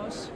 بنص.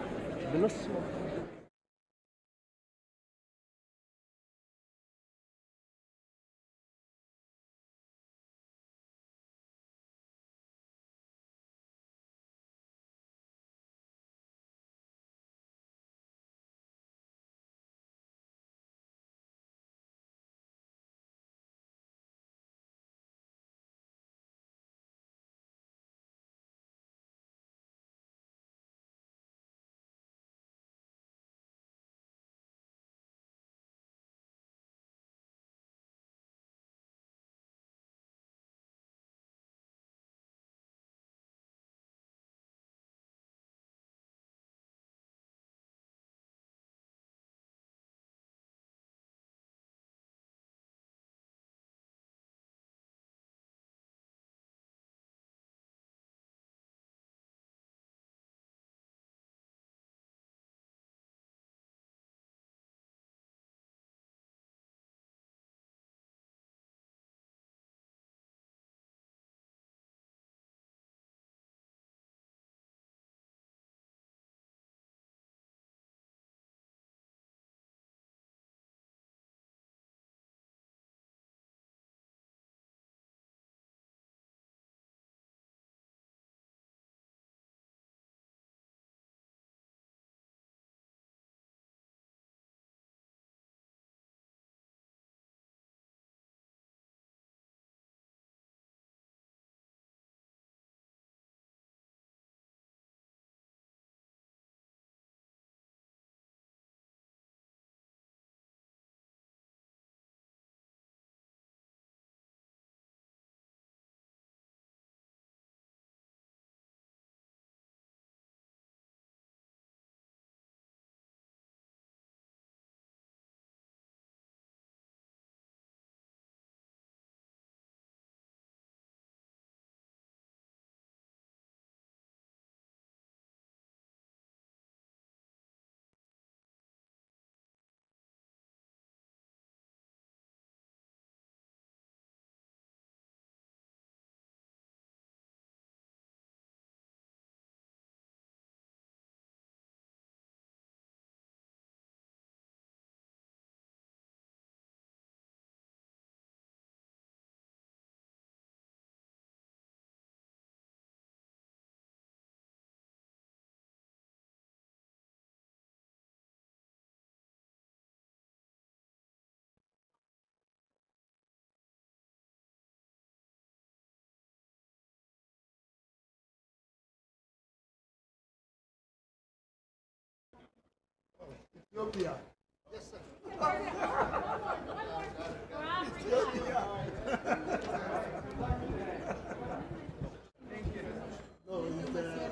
Ethiopia.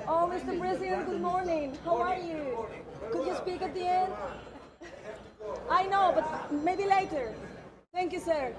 Oh, Mr. President, good morning. How are you? Could you speak at the end? I know, but maybe later. Thank you, sir.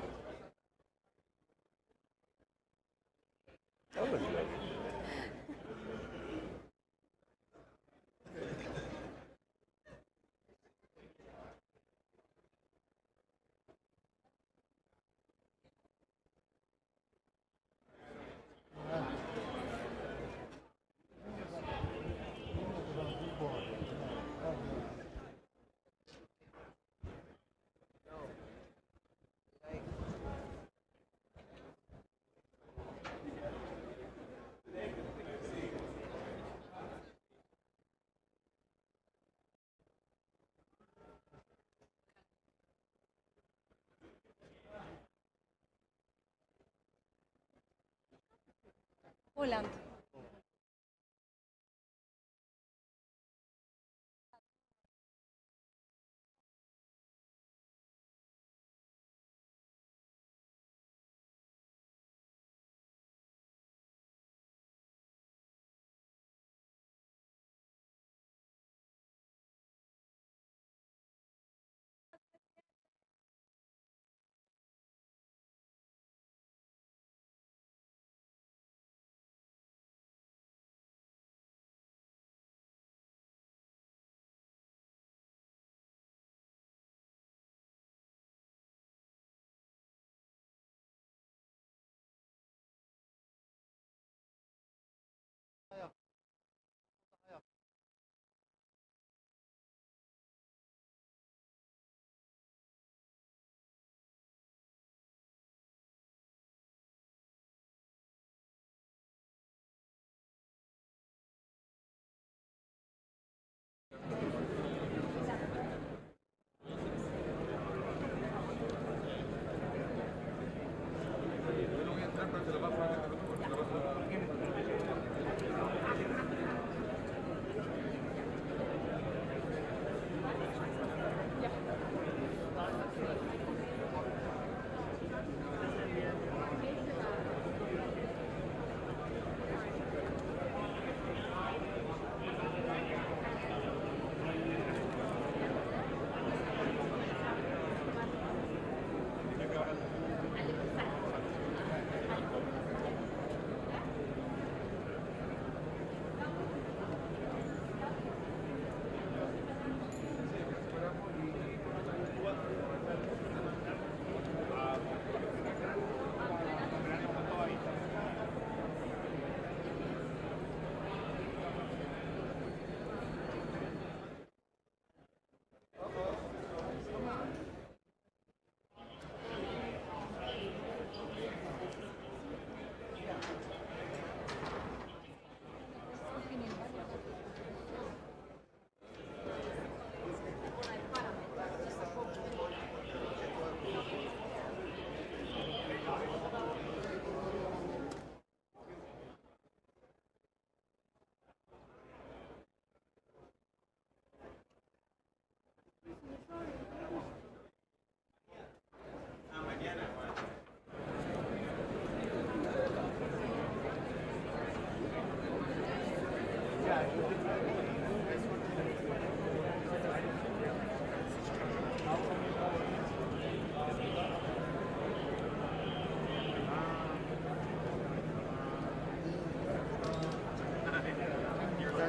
Holland.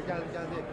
Geldi.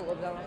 Olur, tamam.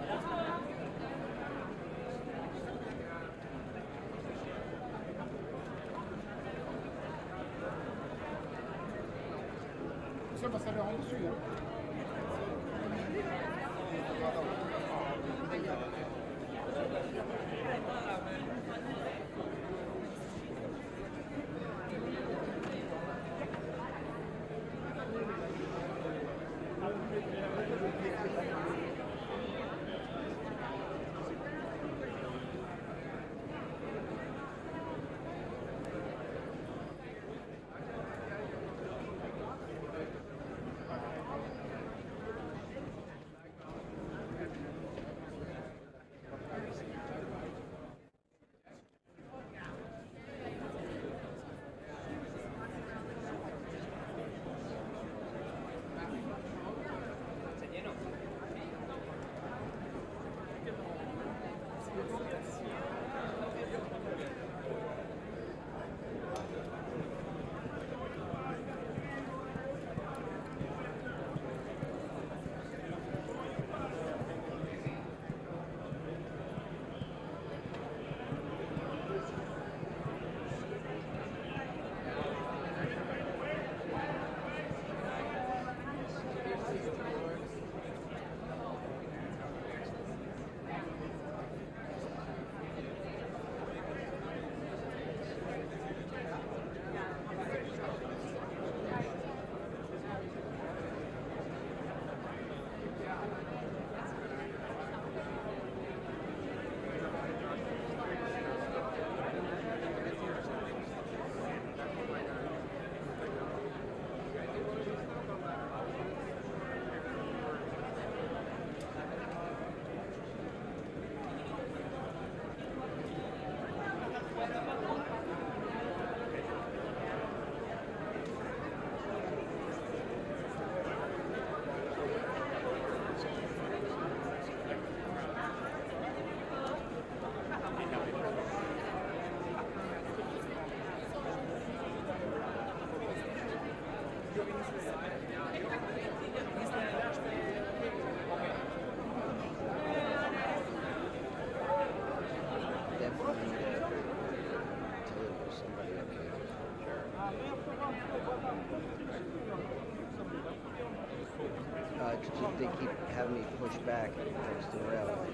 They keep having me push back against the rail.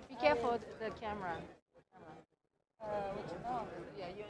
Be careful of the camera. Yeah, you.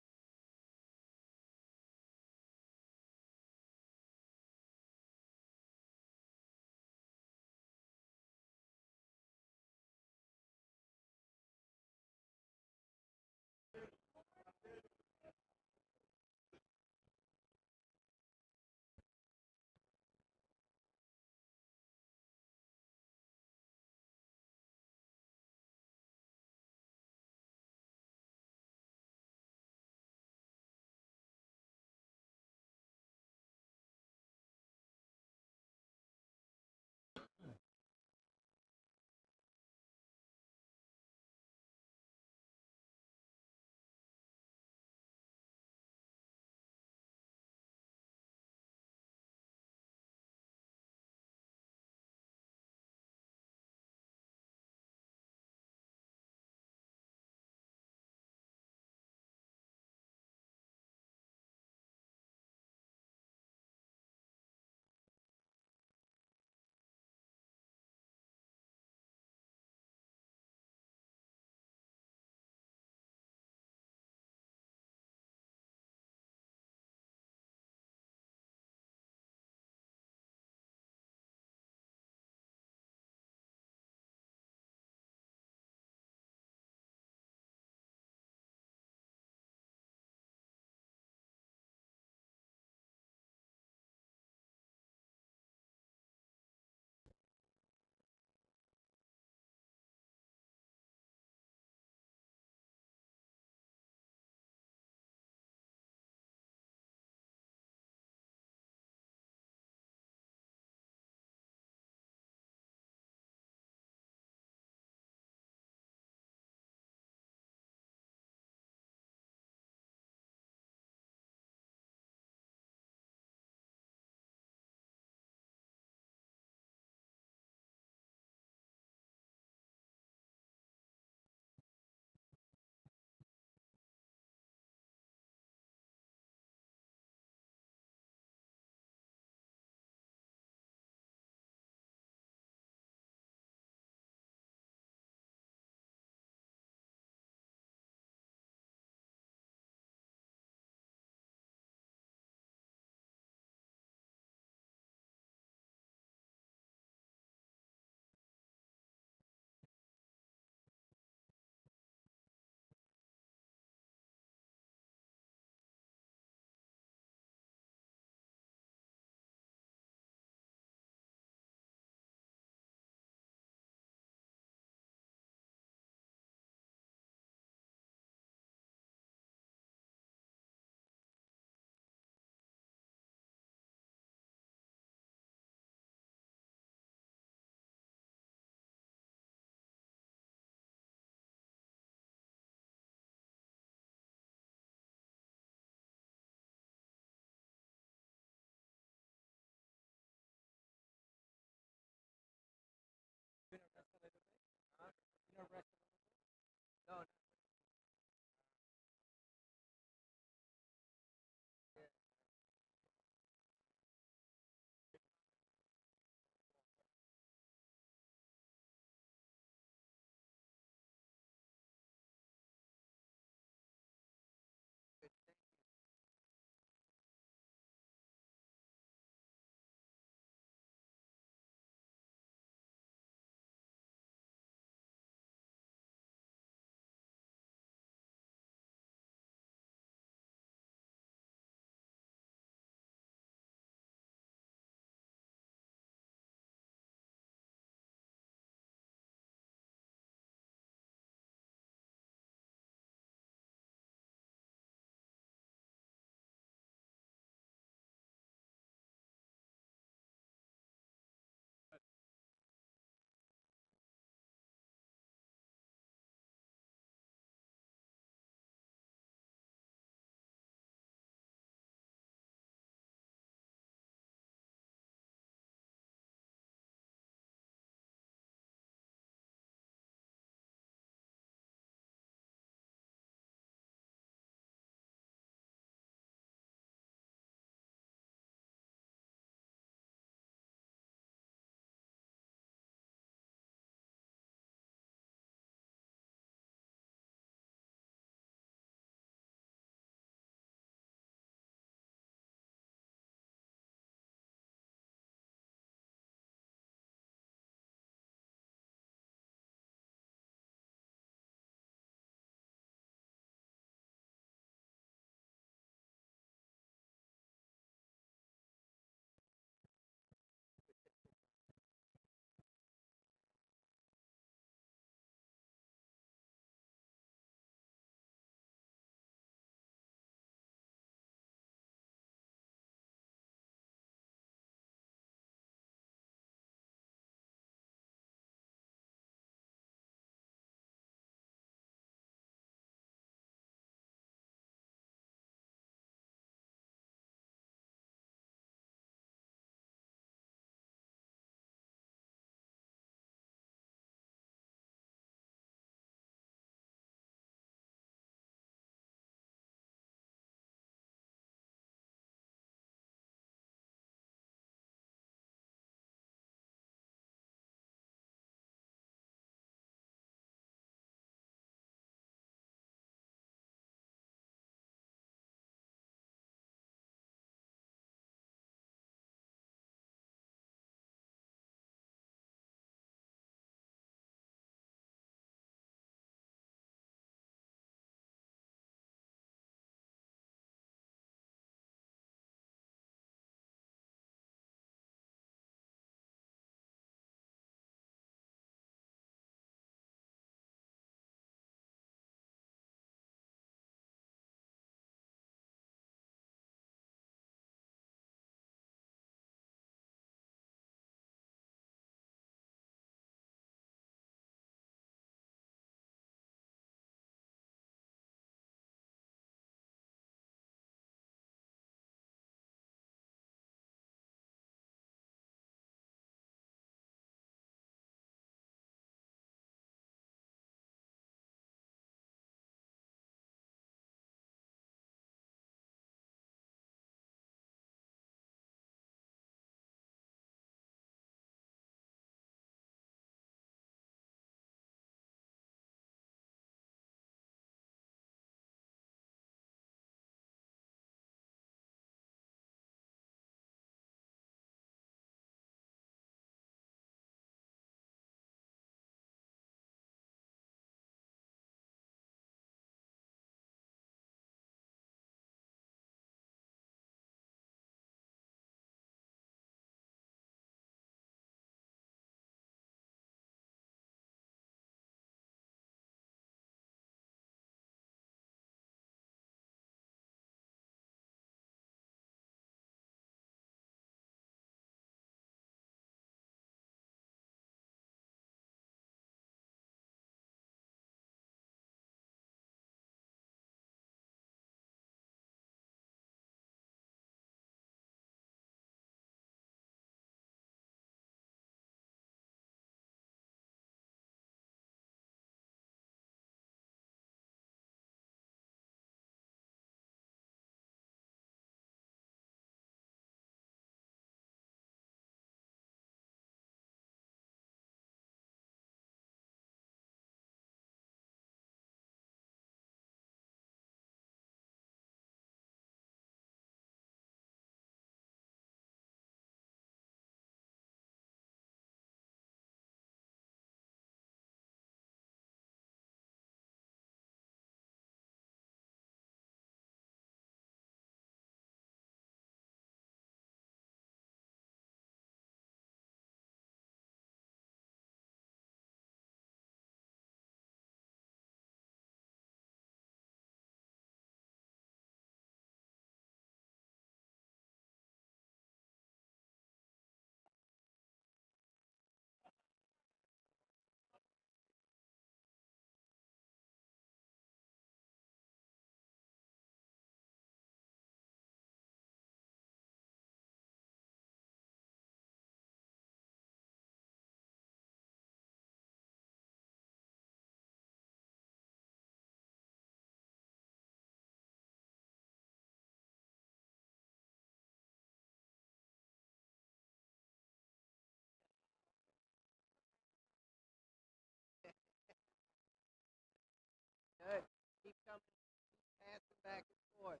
back and forth.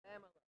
Pamela.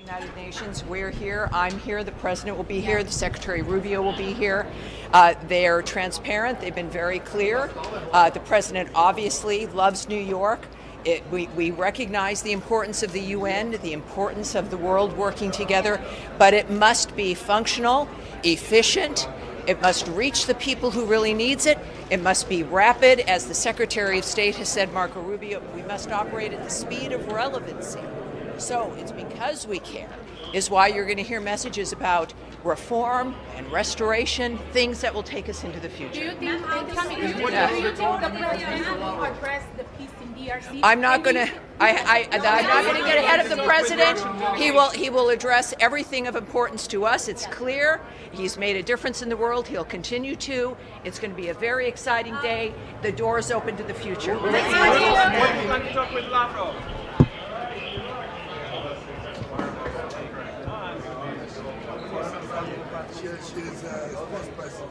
United Nations, we're here, I'm here, the President will be here, the Secretary Rubio will be here. They're transparent, they've been very clear. The President obviously loves New York. We recognize the importance of the UN, the importance of the world working together, but it must be functional, efficient, it must reach the people who really needs it, it must be rapid. As the Secretary of State has said, Marco Rubio, we must operate at the speed of relevancy. So it's because we care is why you're going to hear messages about reform and restoration, things that will take us into the future. Do you think the President will address the peace in DRC? I'm not going to get ahead of the President. He will address everything of importance to us. It's clear. He's made a difference in the world. He'll continue to. It's going to be a very exciting day. The door is open to the future. She's spokesperson.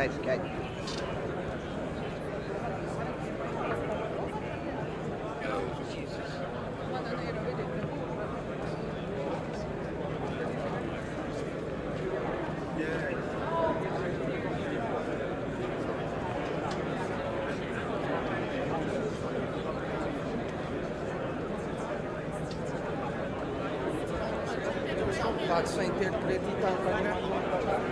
Okay. Pode-se interpretar então.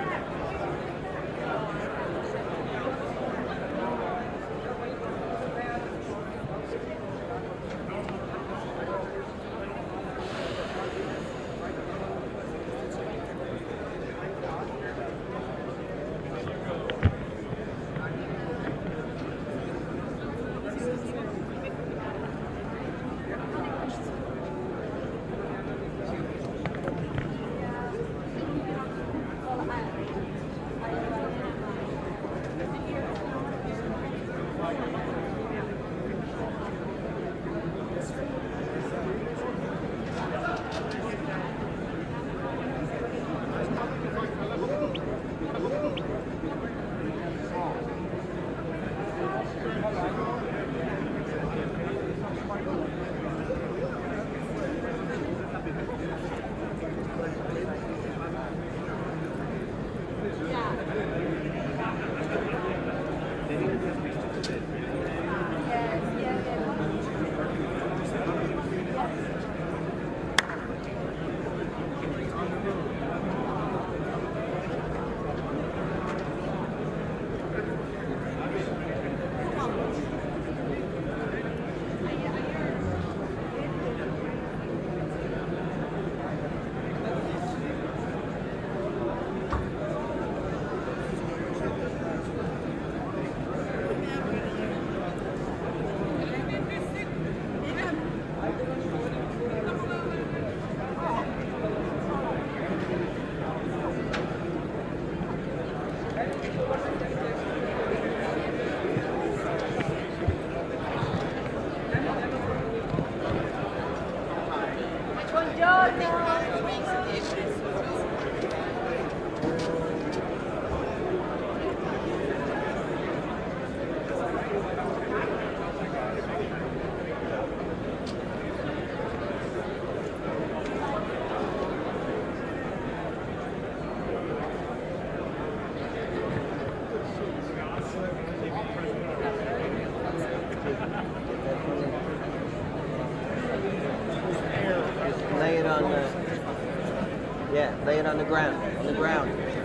Lay it on the ground.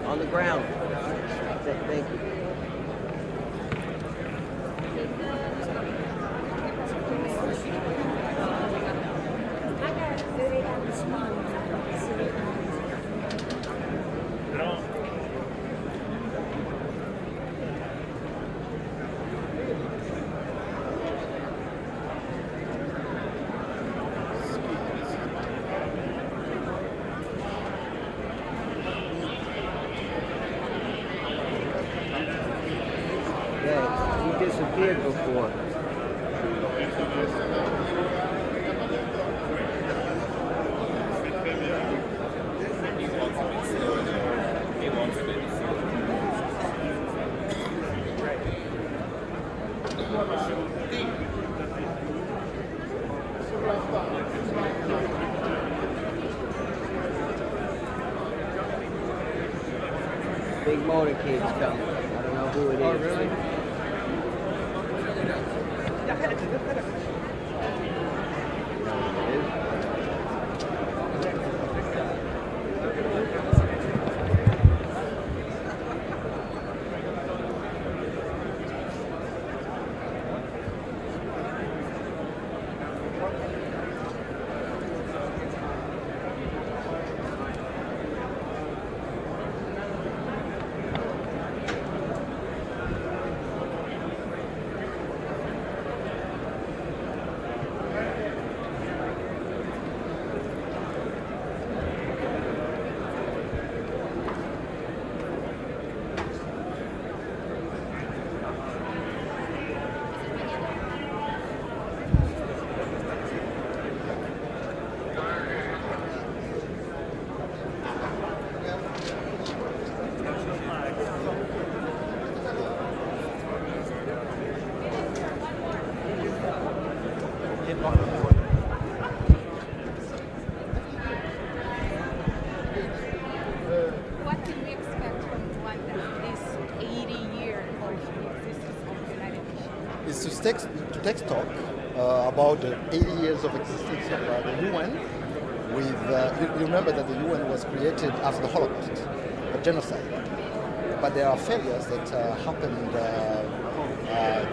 On the ground. Thank you. Yeah, he disappeared before. Big motorcade's coming. I don't know who it is. Oh, really? What can we expect from Rwanda this 80 years of existence of the United Nations? Is to take stock about the 80 years of existence of the UN. You remember that the UN was created after the Holocaust, a genocide. But there are failures that happened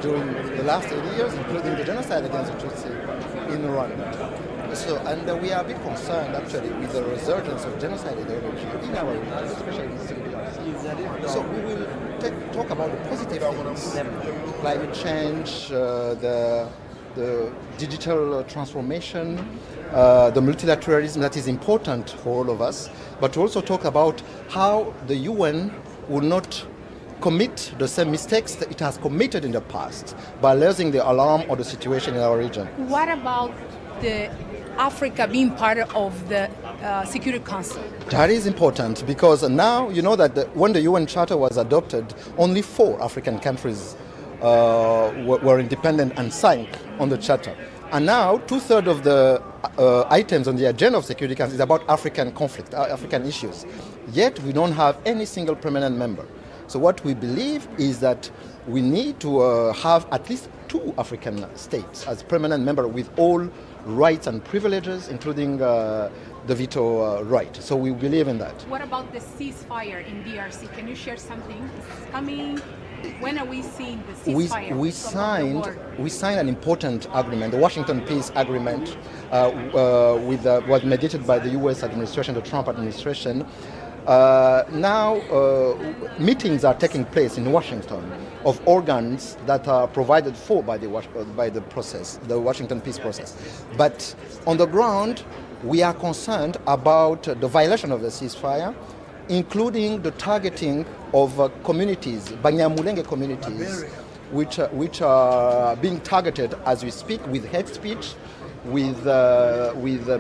during the last 80 years, including the genocide against the Tutsi in Rwanda. So, and we are a bit concerned actually with the resurgence of genocide ideology in our region, especially in Syria. So we will talk about the positive things, climate change, the digital transformation, the multilateralism that is important for all of us, but to also talk about how the UN will not commit the same mistakes that it has committed in the past by raising the alarm on the situation in our region. What about the Africa being part of the Security Council? That is important because now you know that when the UN Charter was adopted, only 4 African countries were independent and signed on the Charter. And now 2/3 of the items on the agenda of Security Council is about African conflict, African issues. Yet we don't have any single permanent member. So what we believe is that we need to have at least 2 African states as permanent member with all rights and privileges, including the veto right. So we believe in that. What about the ceasefire in DRC? Can you share something? It's coming. When are we seeing the ceasefire? We signed an important agreement, the Washington Peace Agreement, was mediated by the U.S. administration, the Trump administration. Now meetings are taking place in Washington of organs that are provided for by the process, the Washington peace process. But on the ground, we are concerned about the violation of the ceasefire, including the targeting of communities, Banyamulenge communities, which are being targeted as we speak with hate speech, with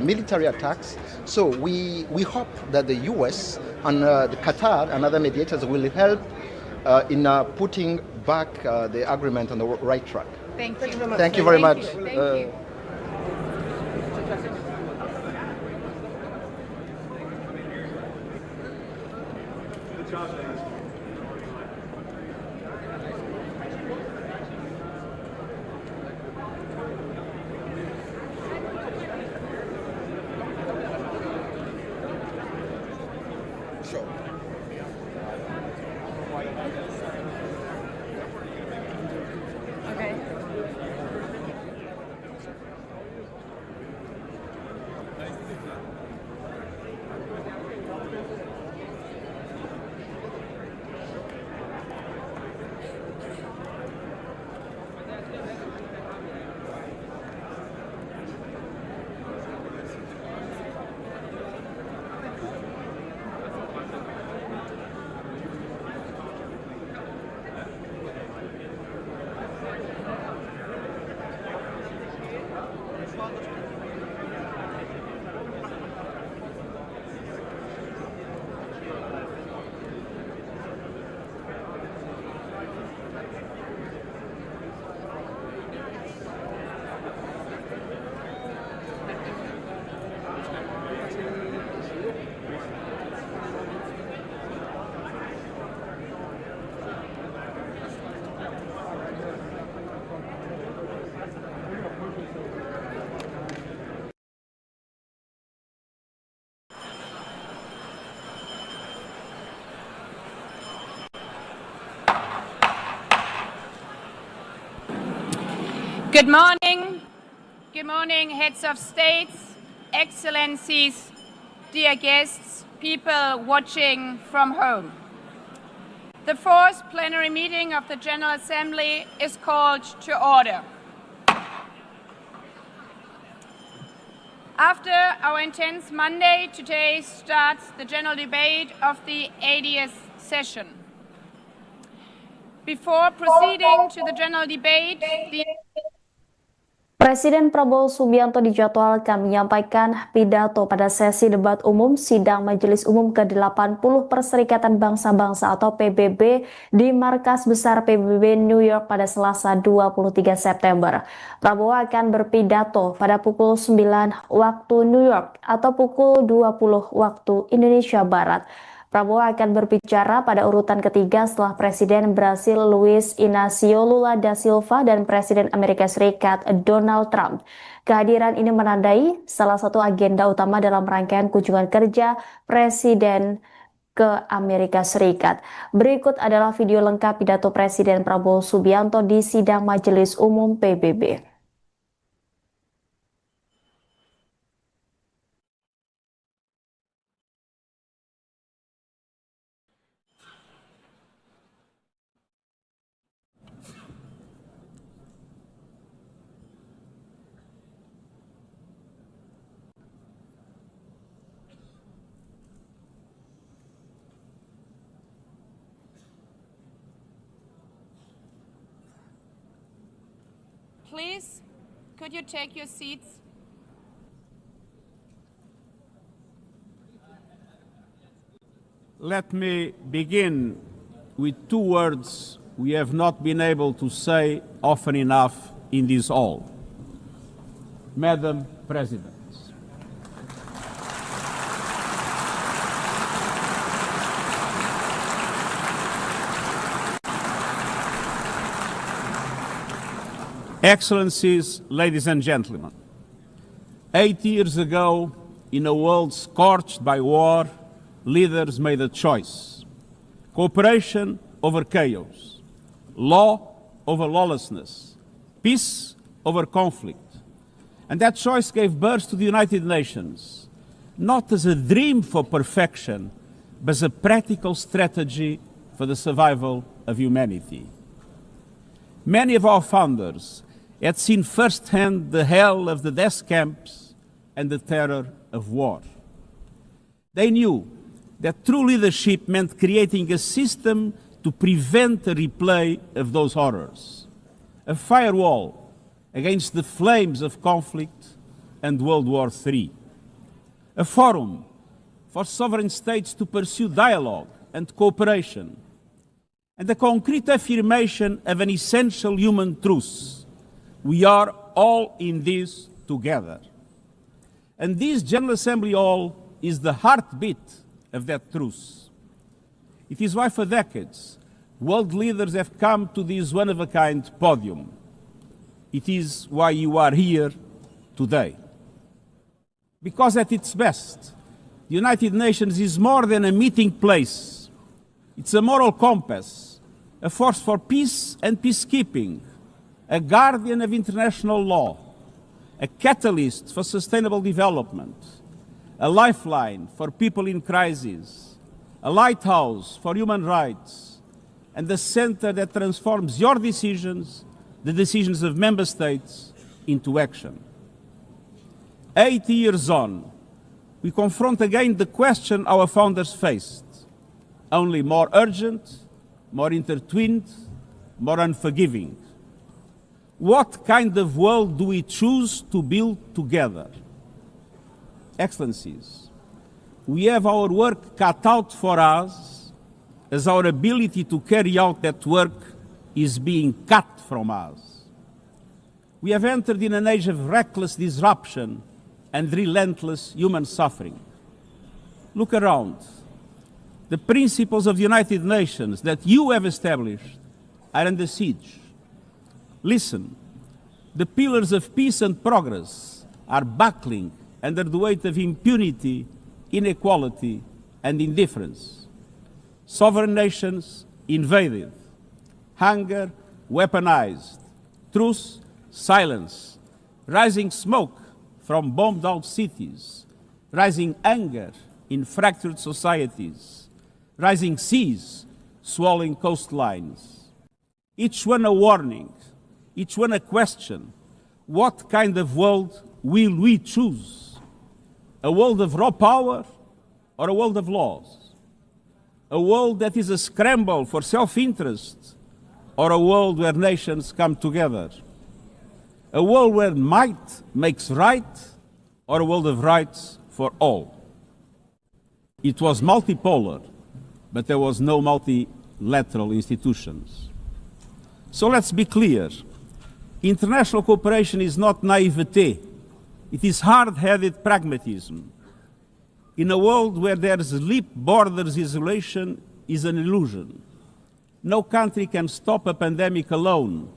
military attacks. So we hope that the U.S. and the Qatar and other mediators will help in putting back the agreement on the right track. Thank you. Thank you very much. Thank you. Good morning. Good morning, heads of states, excellencies, dear guests, people watching from home. The 4th plenary meeting of the General Assembly is called to order. After our intense Monday, today starts the general debate of the 80th session. Before proceeding to the general debate, the Presiden Prabowo Subianto dijadwalkan menyampaikan pidato pada sesi debat umum Sidang Majelis Umum ke-80 Perserikatan Bangsa-Bangsa atau PBB di Markas Besar PBB New York pada Selasa 23 September. Prabowo akan berpidato pada pukul 9 waktu New York atau pukul 20 waktu Indonesia Barat. Prabowo akan berbicara pada urutan ketiga setelah Presiden Brasil Luiz Inácio Lula da Silva dan Presiden Amerika Serikat Donald Trump. Kehadiran ini menandai salah satu agenda utama dalam rangkaian kunjungan kerja Presiden ke Amerika Serikat. Berikut adalah video lengkap pidato Presiden Prabowo Subianto di Sidang Majelis Umum PBB. Please, could you take your seats? Let me begin with two words we have not been able to say often enough in this hall. Madam President. Excellencies, ladies and gentlemen, 8 years ago, in a world scorched by war, leaders made a choice: cooperation over chaos, law over lawlessness, peace over conflict. And that choice gave birth to the United Nations, not as a dream for perfection, but as a practical strategy for the survival of humanity. Many of our founders had seen firsthand the hell of the death camps and the terror of war. They knew that true leadership meant creating a system to prevent a replay of those horrors, a firewall against the flames of conflict and World War III, a forum for sovereign states to pursue dialogue and cooperation, and a concrete affirmation of an essential human truth: we are all in this together. And this General Assembly Hall is the heartbeat of that truth. It is why for decades world leaders have come to this one-of-a-kind podium. It is why you are here today. Because at its best, the United Nations is more than a meeting place. It's a moral compass, a force for peace and peacekeeping, a guardian of international law, a catalyst for sustainable development, a lifeline for people in crisis, a lighthouse for human rights, and the center that transforms your decisions, the decisions of member states, into action. 80 years on, we confront again the question our founders faced, only more urgent, more intertwined, more unforgiving. What kind of world do we choose to build together? Excellencies, we have our work cut out for us, as our ability to carry out that work is being cut from us. We have entered in an age of reckless disruption and relentless human suffering. Look around. The principles of the United Nations that you have established are under siege. Listen, the pillars of peace and progress are buckling under the weight of impunity, inequality, and indifference. Sovereign nations invaded, hunger weaponized, truth silence, rising smoke from bombed-out cities, rising anger in fractured societies, rising seas swallowing coastlines. Each one a warning, each one a question: what kind of world will we choose? A world of raw power or a world of laws? A world that is a scramble for self-interest or a world where nations come together? A world where might makes right, or a world of rights for all. It was multipolar, but there was no multilateral institutions. So let's be clear. International cooperation is not naivete. It is hard-headed pragmatism. In a world where there's leap borders, isolation is an illusion. No country can stop a pandemic alone.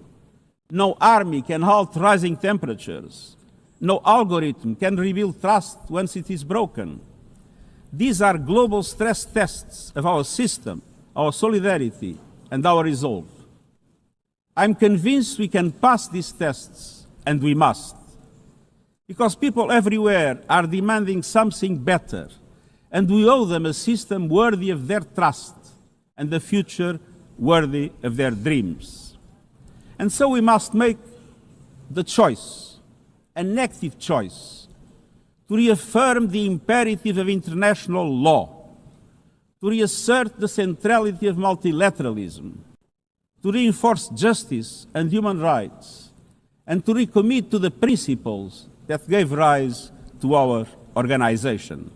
No army can halt rising temperatures. No algorithm can rebuild trust once it is broken. These are global stress tests of our system, our solidarity, and our resolve. I'm convinced we can pass these tests, and we must. Because people everywhere are demanding something better, and we owe them a system worthy of their trust and a future worthy of their dreams. And so we must make the choice, an active choice, to reaffirm the imperative of international law, to reassert the centrality of multilateralism, to reinforce justice and human rights, and to recommit to the principles that gave rise to our organization,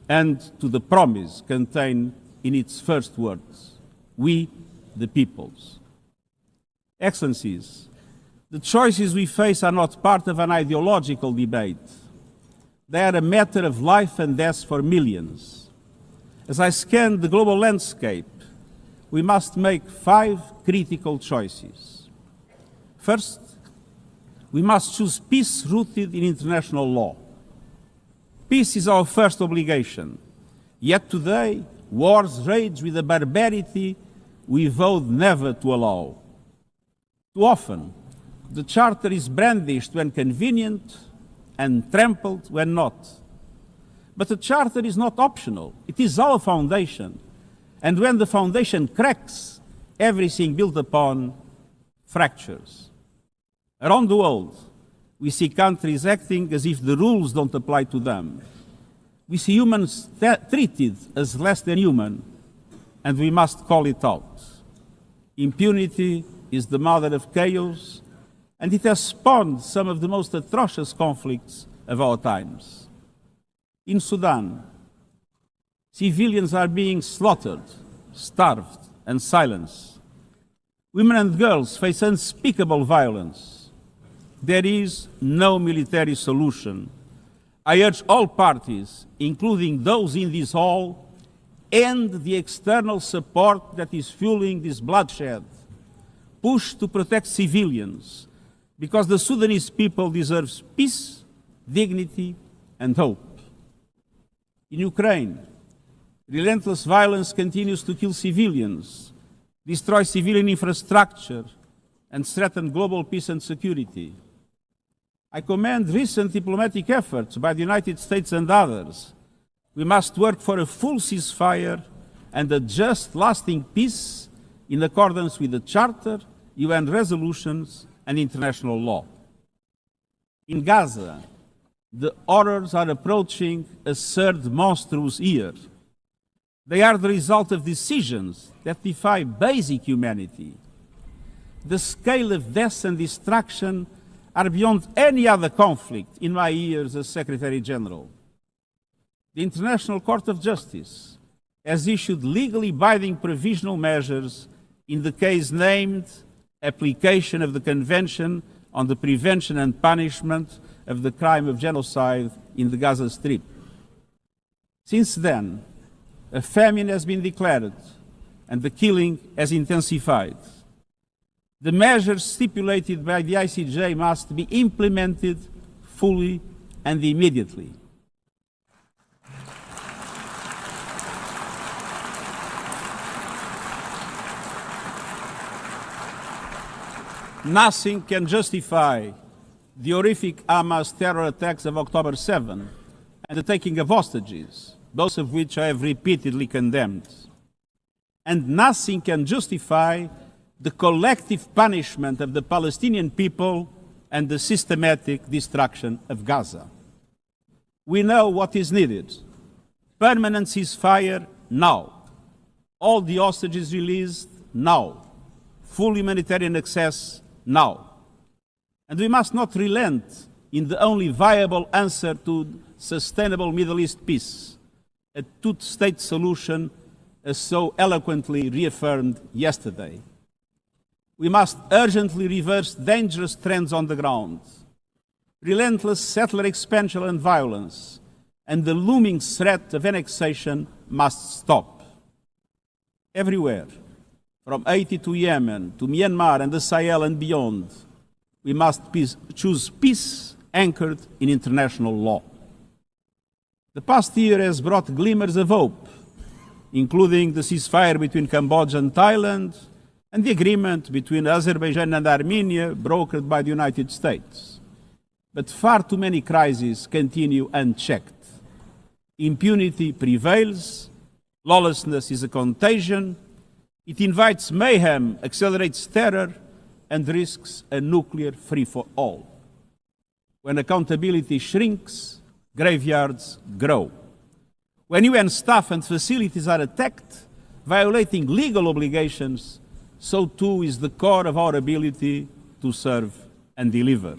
and to the promise contained in its first words, we the peoples. Excellencies, the choices we face are not part of an ideological debate. They are a matter of life and death for millions. As I scan the global landscape, we must make 5 critical choices. First, we must choose peace rooted in international law. Peace is our first obligation. Yet today, wars rage with a barbarity we vowed never to allow. Too often, the Charter is brandished when convenient and trampled when not. But the Charter is not optional. It is our foundation. And when the foundation cracks, everything built upon fractures. Around the world, we see countries acting as if the rules don't apply to them. We see humans treated as less than human, and we must call it out. Impunity is the mother of chaos, and it has spawned some of the most atrocious conflicts of our times. In Sudan, civilians are being slaughtered, starved, and silenced. Women and girls face unspeakable violence. There is no military solution. I urge all parties, including those in this hall, end the external support that is fueling this bloodshed. Push to protect civilians, because the Sudanese people deserve peace, dignity, and hope. In Ukraine, relentless violence continues to kill civilians, destroy civilian infrastructure, and threaten global peace and security. I commend recent diplomatic efforts by the United States and others. We must work for a full ceasefire and a just, lasting peace in accordance with the Charter, UN resolutions, and international law. In Gaza, the horrors are approaching a third monstrous year. They are the result of decisions that defy basic humanity. The scale of death and destruction are beyond any other conflict in my years as Secretary General. The International Court of Justice has issued legally binding provisional measures in the case named Application of the Convention on the Prevention and Punishment of the Crime of Genocide in the Gaza Strip. Since then, a famine has been declared and the killing has intensified. The measures stipulated by the ICJ must be implemented fully and immediately. Nothing can justify the horrific Hamas terror attacks of October 7 and the taking of hostages, both of which I have repeatedly condemned. And nothing can justify the collective punishment of the Palestinian people and the systematic destruction of Gaza. We know what is needed. Permanent ceasefire now. All the hostages released now. Full humanitarian access now. And we must not relent in the only viable answer to sustainable Middle East peace, a two-state solution as so eloquently reaffirmed yesterday. We must urgently reverse dangerous trends on the ground. Relentless settler expansion and violence and the looming threat of annexation must stop. Everywhere, from Haiti to Yemen, to Myanmar and the Sahel and beyond, we must choose peace anchored in international law. The past year has brought glimmers of hope, including the ceasefire between Cambodia and Thailand and the agreement between Azerbaijan and Armenia brokered by the United States. But far too many crises continue unchecked. Impunity prevails, lawlessness is a contagion, it invites mayhem, accelerates terror, and risks a nuclear free-for-all. When accountability shrinks, graveyards grow. When UN staff and facilities are attacked, violating legal obligations, so too is the core of our ability to serve and deliver.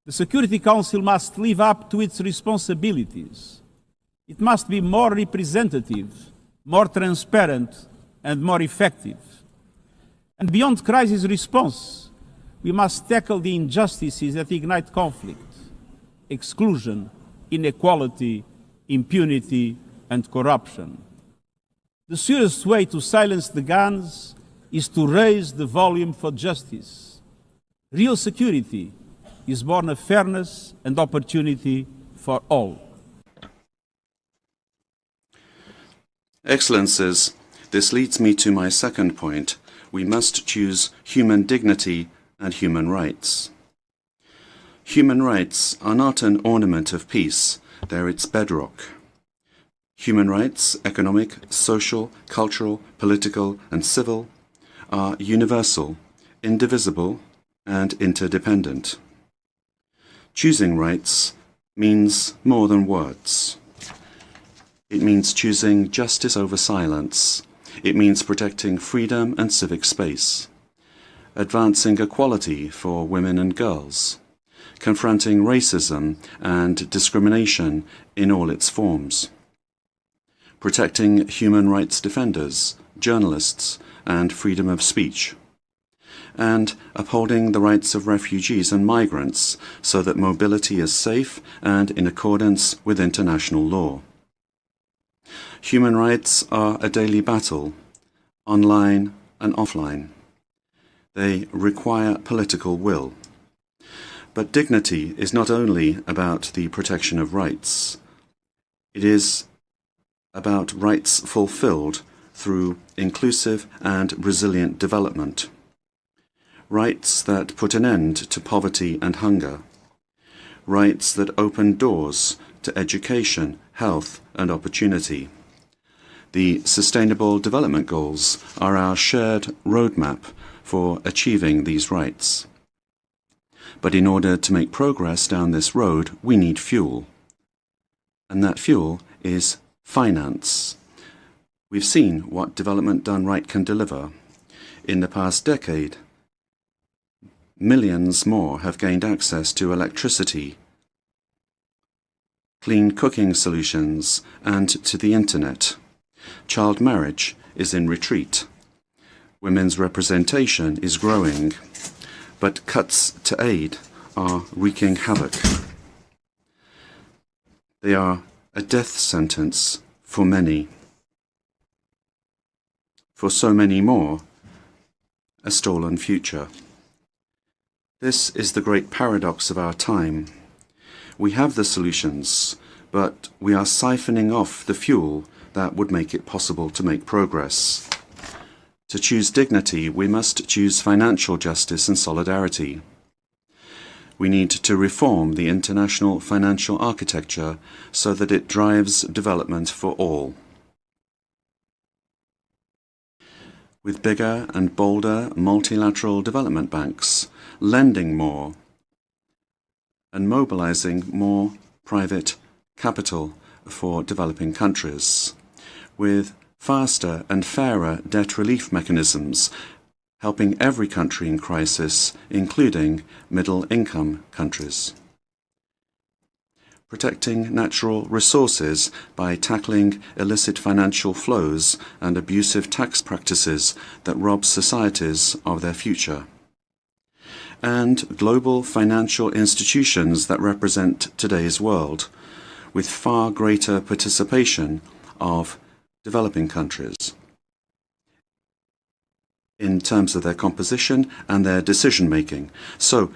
The Security Council must live up to its responsibilities. It must be more representative, more transparent, and more effective. And beyond crisis response, we must tackle the injustices that ignite conflict: exclusion, inequality, impunity, and corruption. The surest way to silence the guns is to raise the volume for justice. Real security is born of fairness and opportunity for all. Excellencies, this leads me to my second point. We must choose human dignity and human rights. Human rights are not an ornament of peace, they're its bedrock. Human rights, economic, social, cultural, political, and civil, are universal, indivisible, and interdependent. Choosing rights means more than words. It means choosing justice over silence. It means protecting freedom and civic space, advancing equality for women and girls, confronting racism and discrimination in all its forms, protecting human rights defenders, journalists, and freedom of speech, and upholding the rights of refugees and migrants so that mobility is safe and in accordance with international law. Human rights are a daily battle, online and offline. They require political will. But dignity is not only about the protection of rights. It is about rights fulfilled through inclusive and resilient development. Rights that put an end to poverty and hunger. Rights that open doors to education, health, and opportunity. The Sustainable Development Goals are our shared roadmap for achieving these rights. But in order to make progress down this road, we need fuel. And that fuel is finance. We've seen what development done right can deliver. In the past decade, millions more have gained access to electricity, clean cooking solutions, and to the internet. Child marriage is in retreat. Women's representation is growing, but cuts to aid are wreaking havoc. They are a death sentence for many. For so many more, a stolen future. This is the great paradox of our time. We have the solutions, but we are siphoning off the fuel that would make it possible to make progress. To choose dignity, we must choose financial justice and solidarity. We need to reform the international financial architecture so that it drives development for all. With bigger and bolder multilateral development banks, lending more, and mobilizing more private capital for developing countries, with faster and fairer debt relief mechanisms helping every country in crisis, including middle-income countries. Protecting natural resources by tackling illicit financial flows and abusive tax practices that rob societies of their future. And global financial institutions that represent today's world, with far greater participation of developing countries in terms of their composition and their decision-making. So,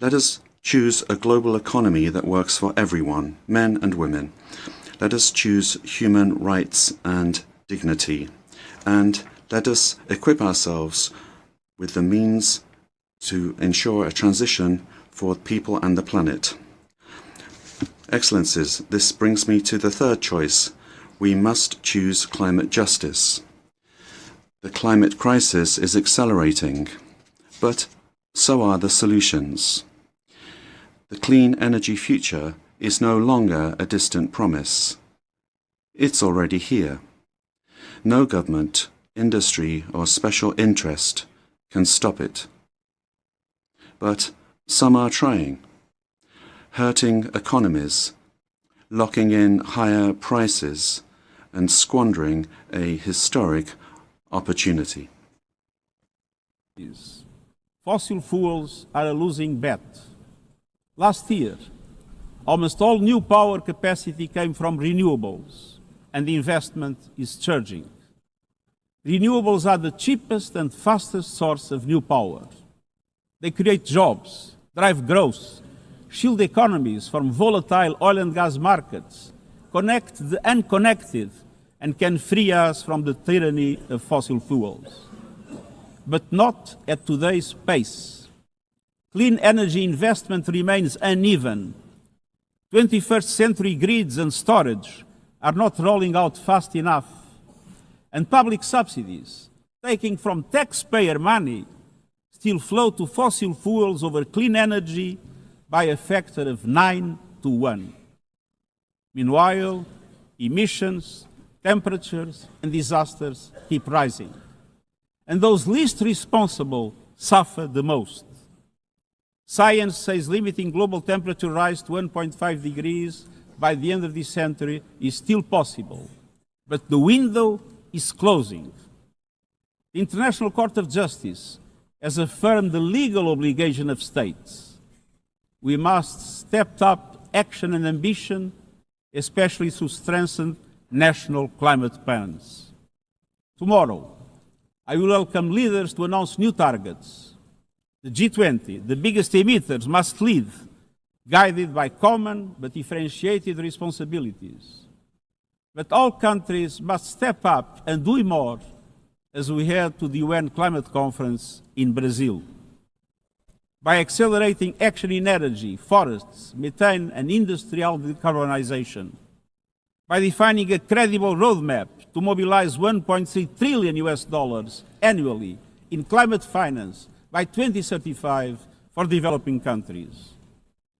let us choose a global economy that works for everyone, men and women. Let us choose human rights and dignity. And let us equip ourselves with the means to ensure a transition for people and the planet. Excellencies, this brings me to the third choice. We must choose climate justice. The climate crisis is accelerating, but so are the solutions. The clean energy future is no longer a distant promise. It's already here. No government, industry, or special interest can stop it. But some are trying, hurting economies, locking in higher prices, and squandering a historic opportunity. Fossil fuels are a losing bet. Last year, almost all new power capacity came from renewables, and the investment is surging. Renewables are the cheapest and fastest source of new power. They create jobs, drive growth, shield economies from volatile oil and gas markets, connect the unconnected, and can free us from the tyranny of fossil fuels. But not at today's pace. Clean energy investment remains uneven. 21st century grids and storage are not rolling out fast enough. And public subsidies, taking from taxpayer money, still flow to fossil fuels over clean energy by a factor of 9 to 1. Meanwhile, emissions, temperatures, and disasters keep rising. And those least responsible suffer the most. Science says limiting global temperature rise to 1.5 degrees by the end of this century is still possible, but the window is closing. The International Court of Justice has affirmed the legal obligation of states. We must step up action and ambition, especially through strengthened national climate plans. Tomorrow, I will welcome leaders to announce new targets. The G20, the biggest emitters, must lead, guided by common but differentiated responsibilities. But all countries must step up and do more as we head to the UN Climate Conference in Brazil. By accelerating action in energy, forests, methane, and industrial decarbonization. By defining a credible roadmap to mobilize $1.3 trillion annually in climate finance by 2035 for developing countries.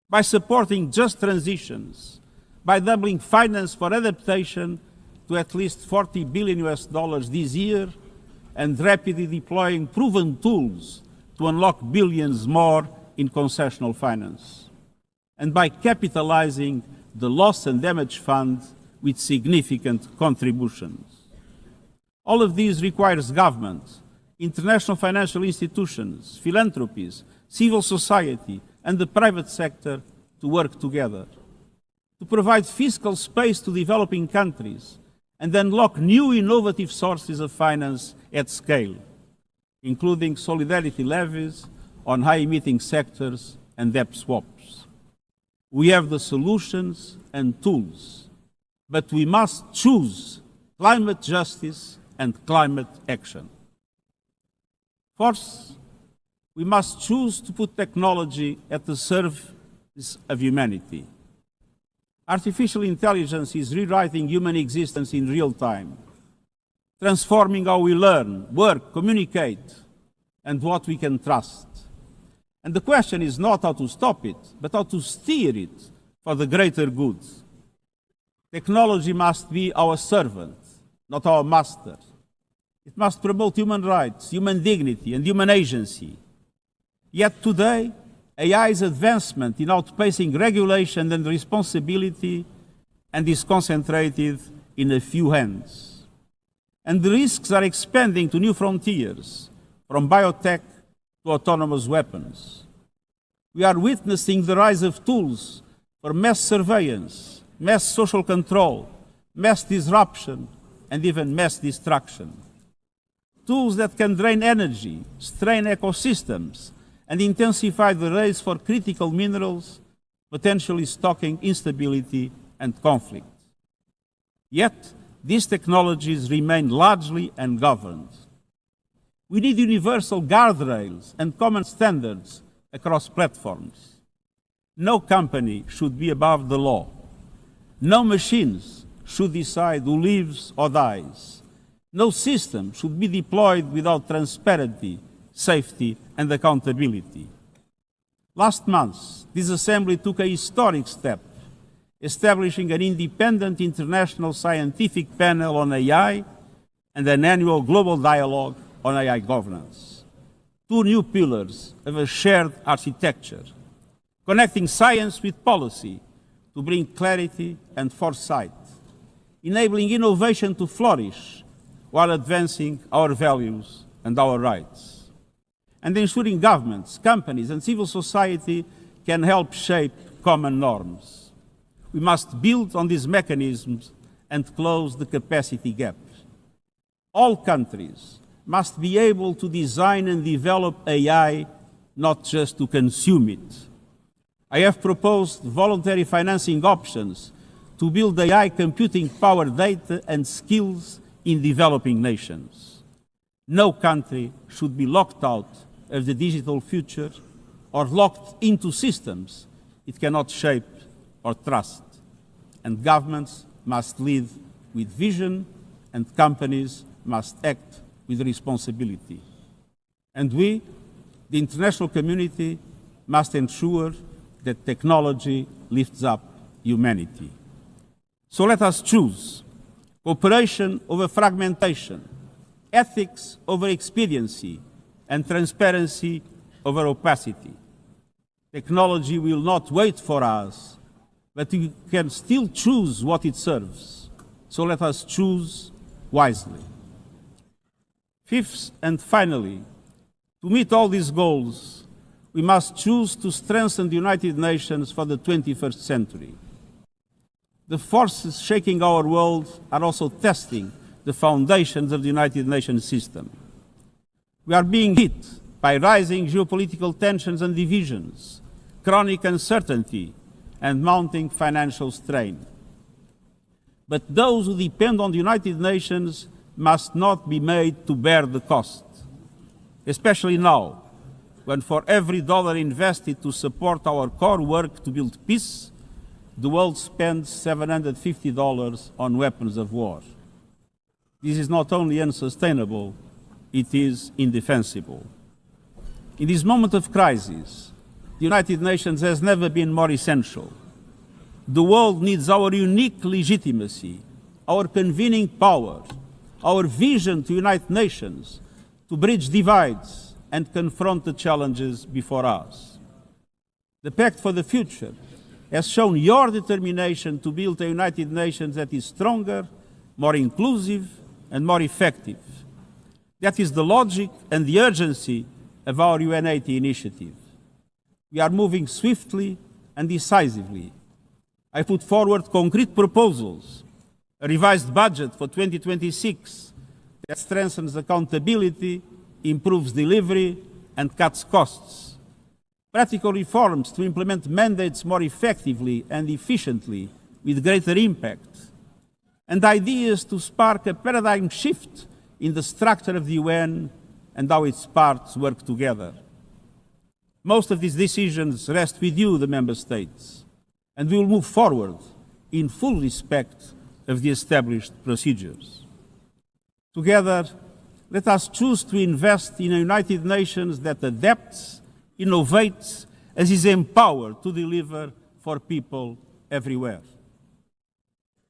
By supporting just transitions, by doubling finance for adaptation to at least $40 billion this year, and rapidly deploying proven tools to unlock billions more in concessional finance. And by capitalizing the Loss and Damage Fund with significant contributions. All of these requires government, international financial institutions, philanthropies, civil society, and the private sector to work together, to provide fiscal space to developing countries and unlock new innovative sources of finance at scale, including solidarity levies on high-emitting sectors and debt swaps. We have the solutions and tools, but we must choose climate justice and climate action. First, we must choose to put technology at the service of humanity. Artificial intelligence is rewriting human existence in real time, transforming how we learn, work, communicate, and what we can trust. And the question is not how to stop it, but how to steer it for the greater good. Technology must be our servant, not our master. It must promote human rights, human dignity, and human agency. Yet today, AI's advancement in outpacing regulation and responsibility and is concentrated in a few hands. And the risks are expanding to new frontiers, from biotech to autonomous weapons. We are witnessing the rise of tools for mass surveillance, mass social control, mass disruption, and even mass destruction. Tools that can drain energy, strain ecosystems, and intensify the race for critical minerals, potentially stoking instability and conflict. Yet, these technologies remain largely ungoverned. We need universal guardrails and common standards across platforms. No company should be above the law. No machines should decide who lives or dies. No system should be deployed without transparency, safety, and accountability. Last month, this Assembly took a historic step, establishing an independent international scientific panel on AI and an annual global dialogue on AI governance. Two new pillars of a shared architecture, connecting science with policy to bring clarity and foresight, enabling innovation to flourish while advancing our values and our rights, and ensuring governments, companies, and civil society can help shape common norms. We must build on these mechanisms and close the capacity gap. All countries must be able to design and develop AI, not just to consume it. I have proposed voluntary financing options to build AI computing power, data, and skills in developing nations. No country should be locked out of the digital future or locked into systems it cannot shape or trust. And governments must lead with vision, and companies must act with responsibility. And we, the international community, must ensure that technology lifts up humanity. So let us choose cooperation over fragmentation, ethics over expediency, and transparency over opacity. Technology will not wait for us, but we can still choose what it serves. So let us choose wisely. Fifth and finally, to meet all these goals, we must choose to strengthen the United Nations for the 21st century. The forces shaking our world are also testing the foundations of the United Nations system. We are being hit by rising geopolitical tensions and divisions, chronic uncertainty, and mounting financial strain. But those who depend on the United Nations must not be made to bear the cost, especially now, when for every dollar invested to support our core work to build peace, the world spends $750 on weapons of war. This is not only unsustainable, it is indefensible. In this moment of crisis, the United Nations has never been more essential. The world needs our unique legitimacy, our convening power, our vision to unite nations, to bridge divides and confront the challenges before us. The Pact for the Future has shown your determination to build a United Nations that is stronger, more inclusive, and more effective. That is the logic and the urgency of our UN80 initiative. We are moving swiftly and decisively. I put forward concrete proposals, a revised budget for 2026 that strengthens accountability, improves delivery, and cuts costs. Practical reforms to implement mandates more effectively and efficiently with greater impact. And ideas to spark a paradigm shift in the structure of the UN and how its parts work together. Most of these decisions rest with you, the Member States, and we will move forward in full respect of the established procedures. Together, let us choose to invest in a United Nations that adapts, innovates, and is empowered to deliver for people everywhere.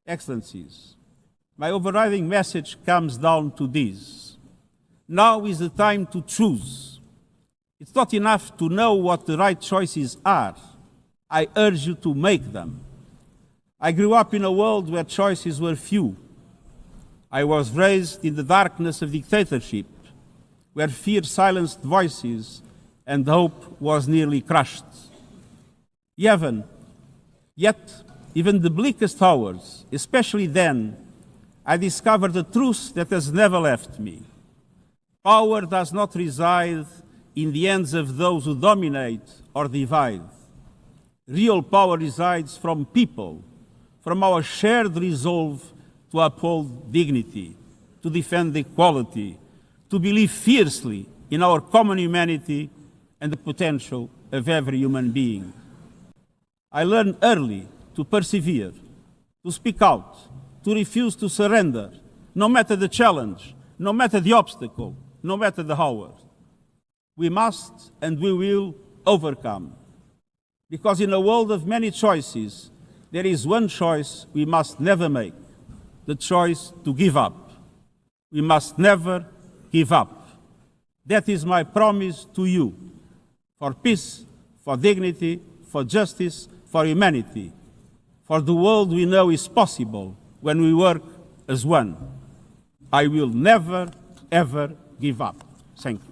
Excellencies, my overriding message comes down to this. Now is the time to choose. It's not enough to know what the right choices are. I urge you to make them. I grew up in a world where choices were few. I was raised in the darkness of dictatorship, where fear silenced voices and hope was nearly crushed. Yet, even the bleakest hours, especially then, I discovered a truth that has never left me. Power does not reside in the hands of those who dominate or divide. Real power resides from people, from our shared resolve to uphold dignity, to defend equality, to believe fiercely in our common humanity and the potential of every human being. I learned early to persevere, to speak out, to refuse to surrender, no matter the challenge, no matter the obstacle, no matter the hour. We must and we will overcome. Because in a world of many choices, there is one choice we must never make, the choice to give up. We must never give up. That is my promise to you, for peace, for dignity, for justice, for humanity, for the world we know is possible when we work as one. I will never, ever give up. Thank you.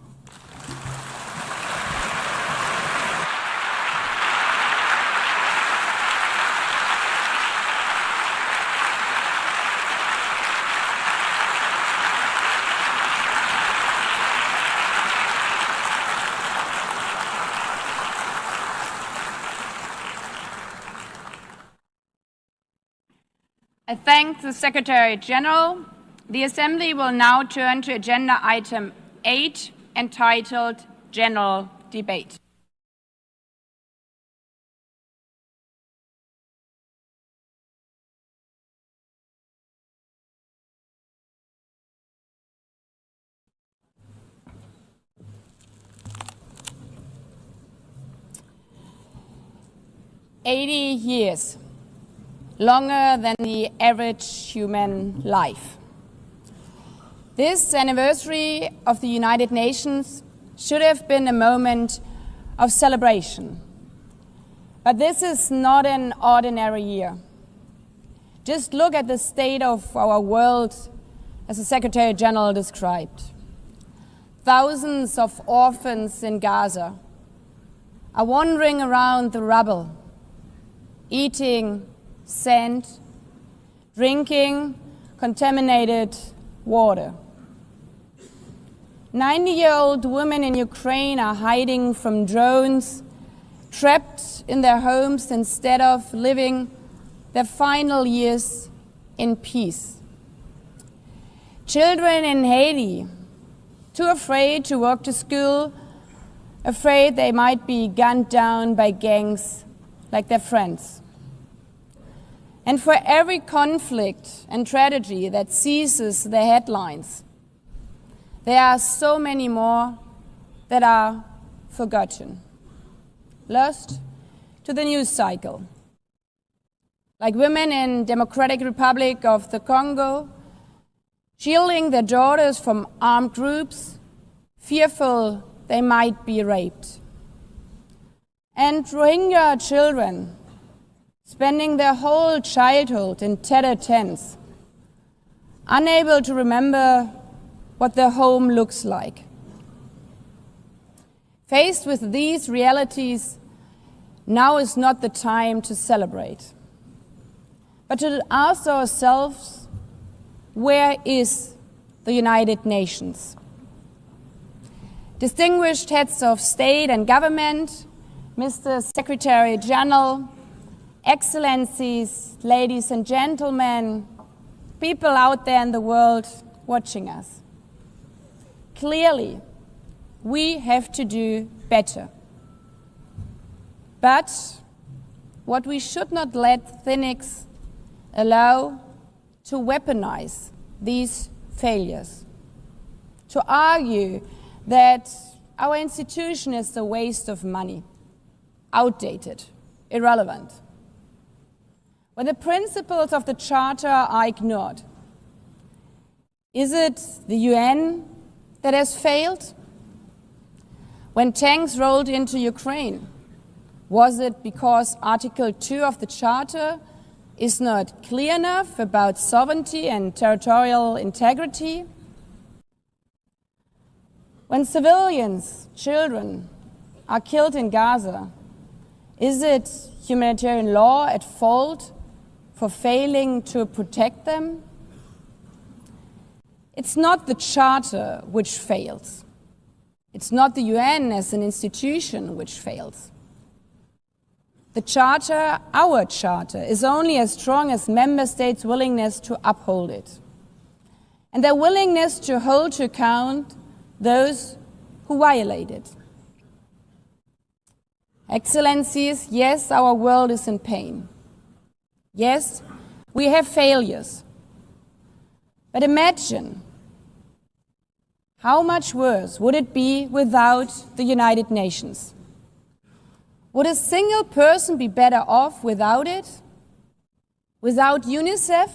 I thank the Secretary General. The Assembly will now turn to agenda item 8, entitled General Debate. "80 years. Longer than the average human life. This anniversary of the United Nations should have been a moment of celebration. But this is not an ordinary year. Just look at the state of our world, as the Secretary General described. Thousands of orphans in Gaza are wandering around the rubble, eating sand, drinking contaminated water. 90-year-old women in Ukraine are hiding from drones, trapped in their homes instead of living their final years in peace. Children in Haiti, too afraid to walk to school, afraid they might be gunned down by gangs like their friends. And for every conflict and tragedy that seizes the headlines, there are so many more that are forgotten, lost to the news cycle. Like women in Democratic Republic of the Congo, shielding their daughters from armed groups, fearful they might be raped. And Rohingya children, spending their whole childhood in tattered tents, unable to remember what their home looks like. Faced with these realities, now is not the time to celebrate, but to ask ourselves, where is the United Nations? Distinguished heads of state and government, Mr. Secretary General, Excellencies, ladies and gentlemen, people out there in the world watching us. Clearly, we have to do better. But what we should not let cynics allow to weaponize these failures, to argue that our institution is a waste of money, outdated, irrelevant. When the principles of the Charter are ignored, is it the UN that has failed? When tanks rolled into Ukraine, was it because Article 2 of the Charter is not clear enough about sovereignty and territorial integrity? When civilians, children, are killed in Gaza, is it humanitarian law at fault for failing to protect them? It's not the Charter which fails. It's not the UN as an institution which fails. The Charter, our Charter, is only as strong as member states' willingness to uphold it, and their willingness to hold to account those who violate it. Excellencies, yes, our world is in pain. Yes, we have failures. But imagine how much worse would it be without the United Nations? Would a single person be better off without it? Without UNICEF,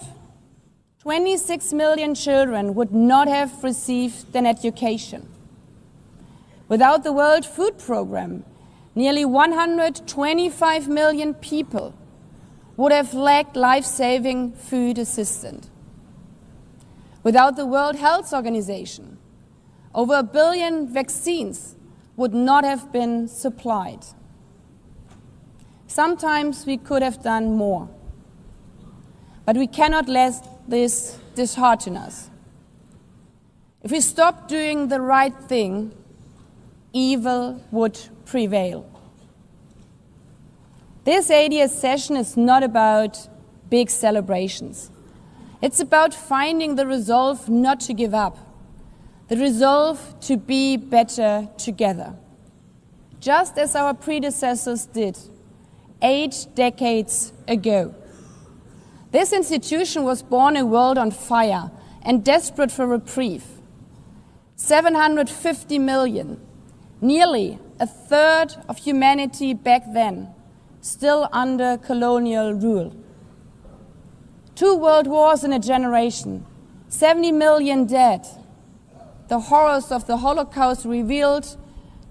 26 million children would not have received an education. Without the World Food Programme, nearly 125 million people would have lacked life-saving food assistance. Without the World Health Organization, over 1 billion vaccines would not have been supplied. Sometimes we could have done more, but we cannot let this dishearten us. If we stop doing the right thing, evil would prevail. This 80th session is not about big celebrations. It's about finding the resolve not to give up, the resolve to be better together, just as our predecessors did 8 decades ago. This institution was born in a world on fire and desperate for reprieve. 750 million, nearly a third of humanity back then, still under colonial rule. 2 world wars in a generation, 70 million dead. The horrors of the Holocaust revealed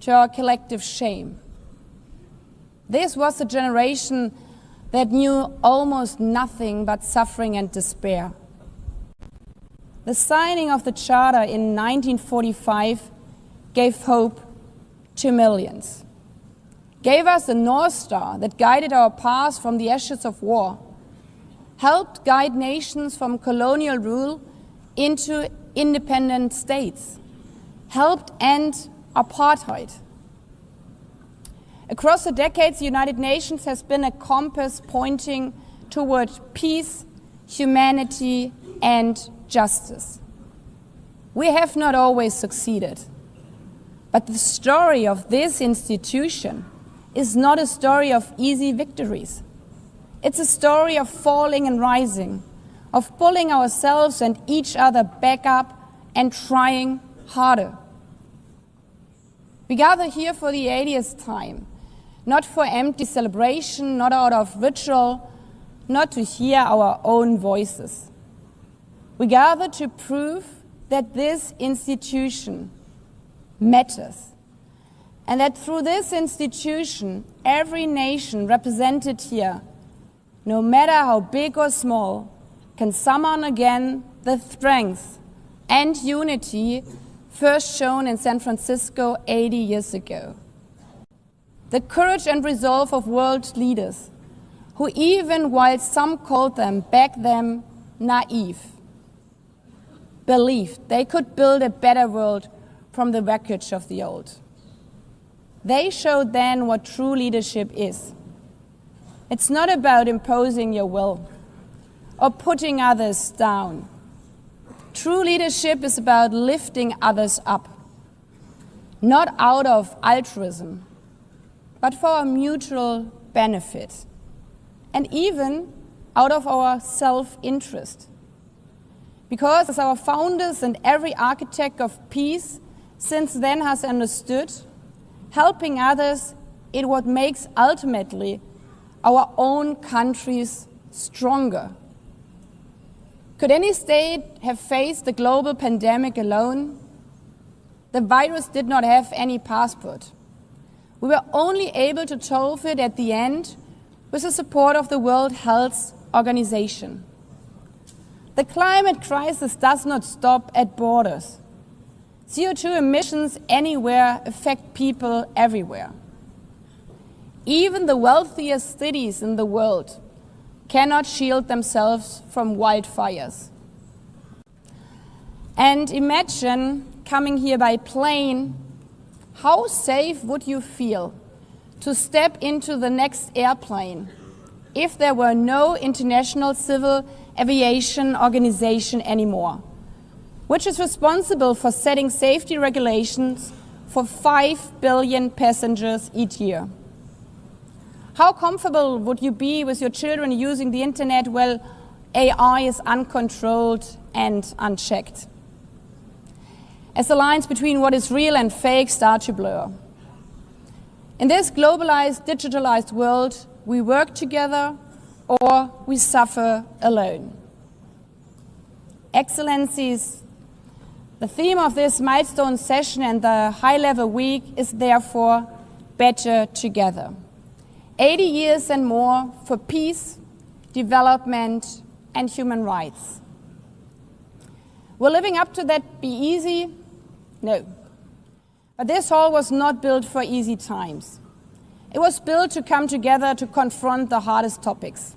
to our collective shame. This was a generation that knew almost nothing but suffering and despair. The signing of the Charter in 1945 gave hope to millions, gave us a North Star that guided our path from the ashes of war, helped guide nations from colonial rule into independent states, helped end apartheid. Across the decades, the United Nations has been a compass pointing toward peace, humanity, and justice. We have not always succeeded, but the story of this institution is not a story of easy victories. It's a story of falling and rising, of pulling ourselves and each other back up and trying harder. We gather here for the 80th time, not for empty celebration, not out of ritual, not to hear our own voices. We gather to prove that this institution matters, and that through this institution, every nation represented here, no matter how big or small, can summon again the strength and unity first shown in San Francisco 80 years ago. The courage and resolve of world leaders who, even while some called them back then naive, believed they could build a better world from the wreckage of the old. They showed then what true leadership is. It's not about imposing your will or putting others down. True leadership is about lifting others up, not out of altruism, but for our mutual benefit, and even out of our self-interest. Because as our founders and every architect of peace since then has understood, helping others is what makes ultimately our own countries stronger. Could any state have faced the global pandemic alone? the virus did not have any passport. We were only able to solve it at the end with the support of the World Health Organization. The climate crisis does not stop at borders. CO2 emissions anywhere affect people everywhere. Even the wealthiest cities in the world cannot shield themselves from wildfires. And imagine coming here by plane, how safe would you feel to step into the next airplane if there were no International Civil Aviation Organization anymore, which is responsible for setting safety regulations for 5 billion passengers each year? How comfortable would you be with your children using the internet while AI is uncontrolled and unchecked? As the lines between what is real and fake start to blur. In this globalized, digitalized world, we work together or we suffer alone. Excellencies, the theme of this milestone session and the high-level week is therefore better together. 80 years and more for peace, development, and human rights. Will living up to that be easy? No. But this hall was not built for easy times. It was built to come together to confront the hardest topics.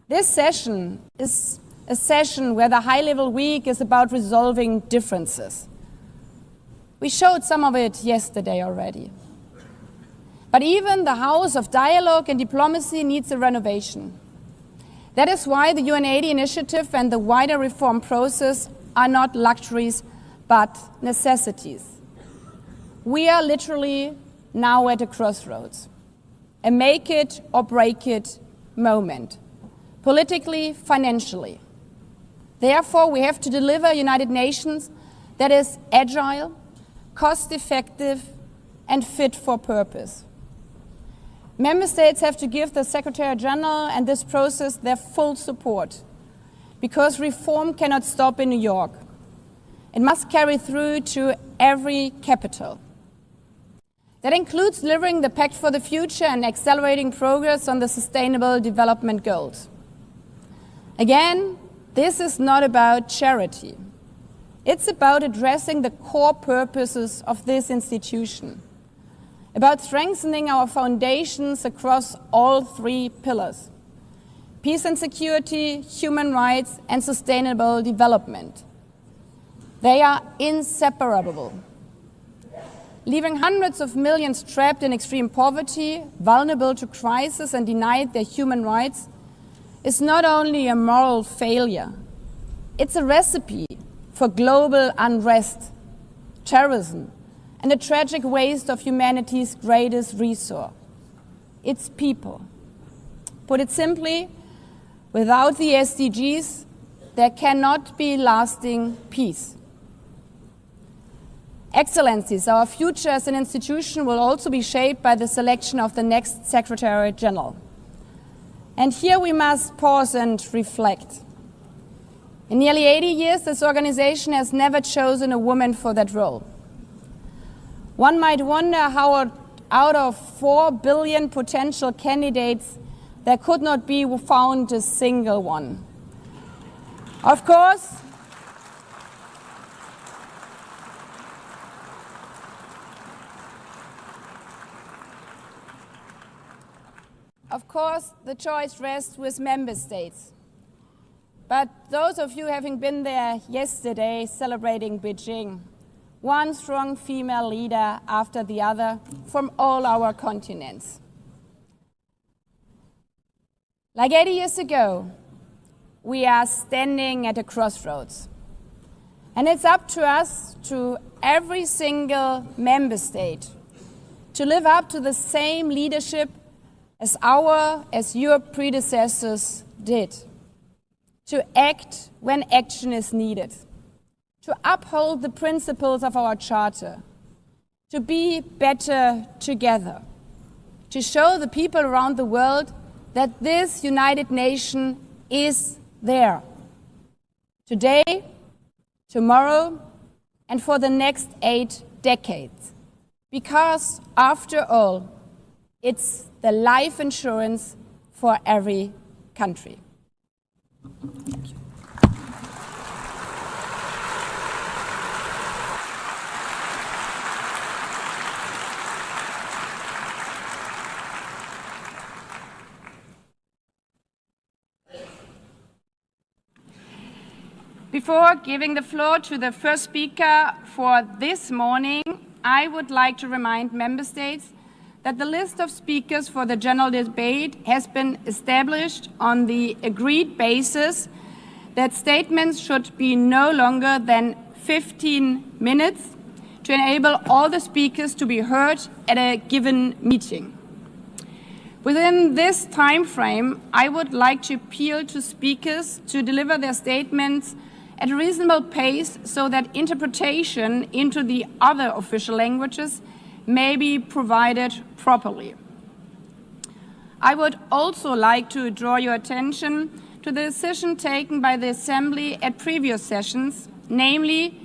This session is a session where the high-level week is about resolving differences. We showed some of it yesterday already. But even the house of dialogue and diplomacy needs a renovation. That is why the UN80 initiative and the wider reform process are not luxuries, but necessities. We are literally now at a crossroads, a make it or break it moment, politically, financially. Therefore, we have to deliver a United Nations that is agile, cost-effective, and fit for purpose. Member States have to give the Secretary General and this process their full support, because reform cannot stop in New York. It must carry through to every capital. That includes delivering the Pact for the Future and accelerating progress on the Sustainable Development Goals. Again, this is not about charity. It's about addressing the core purposes of this institution, about strengthening our foundations across all 3 pillars: peace and security, human rights, and sustainable development. They are inseparable. Leaving hundreds of millions trapped in extreme poverty, vulnerable to crisis, and denied their human rights is not only a moral failure, it's a recipe for global unrest, terrorism, and a tragic waste of humanity's greatest resource, its people. Put it simply, without the SDGs, there cannot be lasting peace. Excellencies, our future as an institution will also be shaped by the selection of the next Secretary General. And here we must pause and reflect. In nearly 80 years, this organization has never chosen a woman for that role. One might wonder how out of 4 billion potential candidates, there could not be found a single one. Of course, the choice rests with member states. But those of you having been there yesterday celebrating Beijing, one strong female leader after the other from all our continents. Like 80 years ago, we are standing at a crossroads. And it's up to us, to every single member state, to live up to the same leadership as your predecessors did, to act when action is needed, to uphold the principles of our charter, to be better together, to show the people around the world that this United Nation is there. Today, tomorrow, and for the next 8 decades. Because, after all, it's the life insurance for every country. Thank you. Before giving the floor to the first speaker for this morning, I would like to remind Member States that the list of speakers for the general debate has been established on the agreed basis that statements should be no longer than 15 minutes to enable all the speakers to be heard at a given meeting. Within this time frame, I would like to appeal to speakers to deliver their statements at a reasonable pace so that interpretation into the other official languages may be provided properly. I would also like to draw your attention to the decision taken by the Assembly at previous sessions, namely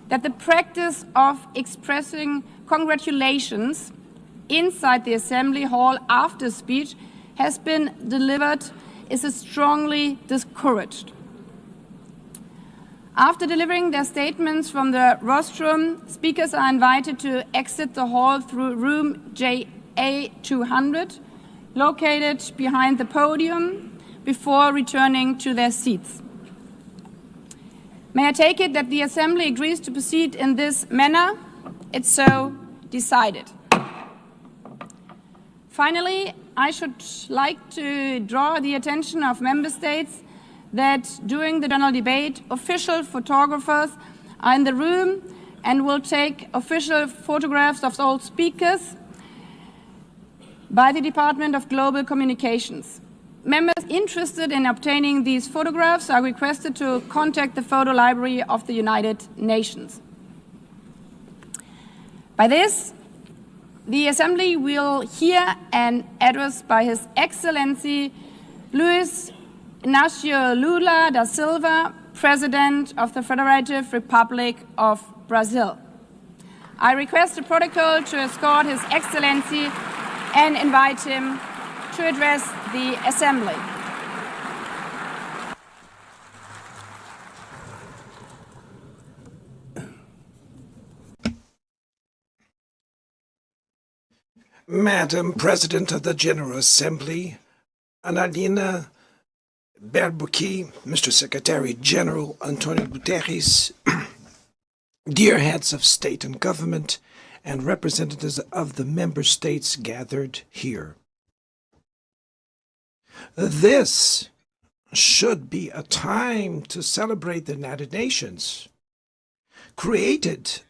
that the practice of expressing congratulations inside the Assembly Hall after speech has been delivered is strongly discouraged. After delivering their statements from the rostrum, speakers are invited to exit the hall through room JA200, located behind the podium, before returning to their seats. May I take it that the Assembly agrees to proceed in this manner? It's so decided. Finally, I should like to draw the attention of Member States that during the general debate, official photographers are in the room and will take official photographs of all speakers by the Department of Global Communications. Members interested in obtaining these photographs are requested to contact the photo library of the United Nations. By this, the Assembly will hear an address by His Excellency Luiz Inácio Lula da Silva, President of the Federative Republic of Brazil. I request the protocol to escort His Excellency and invite him to address the Assembly. Madam President of the General Assembly, Analina Berbuki, Mr. Secretary General Antonio Guterres, dear heads of state and government, and representatives of the member states gathered here. This should be a time to celebrate the United Nations. Created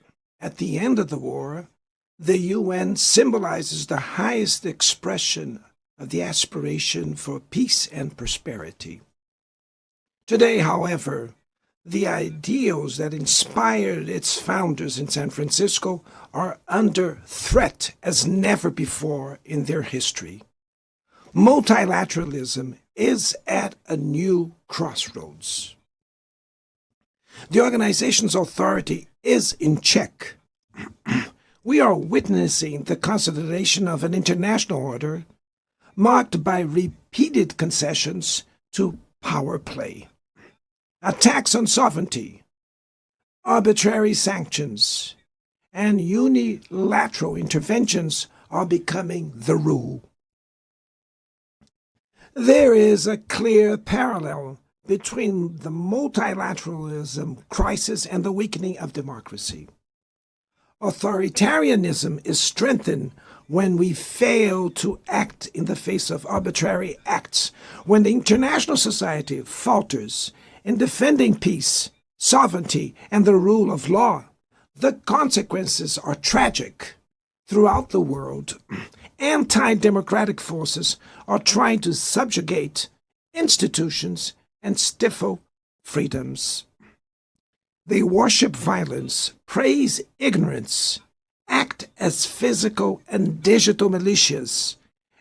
at the end of the war, the UN symbolizes the highest expression of the aspiration for peace and prosperity. Today, however, the ideals that inspired its founders in San Francisco are under threat as never before in their history. Multilateralism is at a new crossroads. The organization's authority is in check. We are witnessing the consolidation of an international order marked by repeated concessions to power play. Attacks on sovereignty, arbitrary sanctions, and unilateral interventions are becoming the rule. There is a clear parallel between the multilateralism crisis and the weakening of democracy. Authoritarianism is strengthened when we fail to act in the face of arbitrary acts, when the international society falters in defending peace, sovereignty, and the rule of law. The consequences are tragic. Throughout the world, anti-democratic forces are trying to subjugate institutions and stifle freedoms. They worship violence, praise ignorance, act as physical and digital militias,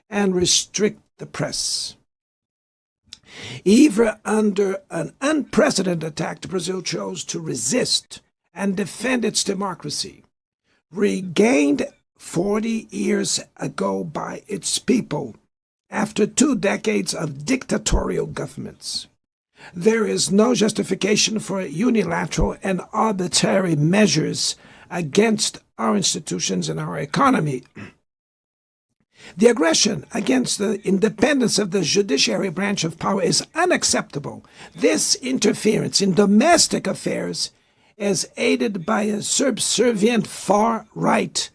and restrict the press. Even under an unprecedented attack, Brazil chose to resist and defend its democracy, regained 40 years ago by its people after 2 decades of dictatorial governments. There is no justification for unilateral and arbitrary measures against our institutions and our economy. The aggression against the independence of the judiciary branch of power is unacceptable. This interference in domestic affairs is aided by a subservient far right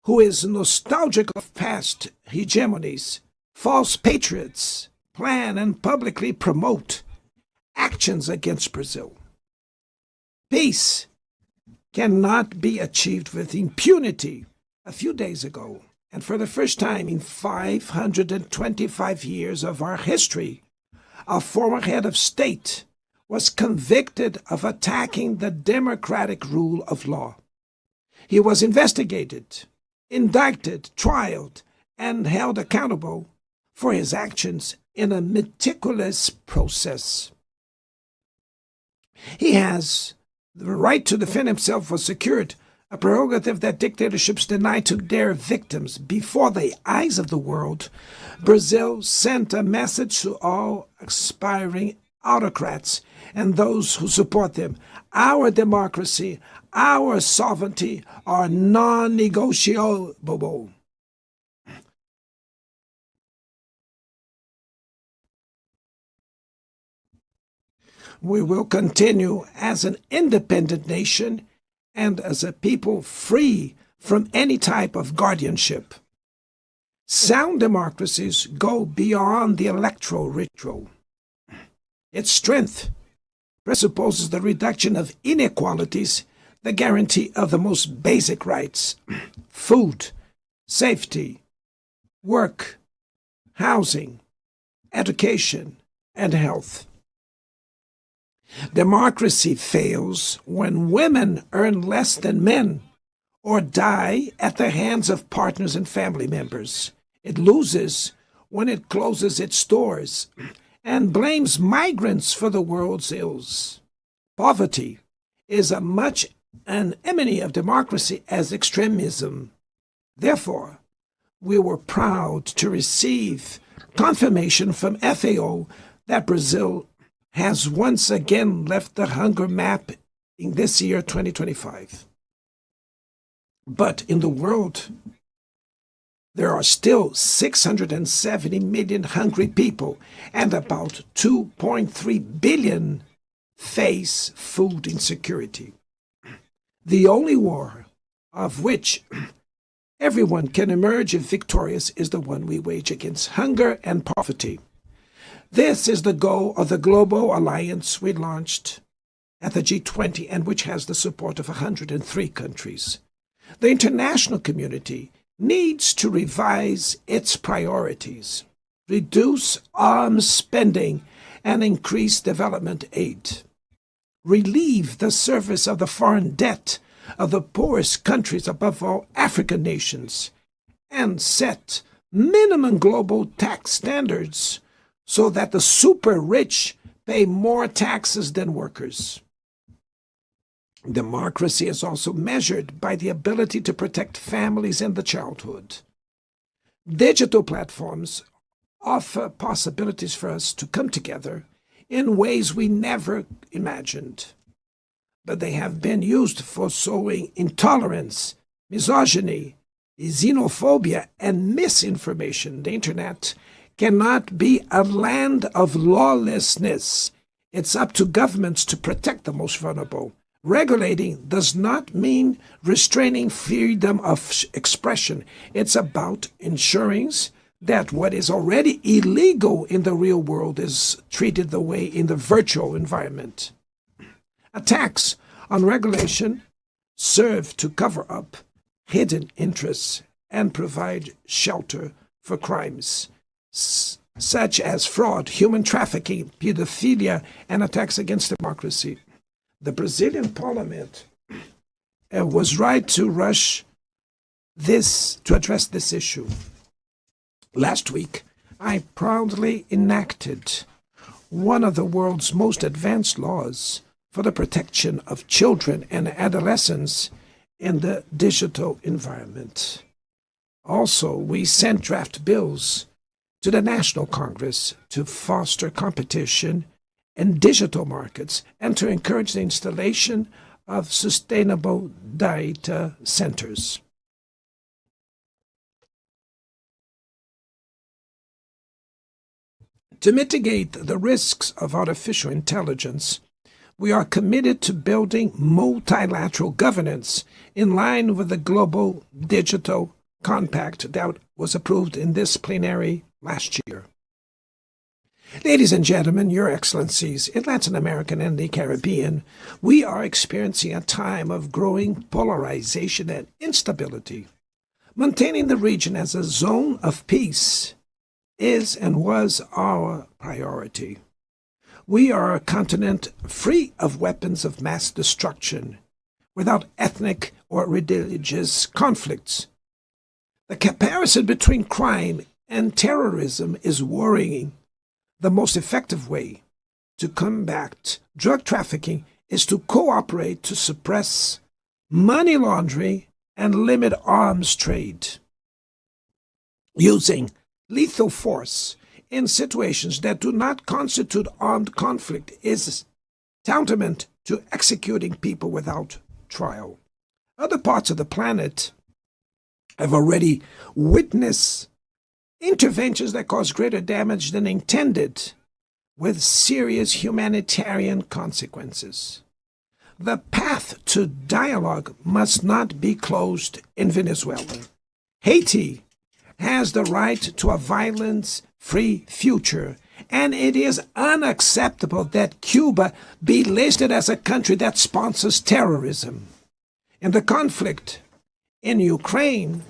who is nostalgic of past hegemonies. False patriots plan and publicly promote actions against Brazil. Peace cannot be achieved with impunity. A few days ago, and for the first time in 525 years of our history, a former head of state was convicted of attacking the democratic rule of law. He was investigated, indicted, trialed, and held accountable for his actions in a meticulous process. He has the right to defend himself was secured, a prerogative that dictatorships deny to their victims. Before the eyes of the world, Brazil sent a message to all aspiring autocrats and those who support them. Our democracy, our sovereignty are non-negotiable. We will continue as an independent nation and as a people free from any type of guardianship. Sound democracies go beyond the electoral ritual. Its strength presupposes the reduction of inequalities, the guarantee of the most basic rights: food, safety, work, housing, education, and health. Democracy fails when women earn less than men or die at the hands of partners and family members. It loses when it closes its doors and blames migrants for the world's ills. Poverty is as much an enemy of democracy as extremism. Therefore, we were proud to receive confirmation from FAO that Brazil has once again left the hunger map in this year, 2025. But in the world, there are still 670 million hungry people, and about 2.3 billion face food insecurity. The only war of which everyone can emerge victorious is the one we wage against hunger and poverty. This is the goal of the global alliance we launched at the G20 and which has the support of 103 countries. The international community needs to revise its priorities, reduce arms spending, and increase development aid. Relieve the service of the foreign debt of the poorest countries, above all African nations, and set minimum global tax standards so that the super rich pay more taxes than workers. Democracy is also measured by the ability to protect families and the childhood. Digital platforms offer possibilities for us to come together in ways we never imagined. But they have been used for sowing intolerance, misogyny, xenophobia, and misinformation. The internet cannot be a land of lawlessness. It's up to governments to protect the most vulnerable. Regulating does not mean restraining freedom of expression. It's about ensuring that what is already illegal in the real world is treated the way in the virtual environment. Attacks on regulation serve to cover up hidden interests and provide shelter for crimes such as fraud, human trafficking, pedophilia, and attacks against democracy. The Brazilian parliament was right to rush to address this issue. Last week, I proudly enacted one of the world's most advanced laws for the protection of children and adolescents in the digital environment. Also, we sent draft bills to the National Congress to foster competition in digital markets and to encourage the installation of sustainable data centers. To mitigate the risks of artificial intelligence, we are committed to building multilateral governance in line with the Global Digital Compact that was approved in this plenary last year. Ladies and gentlemen, Your Excellencies, in Latin America and the Caribbean, we are experiencing a time of growing polarization and instability. Maintaining the region as a zone of peace is and was our priority. We are a continent free of weapons of mass destruction, without ethnic or religious conflicts. The comparison between crime and terrorism is worrying. The most effective way to combat drug trafficking is to cooperate to suppress money laundering and limit arms trade. Using lethal force in situations that do not constitute armed conflict is tantamount to executing people without trial. Other parts of the planet have already witnessed interventions that cause greater damage than intended, with serious humanitarian consequences. The path to dialogue must not be closed in Venezuela. Haiti has the right to a violence-free future, and it is unacceptable that Cuba be listed as a country that sponsors terrorism. In the conflict in Ukraine,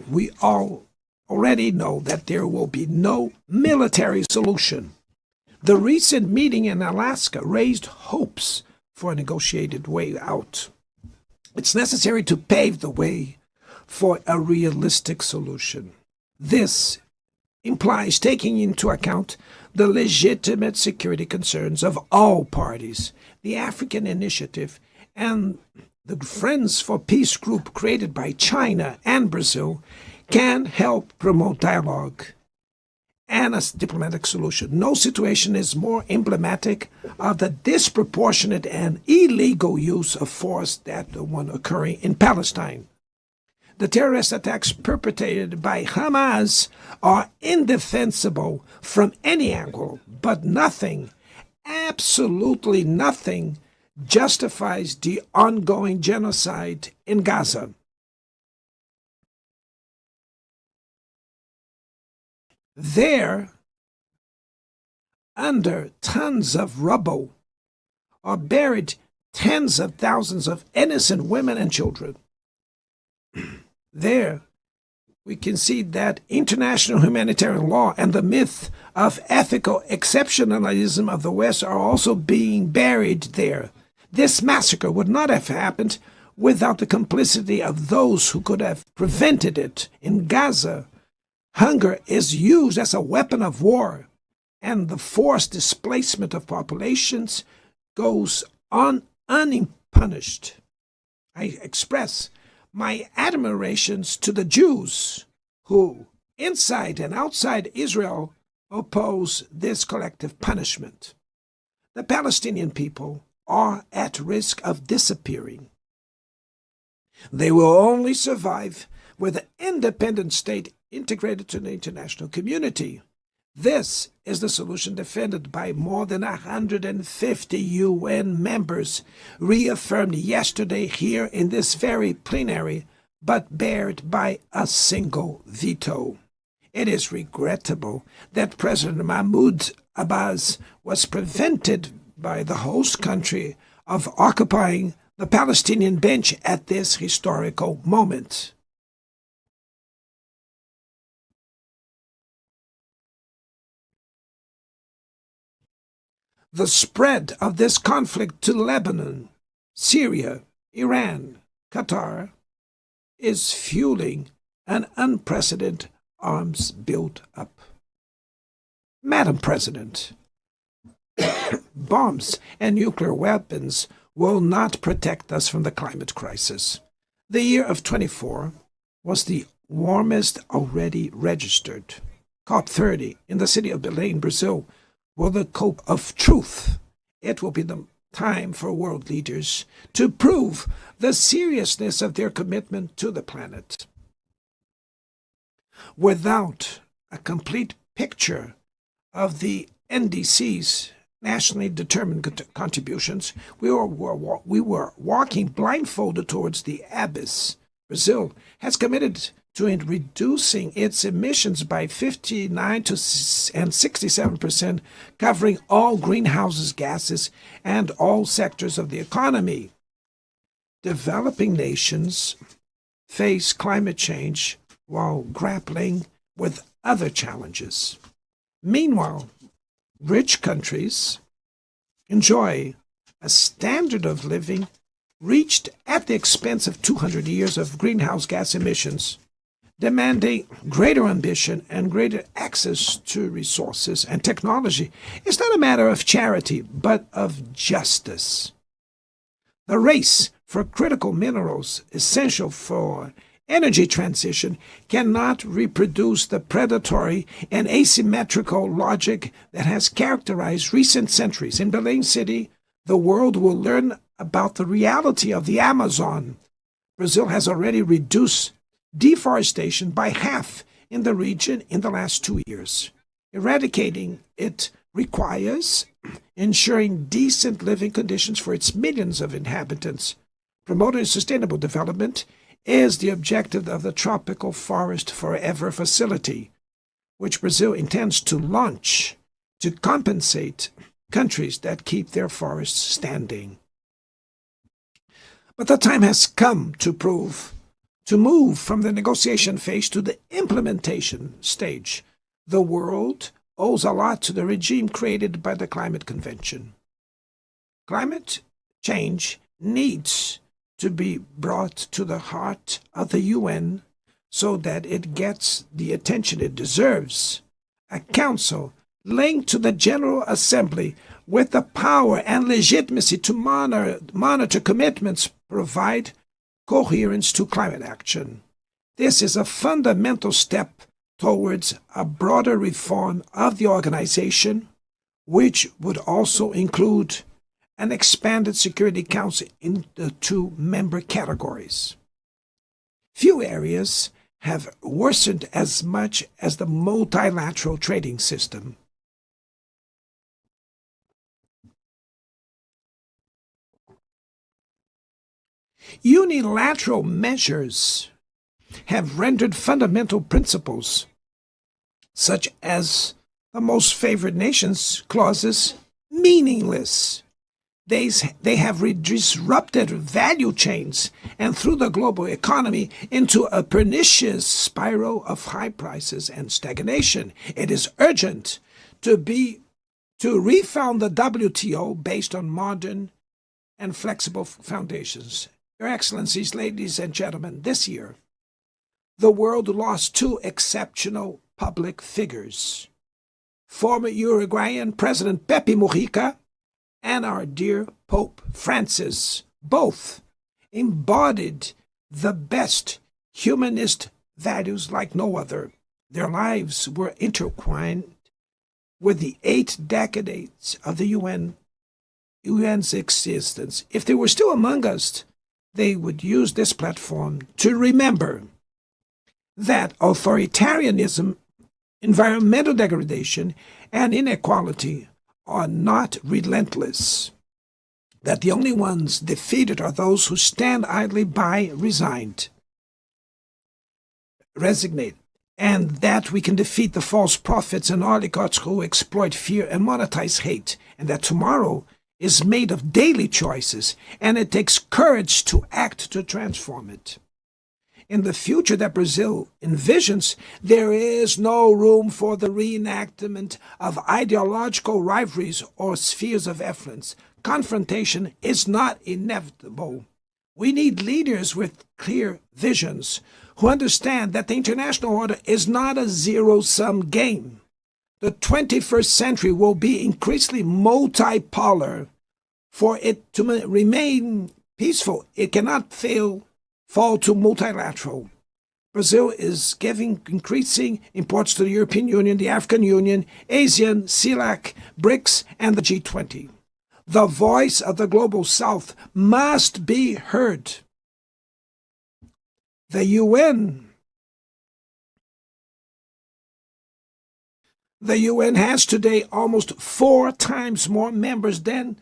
we all already know that there will be no military solution. The recent meeting in Alaska raised hopes for a negotiated way out. It's necessary to pave the way for a realistic solution. This implies taking into account the legitimate security concerns of all parties. The African Initiative and the Friends for Peace group created by China and Brazil can help promote dialogue and a diplomatic solution. No situation is more emblematic of the disproportionate and illegal use of force than the one occurring in Palestine. The terrorist attacks perpetrated by Hamas are indefensible from any angle, but nothing, absolutely nothing, justifies the ongoing genocide in Gaza. There, under tons of rubble, are buried tens of thousands of innocent women and children. There, we can see that international humanitarian law and the myth of ethical exceptionalism of the West are also being buried there. This massacre would not have happened without the complicity of those who could have prevented it. In Gaza, hunger is used as a weapon of war, and the forced displacement of populations goes on unpunished. I express my admirations to the Jews who, inside and outside Israel, oppose this collective punishment. The Palestinian people are at risk of disappearing. They will only survive with an independent state integrated to the international community. This is the solution defended by more than 150 UN members, reaffirmed yesterday here in this very plenary, but bared by a single veto. It is regrettable that President Mahmoud Abbas was prevented by the host country of occupying the Palestinian bench at this historical moment. The spread of this conflict to Lebanon, Syria, Iran, Qatar is fueling an unprecedented arms build up. Madam President, bombs and nuclear weapons will not protect us from the climate crisis. The year of 24 was the warmest already registered. COP30 in the city of Belém, Brazil, will the COP of truth. It will be the time for world leaders to prove the seriousness of their commitment to the planet. Without a complete picture of the NDC's nationally determined contributions, we were walking blindfolded towards the abyss. Brazil has committed to reducing its emissions by 59 and 67%, covering all greenhouse gases and all sectors of the economy. Developing nations face climate change while grappling with other challenges. Meanwhile, rich countries enjoy a standard of living reached at the expense of 200 years of greenhouse gas emissions, demanding greater ambition and greater access to resources and technology. It's not a matter of charity, but of justice. The race for critical minerals essential for energy transition cannot reproduce the predatory and asymmetrical logic that has characterized recent centuries. In Belém City, the world will learn about the reality of the Amazon. Brazil has already reduced deforestation by half in the region in the last 2 years. Eradicating it requires ensuring decent living conditions for its millions of inhabitants. Promoting sustainable development is the objective of the Tropical Forest Forever facility, which Brazil intends to launch to compensate countries that keep their forests standing. But the time has come to move from the negotiation phase to the implementation stage. The world owes a lot to the regime created by the Climate Convention. Climate change needs to be brought to the heart of the UN so that it gets the attention it deserves. A council linked to the General Assembly with the power and legitimacy to monitor commitments provide coherence to climate action. This is a fundamental step towards a broader reform of the organization, which would also include an expanded Security Council in the 2 member categories. Few areas have worsened as much as the multilateral trading system. Unilateral measures have rendered fundamental principles, such as the most favored nations clauses, meaningless. They have disrupted value chains and threw the global economy into a pernicious spiral of high prices and stagnation. It is urgent to refound the WTO based on modern and flexible foundations. Your Excellencies, ladies and gentlemen, this year, the world lost 2 exceptional public figures. Former Uruguayan President Pepe Mujica and our dear Pope Francis, both embodied the best humanist values like no other. Their lives were intertwined with the 8 decades of the UN's existence. If they were still among us, they would use this platform to remember that authoritarianism, environmental degradation, and inequality are not relentless, that the only ones defeated are those who stand idly by, resigned, and that we can defeat the false prophets and oligarchs who exploit fear and monetize hate, and that tomorrow is made of daily choices, and it takes courage to act to transform it. In the future that Brazil envisions, there is no room for the reenactment of ideological rivalries or spheres of influence. Confrontation is not inevitable, We need leaders with clear visions who understand that the international order is not a zero-sum game. The 21st century will be increasingly multipolar. For it to remain peaceful, it cannot fall to multilateral. Brazil is giving increasing importance to the European Union, the African Union, ASEAN, CELAC, BRICS, and the G20. The voice of the global South must be heard. The UN has today almost 4 times more members than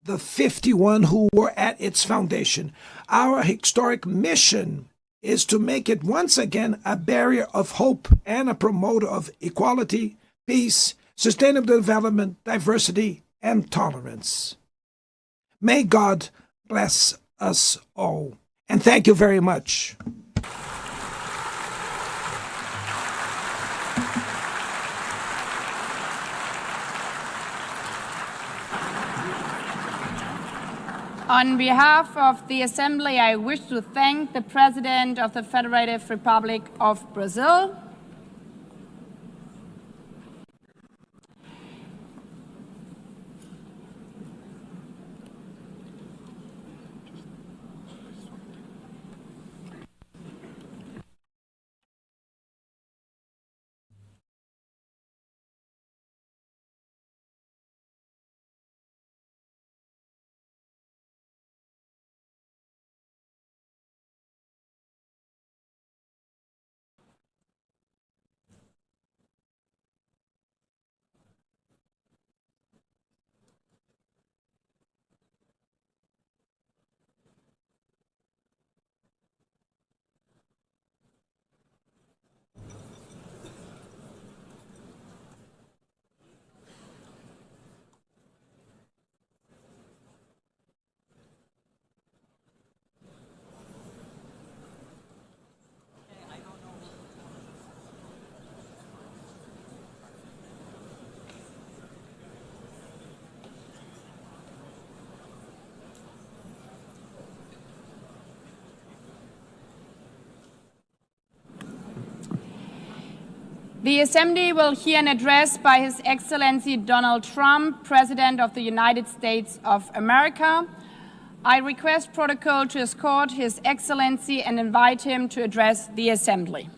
the 51 who were at its foundation. Our historic mission is to make it once again a barrier of hope and a promoter of equality, peace, sustainable development, diversity, and tolerance. May God bless us all. And thank you very much. On behalf of the Assembly, I wish to thank the President of the Federative Republic of Brazil, the Assembly will hear an address by His Excellency Donald Trump, President of the United States of America. I request protocol to escort His Excellency and invite him to address the Assembly.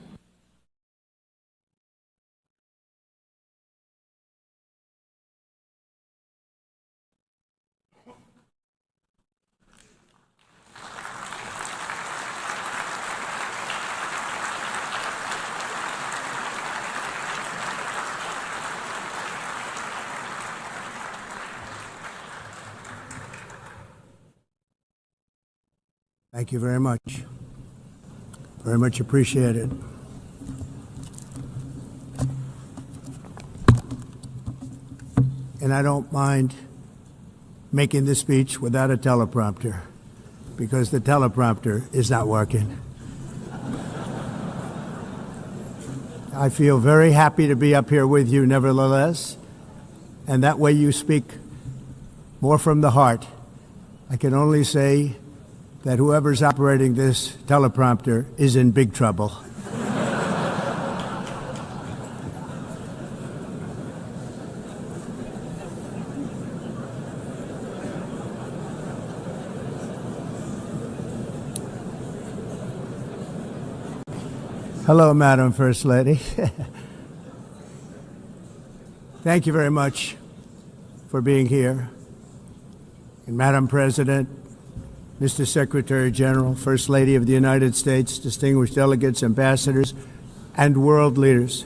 Thank you very much. Very much appreciated. And I don't mind making this speech without a teleprompter, because the teleprompter is not working. I feel very happy to be up here with you nevertheless, and that way you speak more from the heart. I can only say that whoever's operating this teleprompter is in big trouble. Hello, Madam First Lady. Thank you very much for being here. And Madam President, Mr. Secretary General, First Lady of the United States, distinguished delegates, ambassadors, and world leaders.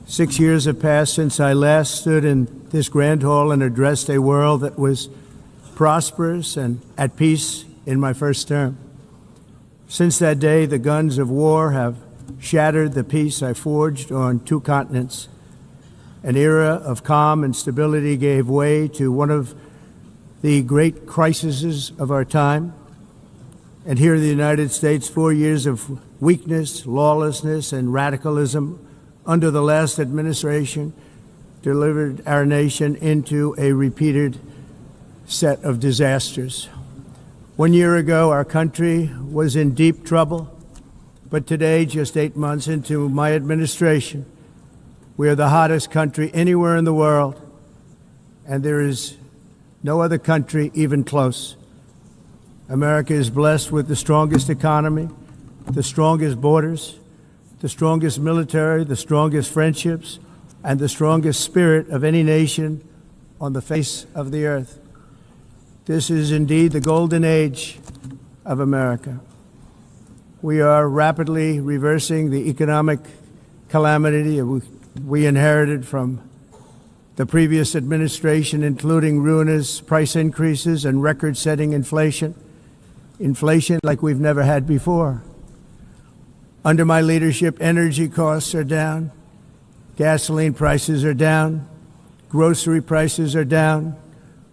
6 years have passed since I last stood in this grand hall and addressed a world that was prosperous and at peace in my first term. Since that day, the guns of war have shattered the peace I forged on 2 continents. An era of calm and stability gave way to one of the great crises of our time. And here in the United States, 4 years of weakness, lawlessness, and radicalism under the last administration delivered our nation into a repeated set of disasters. 1 year ago, our country was in deep trouble, but today, just 8 months into my administration, we are the hottest country anywhere in the world, and there is no other country even close. America is blessed with the strongest economy, the strongest borders, the strongest military, the strongest friendships, and the strongest spirit of any nation on the face of the earth. This is indeed the golden age of America. We are rapidly reversing the economic calamity we inherited from the previous administration, including ruinous price increases and record-setting inflation like we've never had before. Under my leadership, energy costs are down, gasoline prices are down, grocery prices are down,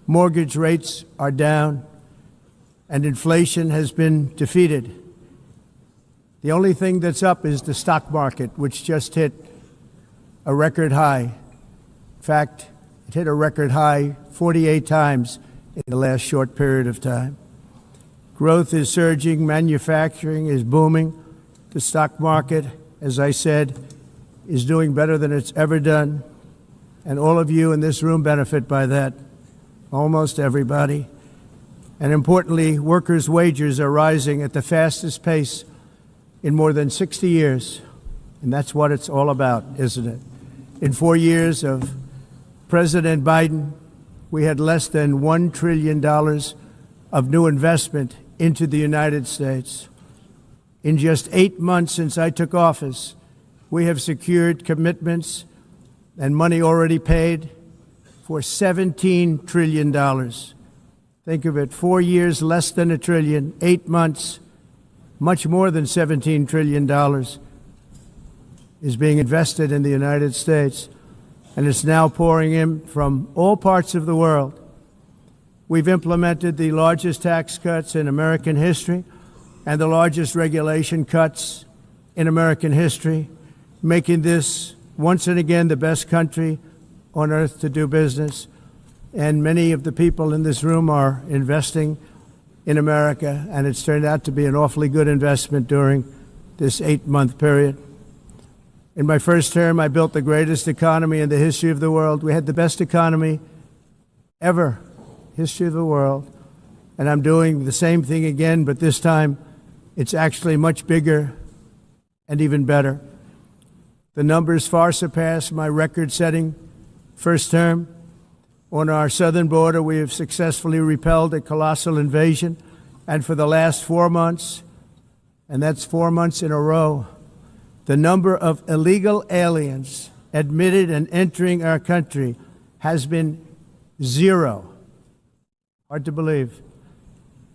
mortgage rates are down, and inflation has been defeated. The only thing that's up is the stock market, which just hit a record high. In fact, it hit a record high 48 times in the last short period of time. Growth is surging, manufacturing is booming. The stock market, as I said, is doing better than it's ever done. And all of you in this room benefit by that, almost everybody. And importantly, workers' wages are rising at the fastest pace in more than 60 years. And that's what it's all about, isn't it? In 4 years of President Biden, we had less than $1 trillion of new investment into the United States. In just 8 months since I took office, we have secured commitments and money already paid for $17 trillion. Think of it, 4 years, less than $1 trillion, 8 months, much more than $17 trillion is being invested in the United States, and it's now pouring in from all parts of the world. We've implemented the largest tax cuts in American history and the largest regulation cuts in American history, making this once and again the best country on earth to do business. And many of the people in this room are investing in America, and it's turned out to be an awfully good investment during this 8-month period. In my first term, I built the greatest economy in the history of the world. We had the best economy ever, history of the world. And I'm doing the same thing again, but this time it's actually much bigger and even better. The numbers far surpass my record-setting first term. On our southern border, we have successfully repelled a colossal invasion. And for the last 4 months, and that's 4 months in a row, the number of illegal aliens admitted and entering our country has been 0. Hard to believe,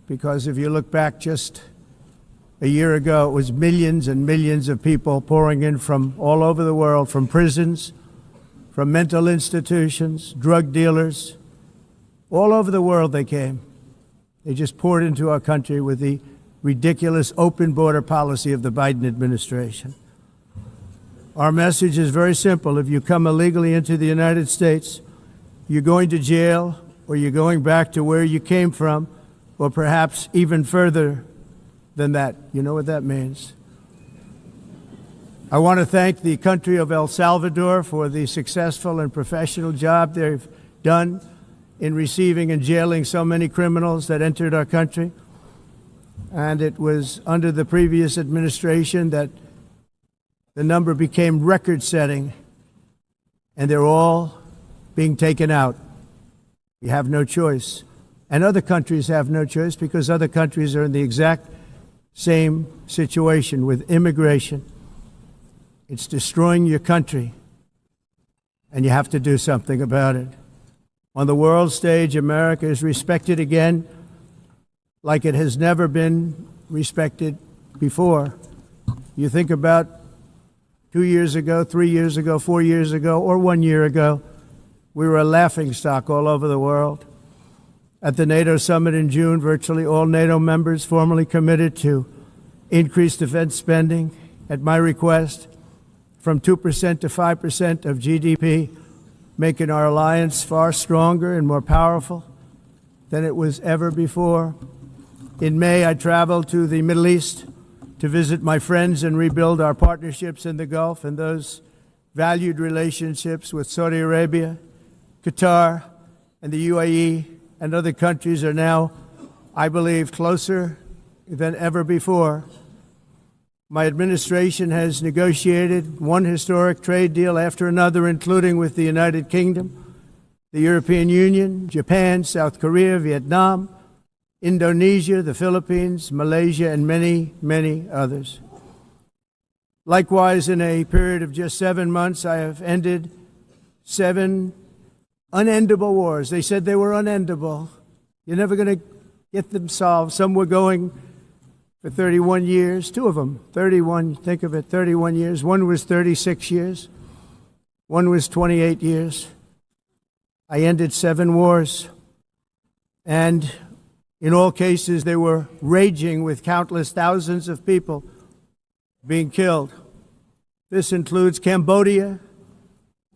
because if you look back just a year ago, it was millions and millions of people pouring in from all over the world, from prisons, from mental institutions, drug dealers. All over the world they came. They just poured into our country with the ridiculous open border policy of the Biden administration. Our message is very simple. If you come illegally into the United States, you're going to jail, or you're going back to where you came from, or perhaps even further than that. You know what that means. I want to thank the country of El Salvador for the successful and professional job they've done in receiving and jailing so many criminals that entered our country. And it was under the previous administration that the number became record-setting, and they're all being taken out. We have no choice. And other countries have no choice, because other countries are in the exact same situation with immigration. It's destroying your country, and you have to do something about it. On the world stage, America is respected again like it has never been respected before. You think about 2 years ago, 3 years ago, 4 years ago, or 1 year ago, we were a laughingstock all over the world. At the NATO summit in June, virtually all NATO members formally committed to increase defense spending, at my request, from 2% to 5% of GDP, making our alliance far stronger and more powerful than it was ever before. In May, I traveled to the Middle East to visit my friends and rebuild our partnerships in the Gulf, and those valued relationships with Saudi Arabia, Qatar, and the UAE and other countries are now, I believe, closer than ever before. My administration has negotiated one historic trade deal after another, including with the United Kingdom, the European Union, Japan, South Korea, Vietnam, Indonesia, the Philippines, Malaysia, and many, many others. Likewise, in a period of just 7 months, I have ended 7 unendable wars. They said they were unendable. You're never going to get them solved. Some were going for 31 years, 2 of them, 31, think of it, 31 years. One was 36 years. One was 28 years. I ended 7 wars. And in all cases, they were raging with countless thousands of people being killed. This includes Cambodia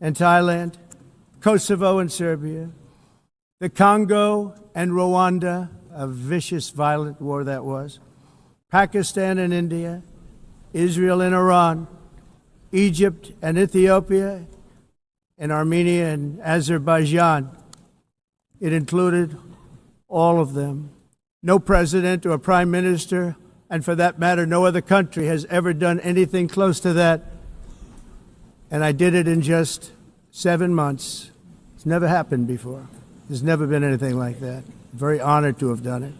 and Thailand, Kosovo and Serbia, the Congo and Rwanda, a vicious, violent war that was, Pakistan and India, Israel and Iran, Egypt and Ethiopia, and Armenia and Azerbaijan. It included all of them. No president or prime minister, and for that matter, no other country has ever done anything close to that. And I did it in just 7 months. It's never happened before. There's never been anything like that. I'm very honored to have done it.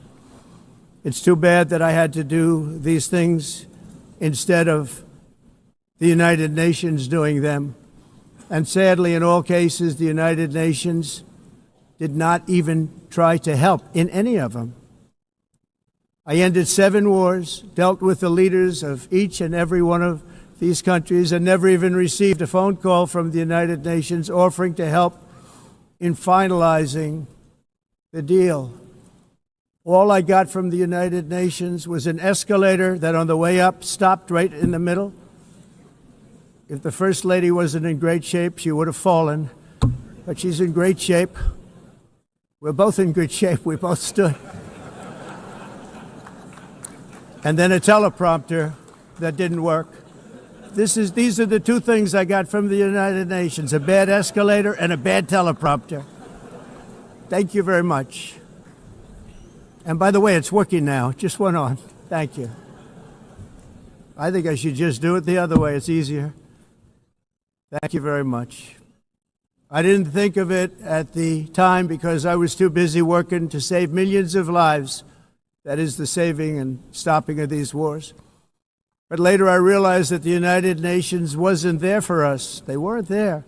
It's too bad that I had to do these things instead of the United Nations doing them. And sadly, in all cases, the United Nations did not even try to help in any of them. I ended 7 wars, dealt with the leaders of each and every one of these countries, and never even received a phone call from the United Nations offering to help in finalizing the deal. All I got from the United Nations was an escalator that on the way up stopped right in the middle. If the First Lady wasn't in great shape, she would have fallen, but she's in great shape. We're both in good shape. We both stood. And then a teleprompter that didn't work. These are the 2 things I got from the United Nations, a bad escalator and a bad teleprompter. Thank you very much. And by the way, it's working now. It just went on. Thank you. I think I should just do it the other way. It's easier. Thank you very much. I didn't think of it at the time because I was too busy working to save millions of lives. That is the saving and stopping of these wars. But later I realized that the United Nations wasn't there for us. They weren't there.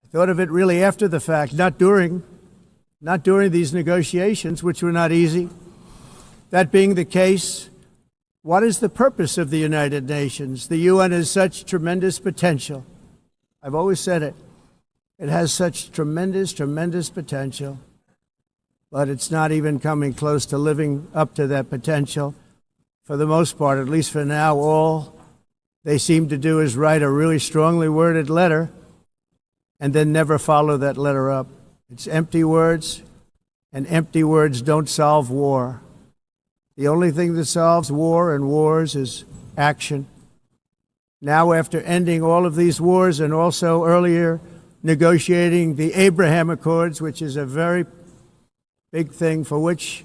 I thought of it really after the fact, not during these negotiations, which were not easy. That being the case, what is the purpose of the United Nations? The UN has such tremendous potential. I've always said it. It has such tremendous, tremendous potential, but it's not even coming close to living up to that potential. For the most part, at least for now, all they seem to do is write a really strongly worded letter and then never follow that letter up. It's empty words, and empty words don't solve war. The only thing that solves war and wars is action. Now, after ending all of these wars and also earlier negotiating the Abraham Accords, which is a very big thing for which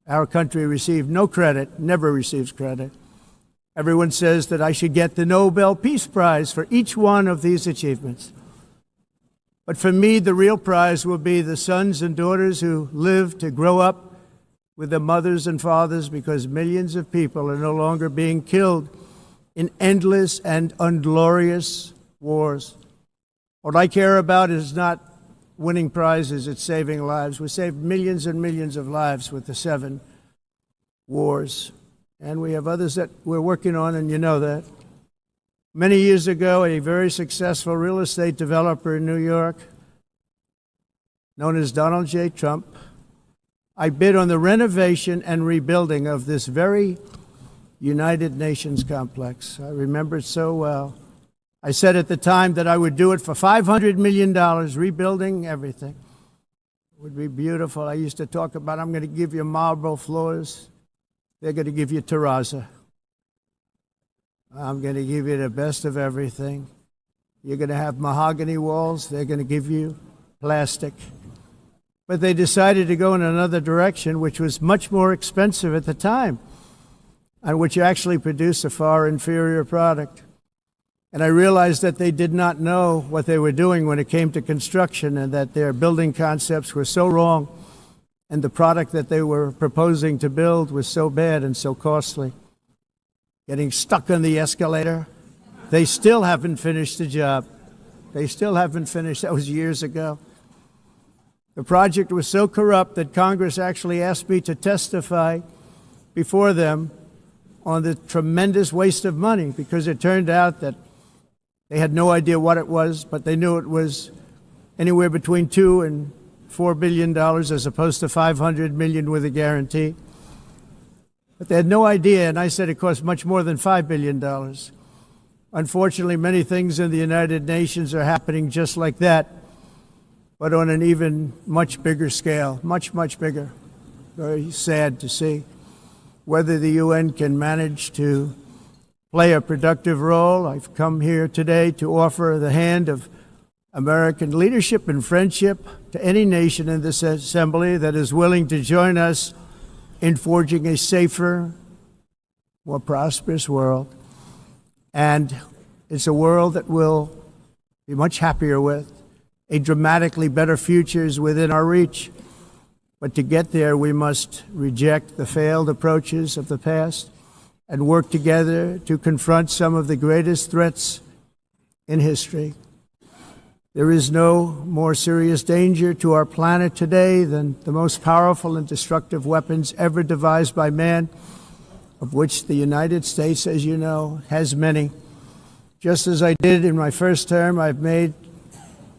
our country received no credit, never receives credit. Everyone says that I should get the Nobel Peace Prize for each one of these achievements. But for me, the real prize will be the sons and daughters who live to grow up with their mothers and fathers, because millions of people are no longer being killed in endless and unglorious wars. What I care about is not winning prizes, it's saving lives. We saved millions and millions of lives with the 7 wars. And we have others that we're working on, and you know that. Many years ago, a very successful real estate developer in New York, known as Donald J. Trump, I bid on the renovation and rebuilding of this very United Nations complex. I remember it so well. I said at the time that I would do it for $500 million, rebuilding everything. It would be beautiful. I used to talk about, I'm going to give you marble floors, they're going to give you terrazzo. I'm going to give you the best of everything. You're going to have mahogany walls. They're going to give you plastic. But they decided to go in another direction, which was much more expensive at the time, and which actually produced a far inferior product. And I realized that they did not know what they were doing when it came to construction, and that their building concepts were so wrong, and the product that they were proposing to build was so bad and so costly. Getting stuck on the escalator, they still haven't finished the job. They still haven't finished. That was years ago. The project was so corrupt that Congress actually asked me to testify before them on the tremendous waste of money, because it turned out that they had no idea what it was, but they knew it was anywhere between $2 and $4 billion as opposed to $500 million with a guarantee. But they had no idea, and I said it cost much more than $5 billion. Unfortunately, many things in the United Nations are happening just like that, but on an even much bigger scale, much, much bigger. Very sad to see. Whether the UN can manage to play a productive role, I've come here today to offer the hand of American leadership and friendship to any nation in this assembly that is willing to join us in forging a safer, more prosperous world. And it's a world that we'll be much happier with. A dramatically better future is within our reach. But to get there, we must reject the failed approaches of the past and work together to confront some of the greatest threats in history. There is no more serious danger to our planet today than the most powerful and destructive weapons ever devised by man, of which the United States, as you know, has many. Just as I did in my first term, I've made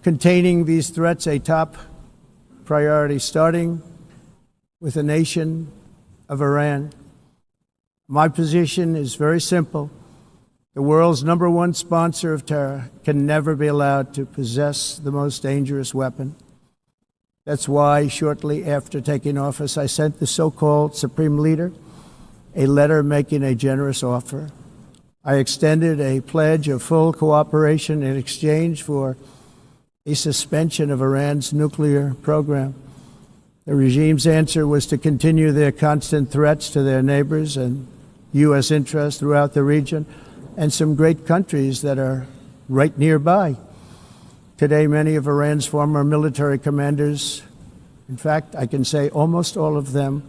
containing these threats a top priority, starting with the nation of Iran. My position is very simple. The world's #1 sponsor of terror can never be allowed to possess the most dangerous weapon. That's why shortly after taking office, I sent the so-called Supreme Leader a letter making a generous offer. I extended a pledge of full cooperation in exchange for a suspension of Iran's nuclear program. The regime's answer was to continue their constant threats to their neighbors and U.S. interests throughout the region, and some great countries that are right nearby. Today, many of Iran's former military commanders, in fact, I can say almost all of them,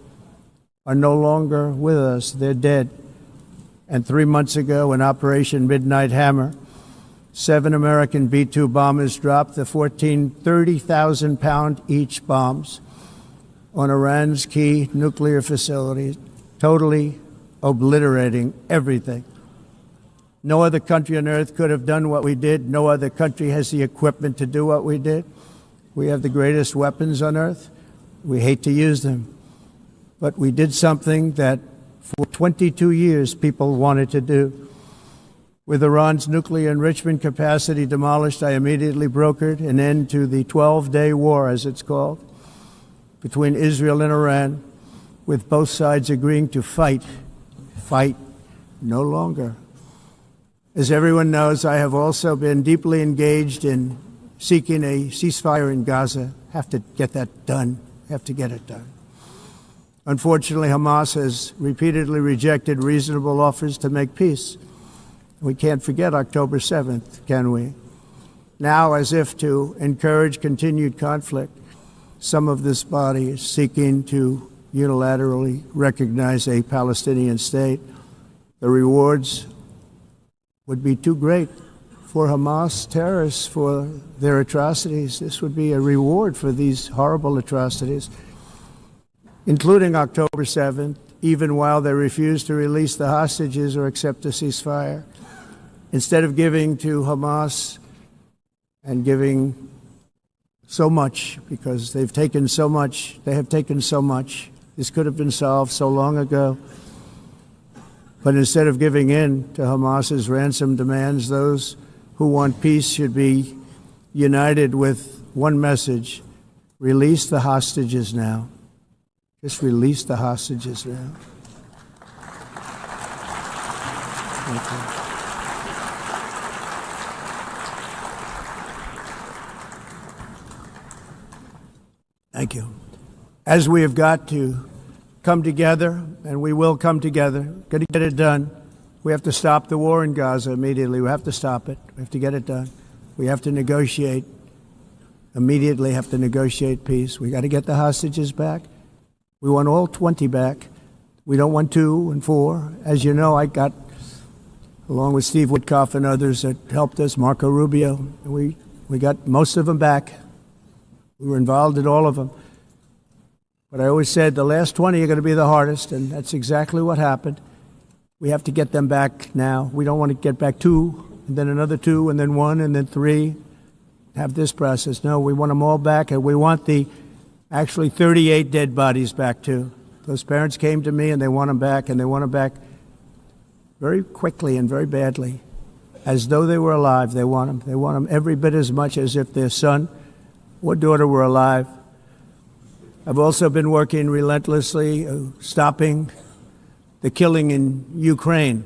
are no longer with us. They're dead. And 3 months ago, in Operation Midnight Hammer, 7 American B-2 bombers dropped the 14 30,000-pound each bombs on Iran's key nuclear facilities, totally obliterating everything. No other country on earth could have done what we did. No other country has the equipment to do what we did. We have the greatest weapons on earth. We hate to use them. But we did something that for 22 years people wanted to do. With Iran's nuclear enrichment capacity demolished, I immediately brokered an end to the 12-day war, as it's called, between Israel and Iran, with both sides agreeing to fight no longer. As everyone knows, I have also been deeply engaged in seeking a ceasefire in Gaza. Have to get that done. Have to get it done. Unfortunately, Hamas has repeatedly rejected reasonable offers to make peace. We can't forget October 7th, can we? Now, as if to encourage continued conflict, some of this body is seeking to unilaterally recognize a Palestinian state. The rewards would be too great for Hamas terrorists for their atrocities. This would be a reward for these horrible atrocities, including October 7th, even while they refuse to release the hostages or accept a ceasefire. Instead of giving to Hamas and giving so much, because they've taken so much, they have taken so much. This could have been solved so long ago. But instead of giving in to Hamas's ransom demands, those who want peace should be united with one message: release the hostages now. Just release the hostages now. Thank you. Thank you. As we have got to come together, and we will come together, got to get it done. We have to stop the war in Gaza immediately. We have to stop it. We have to get it done. We have to negotiate, immediately have to negotiate peace. We got to get the hostages back. We want all 20 back. We don't want 2 and 4. As you know, I got, along with Steve Witkoff and others that helped us, Marco Rubio, we got most of them back. We were involved in all of them. But I always said the last 20 are going to be the hardest, and that's exactly what happened. We have to get them back now. We don't want to get back 2, and then another 2, and then 1, and then 3. Have this process. No, we want them all back, and we want the actually 38 dead bodies back too. Those parents came to me, and they want them back, and they want them back very quickly and very badly, as though they were alive. They want them. They want them every bit as much as if their son or daughter were alive. I've also been working relentlessly, stopping the killing in Ukraine.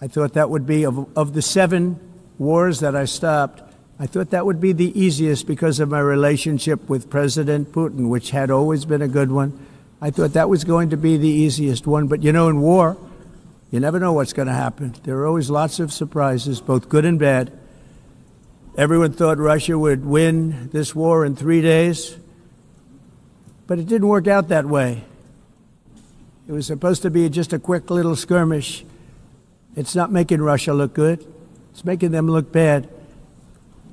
I thought that would be, of the 7 wars that I stopped, I thought that would be the easiest because of my relationship with President Putin, which had always been a good one. I thought that was going to be the easiest one. But you know, in war, you never know what's going to happen. There are always lots of surprises, both good and bad. Everyone thought Russia would win this war in 3 days, but it didn't work out that way. It was supposed to be just a quick little skirmish. It's not making Russia look good. It's making them look bad.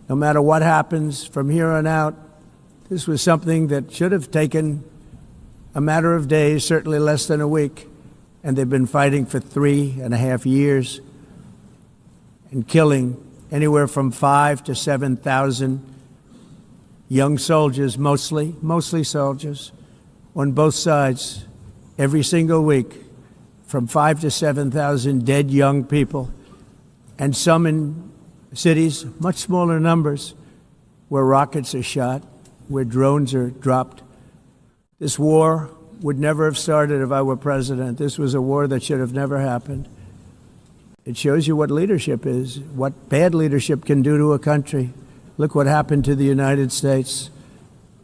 No matter what happens from here on out, this was something that should have taken a matter of days, certainly less than a week. And they've been fighting for 3.5 years and killing anywhere from 5,000 to 7,000 young soldiers, mostly soldiers, on both sides, every single week, from 5,000 to 7,000 dead young people, and some in cities, much smaller numbers, where rockets are shot, where drones are dropped. This war would never have started if I were president. This was a war that should have never happened. It shows you what leadership is, what bad leadership can do to a country. Look what happened to the United States,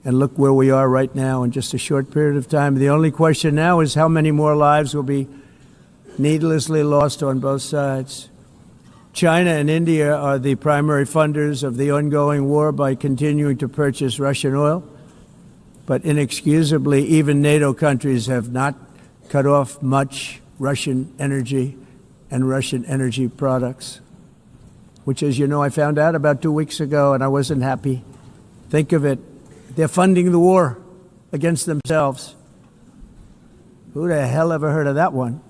and look where we are right now in just a short period of time. The only question now is how many more lives will be needlessly lost on both sides. China and India are the primary funders of the ongoing war by continuing to purchase Russian oil. But inexcusably, even NATO countries have not cut off much Russian energy and Russian energy products, which, as you know, I found out about 2 weeks ago, and I wasn't happy. Think of it. They're funding the war against themselves. Who the hell ever heard of that one?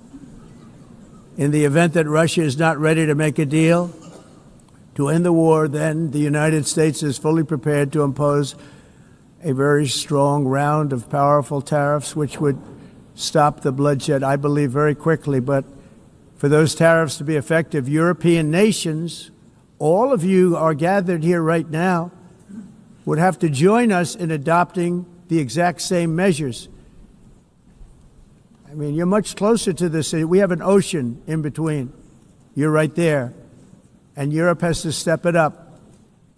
In the event that Russia is not ready to make a deal to end the war, then the United States is fully prepared to impose a very strong round of powerful tariffs, which would stop the bloodshed, I believe, very quickly. But for those tariffs to be effective, European nations, all of you are gathered here right now, would have to join us in adopting the exact same measures. I mean, you're much closer to this. We have an ocean in between. You're right there. And Europe has to step it up.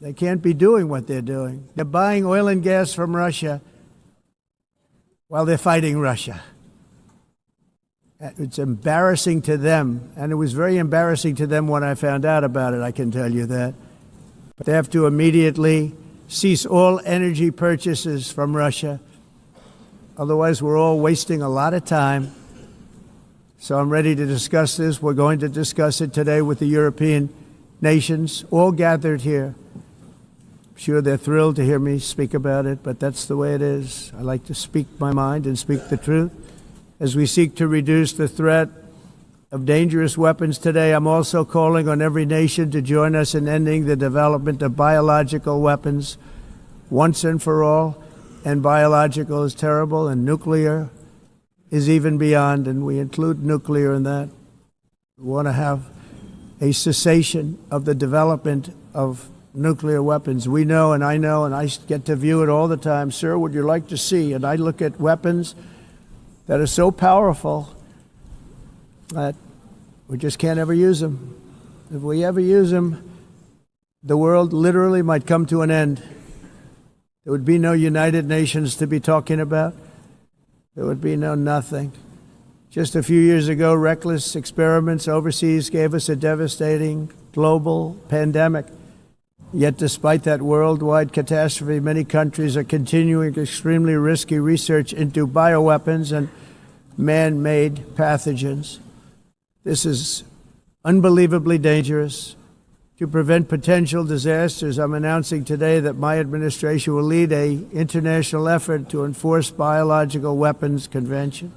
They can't be doing what they're doing. They're buying oil and gas from Russia while they're fighting Russia. It's embarrassing to them, and it was very embarrassing to them when I found out about it, I can tell you that. But they have to immediately cease all energy purchases from Russia. Otherwise, we're all wasting a lot of time. So I'm ready to discuss this. We're going to discuss it today with the European nations, all gathered here. I'm sure they're thrilled to hear me speak about it, but that's the way it is. I like to speak my mind and speak the truth. As we seek to reduce the threat of dangerous weapons today, I'm also calling on every nation to join us in ending the development of biological weapons once and for all. And biological is terrible, and nuclear is even beyond, and we include nuclear in that. We want to have a cessation of the development of nuclear weapons. We know, and I get to view it all the time. Sir, would you like to see? And I look at weapons that are so powerful that We just can't ever use them. If we ever use them, the world literally might come to an end. There would be no United Nations to be talking about. There would be no nothing. Just a few years ago, reckless experiments overseas gave us a devastating global pandemic. Yet despite that worldwide catastrophe, many countries are continuing extremely risky research into bioweapons and man-made pathogens. This is unbelievably dangerous. To prevent potential disasters, I'm announcing today that my administration will lead an international effort to enforce biological weapons convention,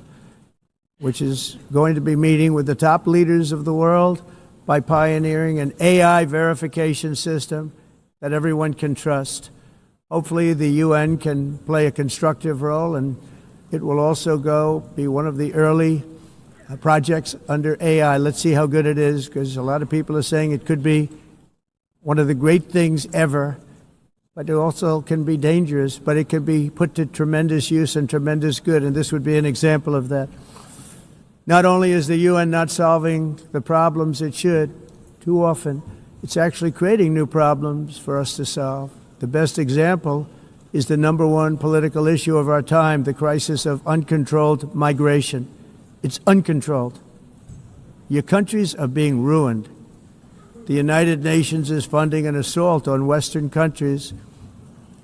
which is going to be meeting with the top leaders of the world by pioneering an AI verification system that everyone can trust. Hopefully the UN can play a constructive role, and it will also be one of the early projects under AI. Let's see how good it is, because a lot of people are saying it could be one of the great things ever, but it also can be dangerous, but it can be put to tremendous use and tremendous good, and this would be an example of that. Not only is the UN not solving the problems it should, too often, it's actually creating new problems for us to solve. The best example is the number one political issue of our time, the crisis of uncontrolled migration. It's uncontrolled. Your countries are being ruined. The United Nations is funding an assault on Western countries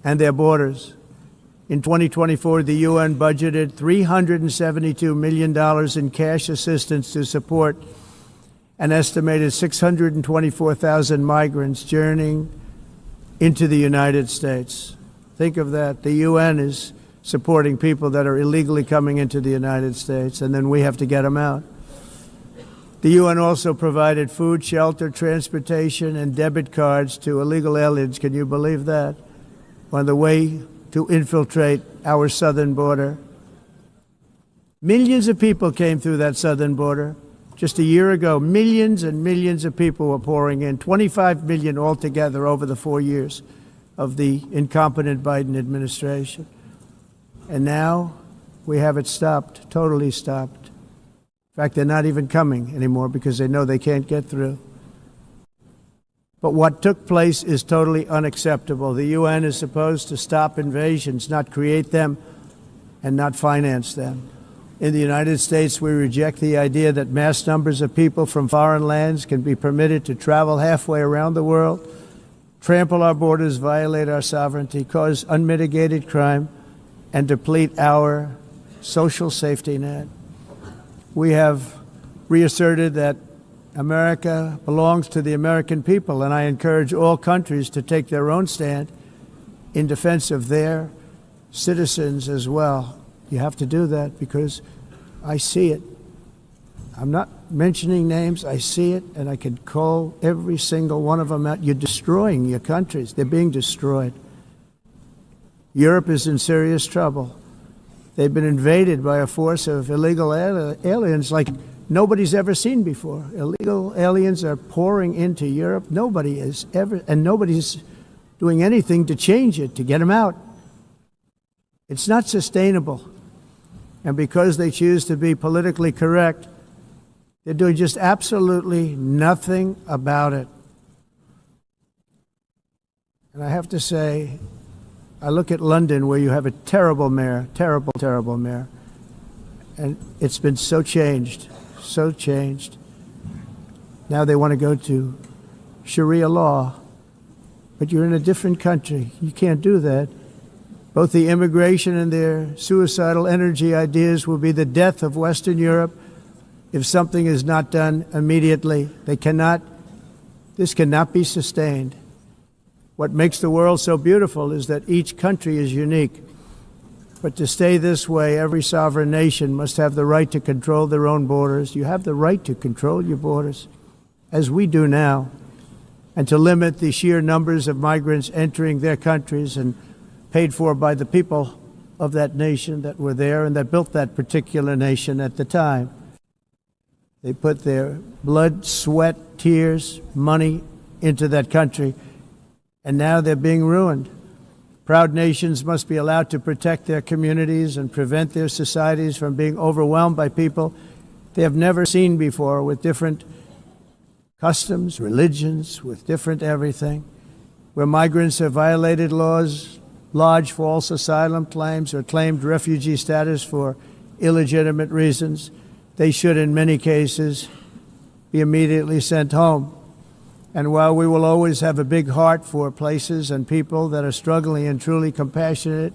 and their borders. In 2024, the UN budgeted $372 million in cash assistance to support an estimated 624,000 migrants journeying into the United States. Think of that. The UN is supporting people that are illegally coming into the United States, and then we have to get them out. The UN also provided food, shelter, transportation, and debit cards to illegal aliens. Can you believe that? On the way to infiltrate our southern border. Millions of people came through that southern border. Just a year ago, millions and millions of people were pouring in, 25 million altogether over the 4 years of the incompetent Biden administration. And now we have it stopped, totally stopped. In fact, they're not even coming anymore because they know they can't get through. But what took place is totally unacceptable. The UN is supposed to stop invasions, not create them and not finance them. In the United States, we reject the idea that mass numbers of people from foreign lands can be permitted to travel halfway around the world, trample our borders, violate our sovereignty, cause unmitigated crime, and deplete our social safety net. We have reasserted that America belongs to the American people, and I encourage all countries to take their own stand in defense of their citizens as well. You have to do that because I see it. I'm not mentioning names. I see it, and I can call every single one of them out. You're destroying your countries. They're being destroyed. Europe is in serious trouble. They've been invaded by a force of illegal aliens like nobody's ever seen before. Illegal aliens are pouring into Europe. Nobody is ever, and nobody's doing anything to change it, to get them out. It's not sustainable. And because they choose to be politically correct, they're doing just absolutely nothing about it. And I have to say, I look at London, where you have a terrible mayor, terrible mayor, and it's been so changed. Now they want to go to Sharia law, but you're in a different country. You can't do that. Both the immigration and their suicidal energy ideas will be the death of Western Europe if something is not done immediately. This cannot be sustained. What makes the world so beautiful is that each country is unique. But to stay this way, every sovereign nation must have the right to control their own borders. You have the right to control your borders, as we do now, and to limit the sheer numbers of migrants entering their countries and paid for by the people of that nation that were there and that built that particular nation at the time. They put their blood, sweat, tears, money into that country, and now they're being ruined. Proud nations must be allowed to protect their communities and prevent their societies from being overwhelmed by people they have never seen before with different customs, religions, with different everything, where migrants have violated laws, lodged false asylum claims, or claimed refugee status for illegitimate reasons. They should, in many cases, be immediately sent home. And while we will always have a big heart for places and people that are struggling and truly compassionate,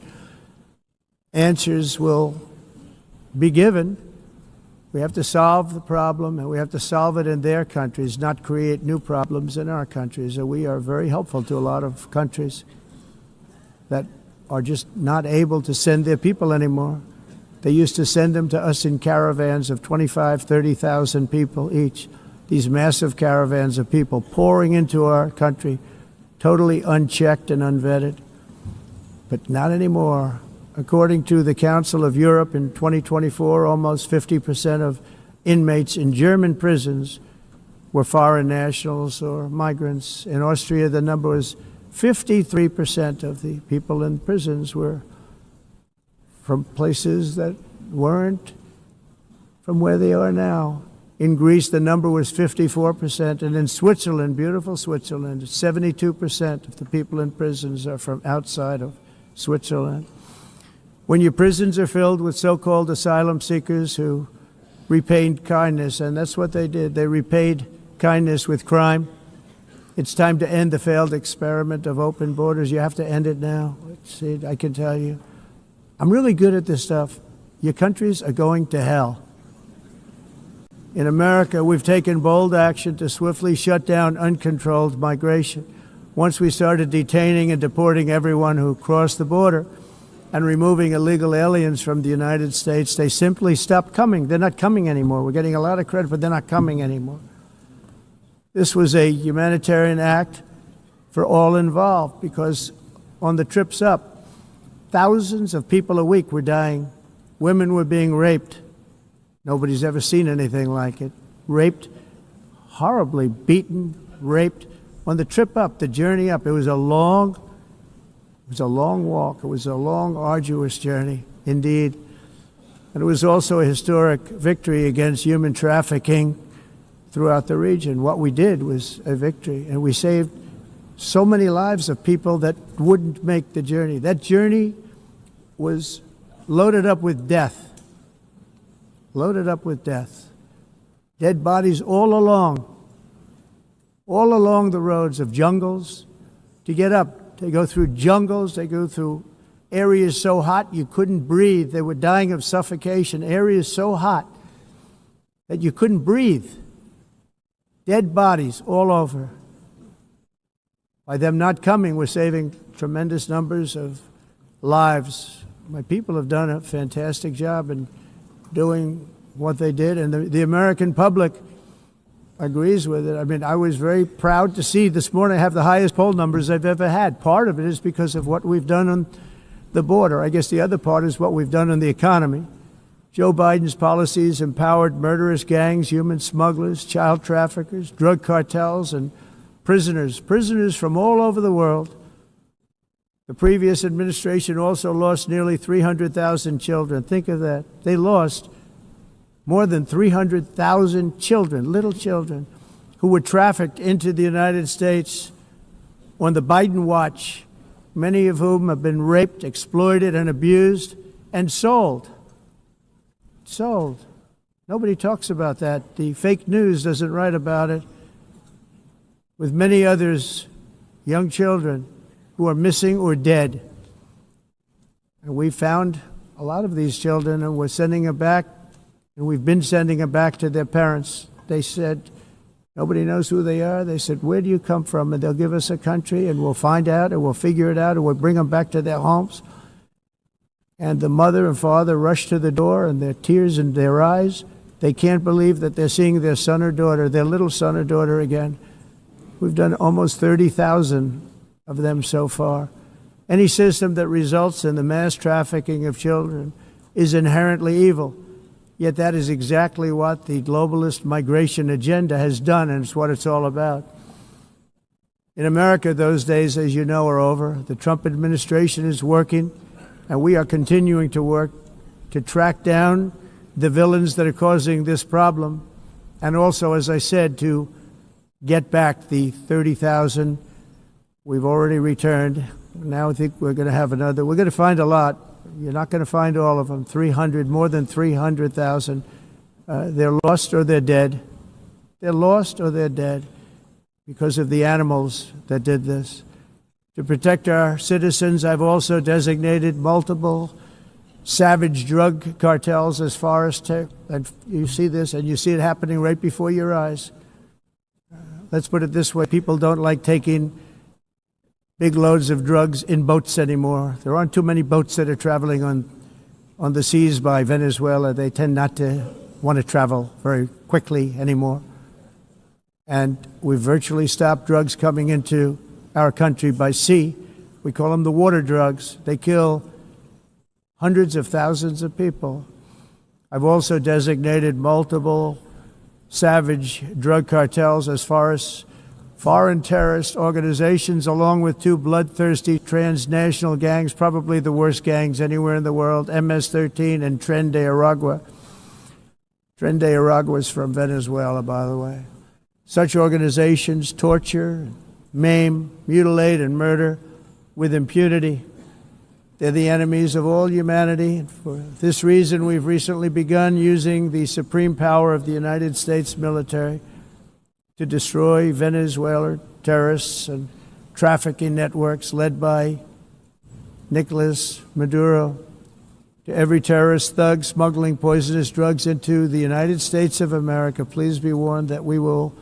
answers will be given. We have to solve the problem, and we have to solve it in their countries, not create new problems in our countries. And we are very helpful to a lot of countries that are just not able to send their people anymore. They used to send them to us in caravans of 25, 30,000 people each. These massive caravans of people pouring into our country, totally unchecked and unvetted. But not anymore. According to the Council of Europe in 2024, almost 50% of inmates in German prisons were foreign nationals or migrants. In Austria, the number was 53% of the people in prisons were from places that weren't from where they are now. In Greece, the number was 54%, and in Switzerland, beautiful Switzerland, 72% of the people in prisons are from outside of Switzerland. When your prisons are filled with so-called asylum seekers who repaid kindness, and that's what they did, they repaid kindness with crime. It's time to end the failed experiment of open borders. You have to end it now. See, I can tell you. I'm really good at this stuff. Your countries are going to hell. In America, we've taken bold action to swiftly shut down uncontrolled migration. Once we started detaining and deporting everyone who crossed the border and removing illegal aliens from the United States, they simply stopped coming. They're not coming anymore. We're getting a lot of credit, but they're not coming anymore. This was a humanitarian act for all involved, because on the trips up, thousands of people a week were dying. Women were being raped. Nobody's ever seen anything like it. Raped, horribly beaten, raped. On the trip up, the journey up, it was a long walk. It was a long, arduous journey, indeed. And it was also a historic victory against human trafficking throughout the region. What we did was a victory, and we saved so many lives of people that wouldn't make the journey. That journey was loaded up with death. Loaded up with death. Dead bodies all along the roads of jungles. To get up, they go through jungles, they go through areas so hot you couldn't breathe. They were dying of suffocation, areas so hot that you couldn't breathe. Dead bodies all over. By them not coming, we're saving tremendous numbers of lives. My people have done a fantastic job in doing what they did, and the American public agrees with it. I mean, I was very proud to see this morning I have the highest poll numbers I've ever had. Part of it is because of what we've done on the border. I guess the other part is what we've done on the economy. Joe Biden's policies empowered murderous gangs, human smugglers, child traffickers, drug cartels, and prisoners from all over the world. The previous administration also lost nearly 300,000 children. Think of that. They lost more than 300,000 children, little children, who were trafficked into the United States on the Biden watch, many of whom have been raped, exploited, and abused, and sold. Sold. Nobody talks about that. The fake news doesn't write about it. With many others, young children who are missing or dead. And we found a lot of these children, and we're sending them back, and we've been sending them back to their parents. They said, nobody knows who they are. They said, where do you come from? And they'll give us a country, and we'll find out, and we'll figure it out, and we'll bring them back to their homes. And the mother and father rush to the door, and their tears in their eyes. They can't believe that they're seeing their son or daughter, their little son or daughter again. We've done almost 30,000 of them so far. Any system that results in the mass trafficking of children is inherently evil. Yet that is exactly what the globalist migration agenda has done, and it's what it's all about. In America, those days, as you know, are over. The Trump administration is working, and we are continuing to work to track down the villains that are causing this problem, and also, as I said, to get back the 30,000 we've already returned. Now I think we're going to have another. We're going to find a lot. You're not going to find all of them. More than 300,000. They're lost or they're dead. They're lost or they're dead because of the animals that did this. To protect our citizens, I've also designated multiple savage drug cartels as far as and you see this, and you see it happening right before your eyes. Let's put it this way. People don't like taking big loads of drugs in boats anymore. There aren't too many boats that are traveling on the seas by Venezuela. They tend not to want to travel very quickly anymore. And we've virtually stopped drugs coming into our country by sea. We call them the water drugs. They kill hundreds of thousands of people. I've also designated multiple savage drug cartels as far as foreign terrorist organizations, along with two bloodthirsty transnational gangs, probably the worst gangs anywhere in the world, MS-13 and Tren de Aragua. Tren de Aragua is from Venezuela, by the way. Such organizations torture, maim, mutilate, and murder with impunity. They're the enemies of all humanity. And for this reason, we've recently begun using the supreme power of the United States military to destroy Venezuelan terrorists and trafficking networks led by Nicolas Maduro. To every terrorist thug smuggling poisonous drugs into the United States of America, please be warned that we will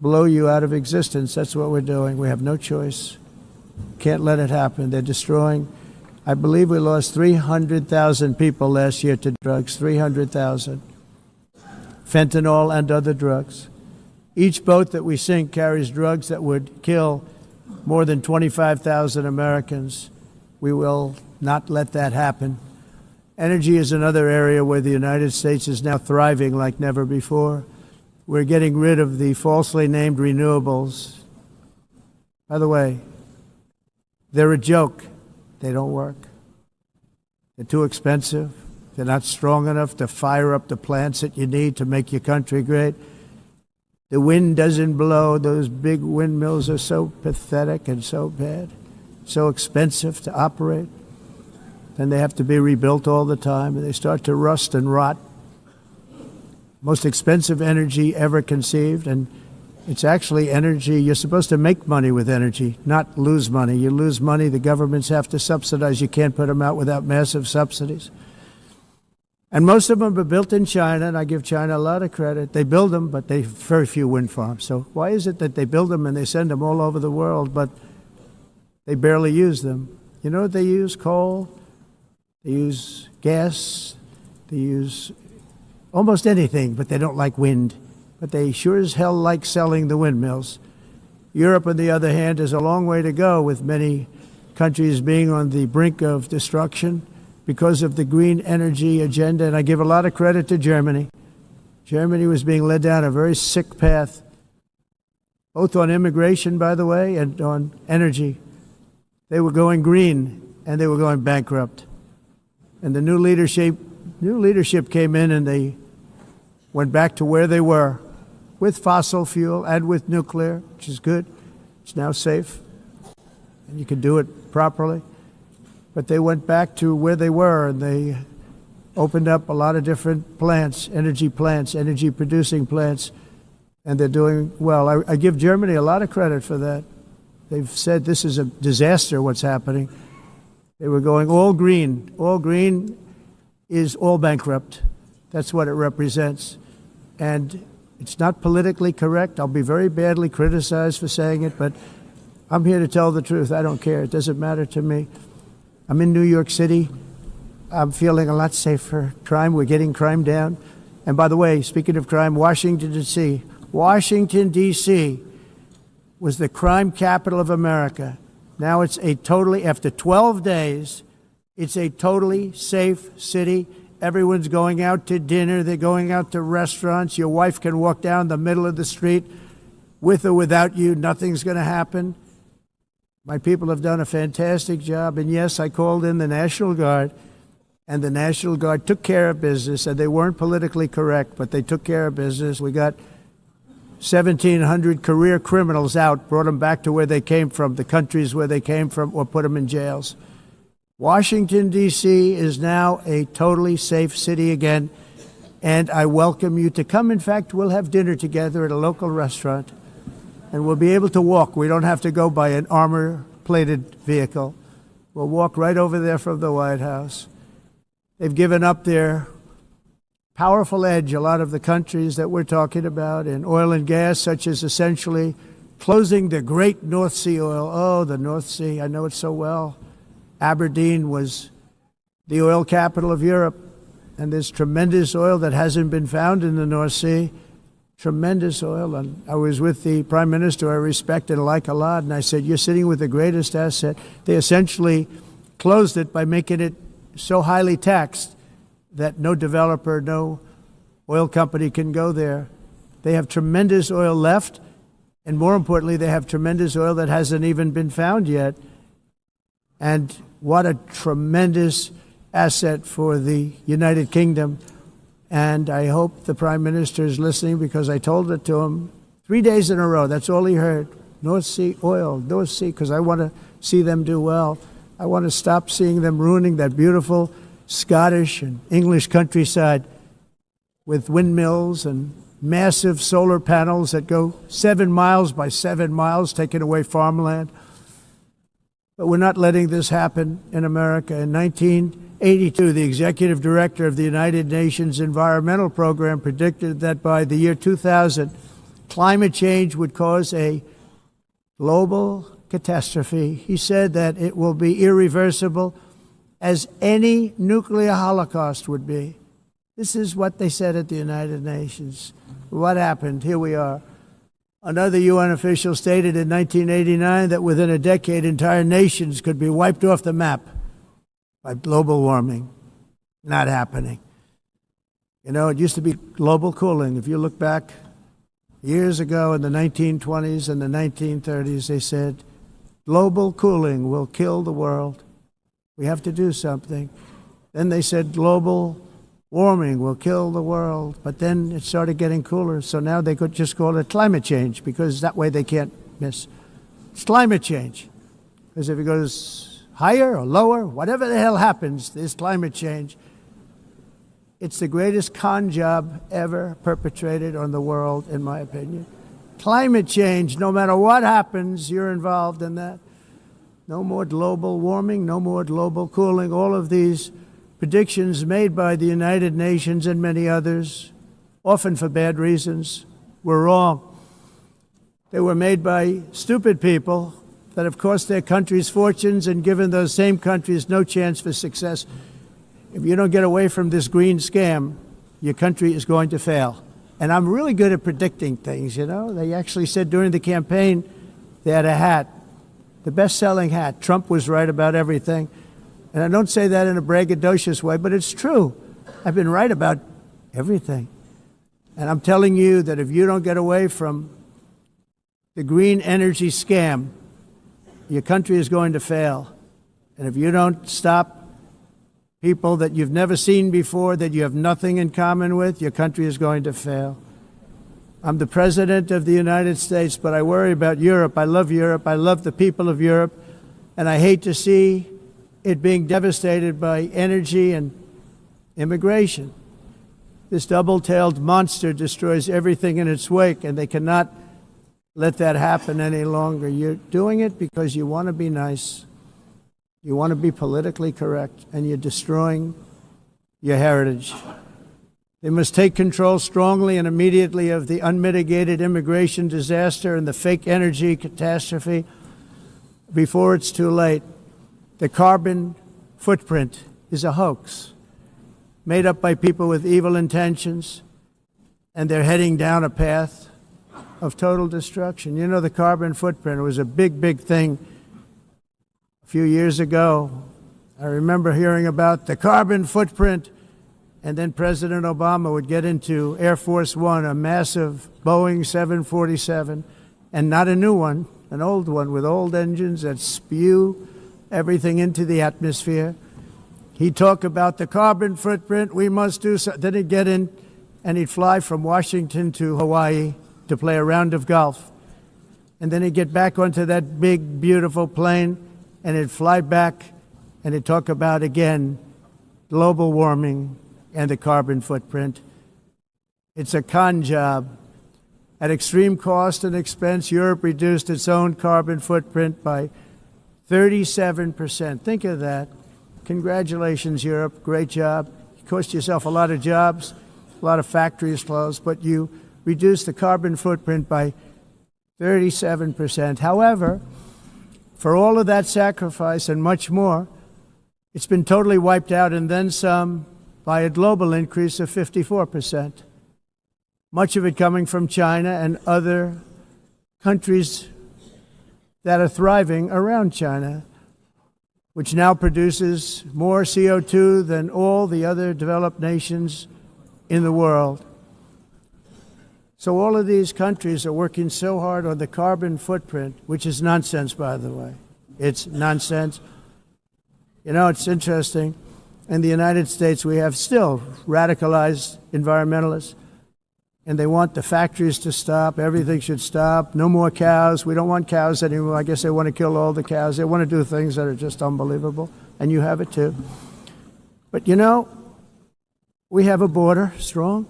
blow you out of existence. That's what we're doing. We have no choice. Can't let it happen. They're destroying. I believe we lost 300,000 people last year to drugs, 300,000. Fentanyl and other drugs. Each boat that we sink carries drugs that would kill more than 25,000 Americans. We will not let that happen. Energy is another area where the United States is now thriving like never before. We're getting rid of the falsely named renewables. By the way, they're a joke. They don't work. They're too expensive. They're not strong enough to fire up the plants that you need to make your country great. The wind doesn't blow. Those big windmills are so pathetic and so bad, so expensive to operate. Then they have to be rebuilt all the time, and they start to rust and rot. Most expensive energy ever conceived, and it's actually energy. You're supposed to make money with energy, not lose money. You lose money, the governments have to subsidize. You can't put them out without massive subsidies. And most of them are built in China, and I give China a lot of credit. They build them, but they have very few wind farms. So why is it that they build them and they send them all over the world, but they barely use them? You know what they use? Coal. They use gas. They use almost anything, but they don't like wind. But they sure as hell like selling the windmills. Europe, on the other hand, has a long way to go, with many countries being on the brink of destruction because of the green energy agenda. And I give a lot of credit to Germany. Germany was being led down a very sick path, both on immigration, by the way, and on energy. They were going green, and they were going bankrupt. And the new leadership came in, and they went back to where they were, with fossil fuel and with nuclear, which is good. It's now safe, and you can do it properly. But they went back to where they were, and they opened up a lot of different plants, energy-producing plants, and they're doing well. I give Germany a lot of credit for that. They've said this is a disaster, what's happening. They were going all green. All green is all bankrupt. That's what it represents. And it's not politically correct. I'll be very badly criticized for saying it, but I'm here to tell the truth. I don't care. It doesn't matter to me. I'm in New York City. I'm feeling a lot safer. Crime, we're getting crime down. And by the way, speaking of crime, Washington, D.C. Washington, D.C. was the crime capital of America. Now it's after 12 days, it's a totally safe city. Everyone's going out to dinner. They're going out to restaurants. Your wife can walk down the middle of the street with or without you. Nothing's going to happen. My people have done a fantastic job. And yes, I called in the National Guard, and the National Guard took care of business, and they weren't politically correct, but they took care of business. We got 1,700 career criminals out, brought them back to where they came from, the countries where they came from, or put them in jails. Washington, D.C. is now a totally safe city again, and I welcome you to come. In fact, we'll have dinner together at a local restaurant, and we'll be able to walk. We don't have to go by an armor-plated vehicle. We'll walk right over there from the White House. They've given up their powerful edge, a lot of the countries that we're talking about, in oil and gas, such as essentially closing the great North Sea oil. Oh, the North Sea, I know it so well. Aberdeen was the oil capital of Europe, and there's tremendous oil that hasn't been found in the North Sea. Tremendous oil. And I was with the Prime Minister I respect and like a lot, and I said, you're sitting with the greatest asset. They essentially closed it by making it so highly taxed that no developer, no oil company can go there. They have tremendous oil left, and more importantly, they have tremendous oil that hasn't even been found yet. And what a tremendous asset for the United Kingdom. And I hope the Prime Minister is listening, because I told it to him 3 days in a row. That's all he heard. North Sea oil, North Sea, because I want to see them do well. I want to stop seeing them ruining that beautiful Scottish and English countryside with windmills and massive solar panels that go 7 miles by 7 miles, taking away farmland. But we're not letting this happen in America. In 1982, the executive director of the United Nations Environmental Program predicted that by the year 2000, climate change would cause a global catastrophe. He said that it will be irreversible, as any nuclear holocaust would be. This is what they said at the United Nations. What happened? Here we are. Another UN official stated in 1989 that within a decade, entire nations could be wiped off the map by global warming. Not happening. You know, it used to be global cooling. If you look back years ago in the 1920s and the 1930s, they said, global cooling will kill the world. We have to do something. Then they said global warming will kill the world. But then it started getting cooler. So now they could just call it climate change, because that way they can't miss. It's climate change. Because if it goes higher or lower, whatever the hell happens, there's climate change. It's the greatest con job ever perpetrated on the world, in my opinion. Climate change, no matter what happens, you're involved in that. No more global warming, no more global cooling. All of these predictions made by the United Nations and many others, often for bad reasons, were wrong. They were made by stupid people that have cost their countries fortunes and given those same countries no chance for success. If you don't get away from this green scam, your country is going to fail. And I'm really good at predicting things, you know. They actually said during the campaign they had a hat, the best-selling hat. Trump was right about everything. And I don't say that in a braggadocious way, but it's true. I've been right about everything. And I'm telling you that if you don't get away from the green energy scam, your country is going to fail. And if you don't stop people that you've never seen before, that you have nothing in common with, your country is going to fail. I'm the President of the United States, but I worry about Europe. I love Europe. I love the people of Europe. And I hate to see it being devastated by energy and immigration. This double-tailed monster destroys everything in its wake, and they cannot let that happen any longer. You're doing it because you want to be nice. You want to be politically correct, and you're destroying your heritage. They must take control strongly and immediately of the unmitigated immigration disaster and the fake energy catastrophe before it's too late. The carbon footprint is a hoax made up by people with evil intentions, and they're heading down a path of total destruction. You know, the carbon footprint was a big, big thing a few years ago. I remember hearing about the carbon footprint, and then President Obama would get into Air Force One, a massive Boeing 747, and not a new one, an old one with old engines that spew everything into the atmosphere. He'd talk about the carbon footprint, we must do so. Then he'd get in and he'd fly from Washington to Hawaii to to play a round of golf. And then he'd get back onto that big, beautiful plane, and he'd fly back, and he'd talk about, again, global warming and the carbon footprint. It's a con job. At extreme cost and expense, Europe reduced its own carbon footprint by 37%. Think of that. Congratulations, Europe. Great job. You cost yourself a lot of jobs, a lot of factories closed, but you reduced the carbon footprint by 37%. However, for all of that sacrifice and much more, it's been totally wiped out and then some by a global increase of 54%. Much of it coming from China and other countries that are thriving around China, which now produces more CO2 than all the other developed nations in the world. So all of these countries are working so hard on the carbon footprint, which is nonsense, by the way. It's nonsense. You know, it's interesting. In the United States, we have still radicalized environmentalists, and they want the factories to stop. Everything should stop. No more cows. We don't want cows anymore. I guess they want to kill all the cows. They want to do things that are just unbelievable, and you have it too. But you know, we have a border, strong,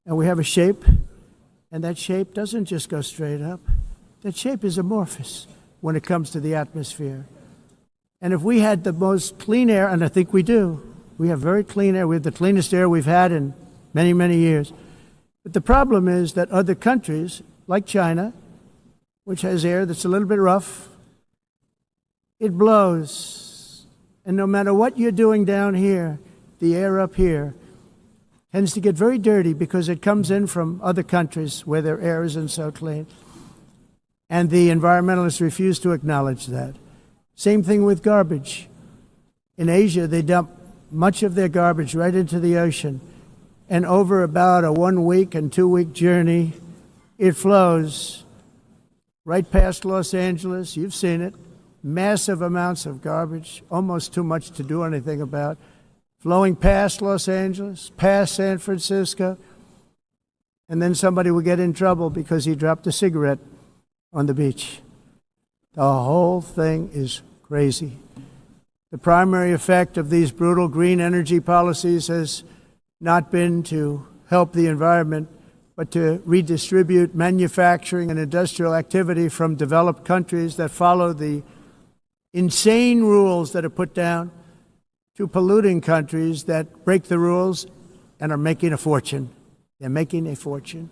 and we have a shape, and that shape doesn't just go straight up. That shape is amorphous when it comes to the atmosphere. And if we had the most clean air, and I think we do, we have very clean air. We have the cleanest air we've had in many, many years. But the problem is that other countries, like China, which has air that's a little bit rough, it blows. And no matter what you're doing down here, the air up here tends to get very dirty because it comes in from other countries where their air isn't so clean. And the environmentalists refuse to acknowledge that. Same thing with garbage. In Asia, they dump much of their garbage right into the ocean. And over about a 1 week and 2 week journey, it flows right past Los Angeles. You've seen it. Massive amounts of garbage, almost too much to do anything about, flowing past Los Angeles, past San Francisco. And then somebody will get in trouble because he dropped a cigarette on the beach. The whole thing is crazy. The primary effect of these brutal green energy policies has not been to help the environment, but to redistribute manufacturing and industrial activity from developed countries that follow the insane rules that are put down to polluting countries that break the rules and are making a fortune. They're making a fortune.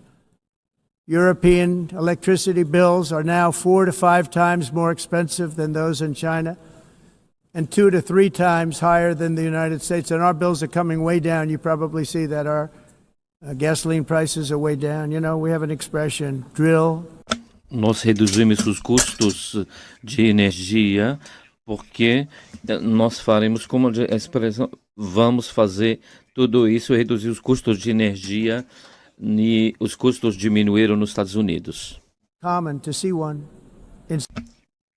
European electricity bills are now 4 to 5 times more expensive than those in China, and 2 to 3 times higher than the United States. And our bills are coming way down. You probably see that our gasoline prices are way down. You know, we have an expression, drill. Nós reduzimos os custos de energia porque nós faremos como a expressão, vamos fazer tudo isso, reduzir os custos de energia e os custos diminuíram nos Estados Unidos. Common to see one.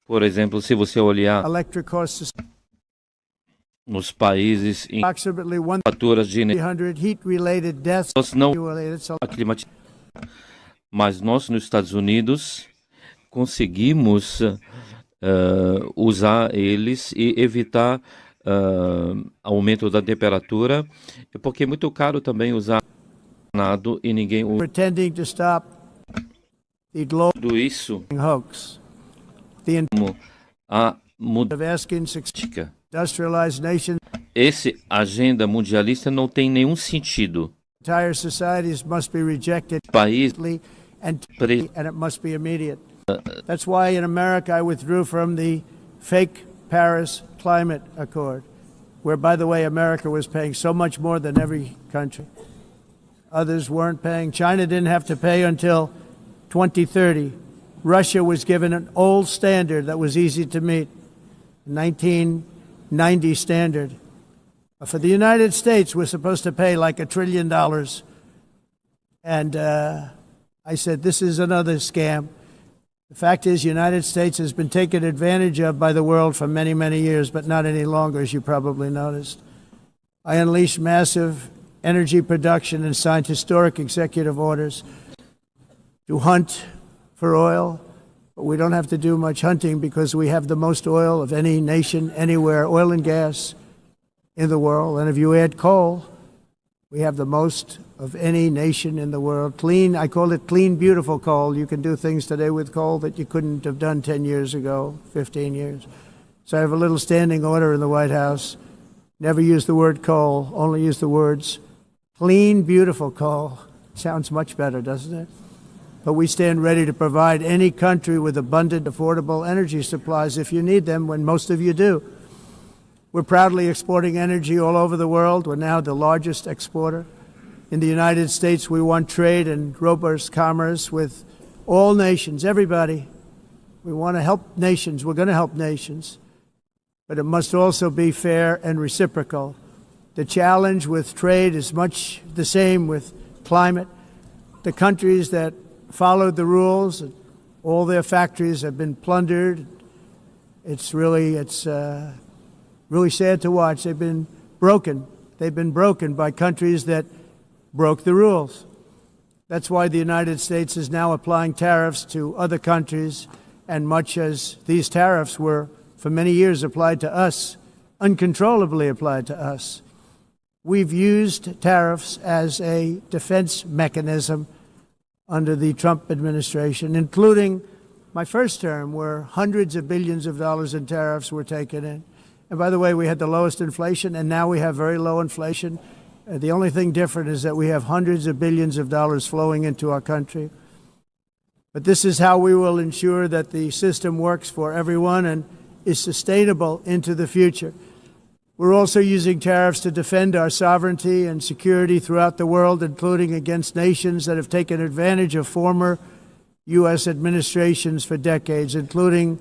Por exemplo, se você olhar nos países em faturas de energia, nós não aclimatizamos, mas nós nos Estados Unidos conseguimos usar eles e evitar aumento da temperatura, porque é muito caro também usar nada e ninguém usa. Tudo isso a mudança. Essa agenda mundialista não tem nenhum sentido. País and it must be immediate. That's why in America I withdrew from the fake Paris Climate Accord, where, by the way, America was paying so much more than every country. Others weren't paying. China didn't have to pay until 2030. Russia was given an old standard that was easy to meet, 1990 standard. For the United States, we're supposed to pay like $1 trillion. And I said, this is another scam. The fact is, the United States has been taken advantage of by the world for many, many years, but not any longer, as you probably noticed. I unleashed massive energy production and signed historic executive orders to hunt for oil, but we don't have to do much hunting because we have the most oil of any nation anywhere, oil and gas in the world. And if you add coal, we have the most of any nation in the world. Clean, I call it clean, beautiful coal. You can do things today with coal that you couldn't have done 10 years ago, 15 years. So I have a little standing order in the White House. Never use the word coal, only use the words clean, beautiful coal. Sounds much better, doesn't it? But we stand ready to provide any country with abundant, affordable energy supplies if you need them, when most of you do. We're proudly exporting energy all over the world. We're now the largest exporter. In the United States, we want trade and robust commerce with all nations, everybody. We want to help nations. We're going to help nations. But it must also be fair and reciprocal. The challenge with trade is much the same with climate. The countries that followed the rules, all their factories have been plundered. It's really sad to watch. They've been broken. They've been broken by countries that broke the rules. That's why the United States is now applying tariffs to other countries, and much as these tariffs were for many years applied to us, uncontrollably applied to us. We've used tariffs as a defense mechanism under the Trump administration, including my first term, where hundreds of billions of dollars in tariffs were taken in. And by the way, we had the lowest inflation, and now we have very low inflation. The only thing different is that we have hundreds of billions of dollars flowing into our country. But this is how we will ensure that the system works for everyone and is sustainable into the future. We're also using tariffs to defend our sovereignty and security throughout the world, including against nations that have taken advantage of former U.S. administrations for decades, including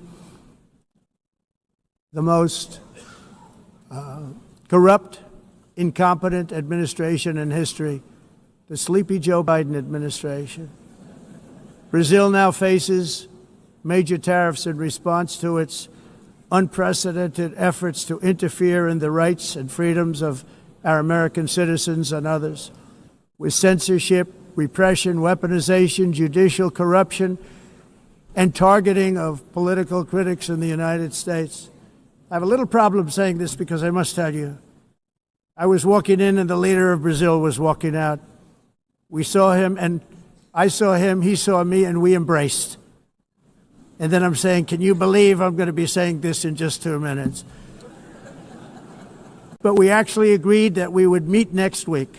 the most corrupt, incompetent administration in history, the sleepy Joe Biden administration. Brazil now faces major tariffs in response to its unprecedented efforts to interfere in the rights and freedoms of our American citizens and others, with censorship, repression, weaponization, judicial corruption, and targeting of political critics in the United States. I have a little problem saying this because I must tell you, I was walking in and the leader of Brazil was walking out. We saw him and I saw him, he saw me, and we embraced. And then I'm saying, can you believe I'm going to be saying this in just 2 minutes? But we actually agreed that we would meet next week.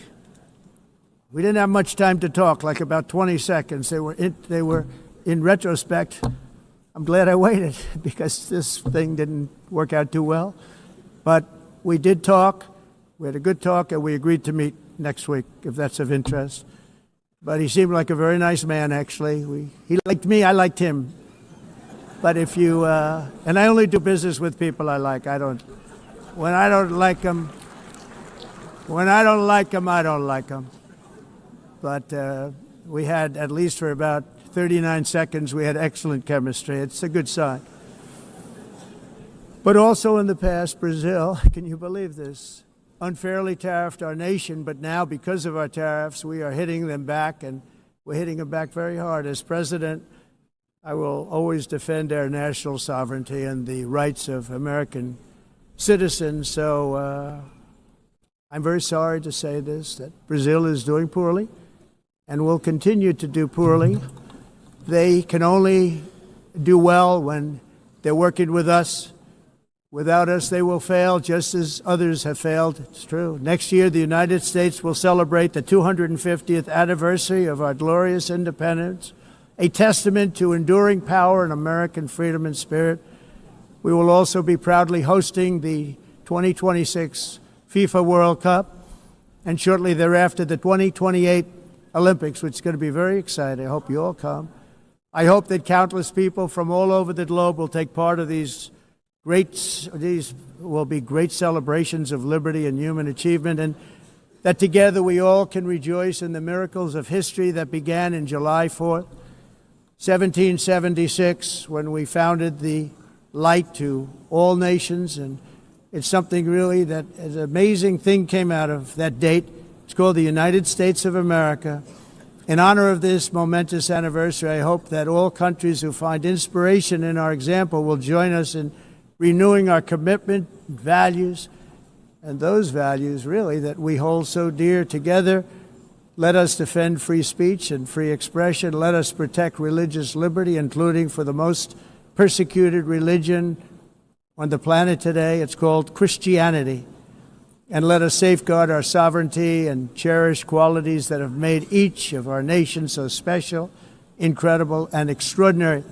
We didn't have much time to talk, like about 20 seconds. They were in retrospect, I'm glad I waited because this thing didn't work out too well. But we did talk. We had a good talk, and we agreed to meet next week, if that's of interest. But he seemed like a very nice man, actually. He liked me, I liked him. But if you, and I only do business with people I like. When I don't like them, I don't like them. But we had, at least for about 39 seconds, we had excellent chemistry. It's a good sign. But also in the past, Brazil, can you believe this, unfairly tariffed our nation, but now because of our tariffs, we are hitting them back, and we're hitting them back very hard. As president, I will always defend our national sovereignty and the rights of American citizens. So I'm very sorry to say this, that Brazil is doing poorly and will continue to do poorly. They can only do well when they're working with us. Without us, they will fail, just as others have failed. It's true. Next year, the United States will celebrate the 250th anniversary of our glorious independence, a testament to enduring power and American freedom and spirit. We will also be proudly hosting the 2026 FIFA World Cup, and shortly thereafter, the 2028 Olympics, which is going to be very exciting. I hope you all come. I hope that countless people from all over the globe will take part of these will be great celebrations of liberty and human achievement, and that together we all can rejoice in the miracles of history that began in July 4th, 1776, when we founded the light to all nations. And it's something really that an amazing thing came out of that date. It's called the United States of America. In honor of this momentous anniversary, I hope that all countries who find inspiration in our example will join us in renewing our commitment, values, and those values, really, that we hold so dear together. Let us defend free speech and free expression. Let us protect religious liberty, including for the most persecuted religion on the planet today. It's called Christianity. And let us safeguard our sovereignty and cherish qualities that have made each of our nations so special, incredible, and extraordinary.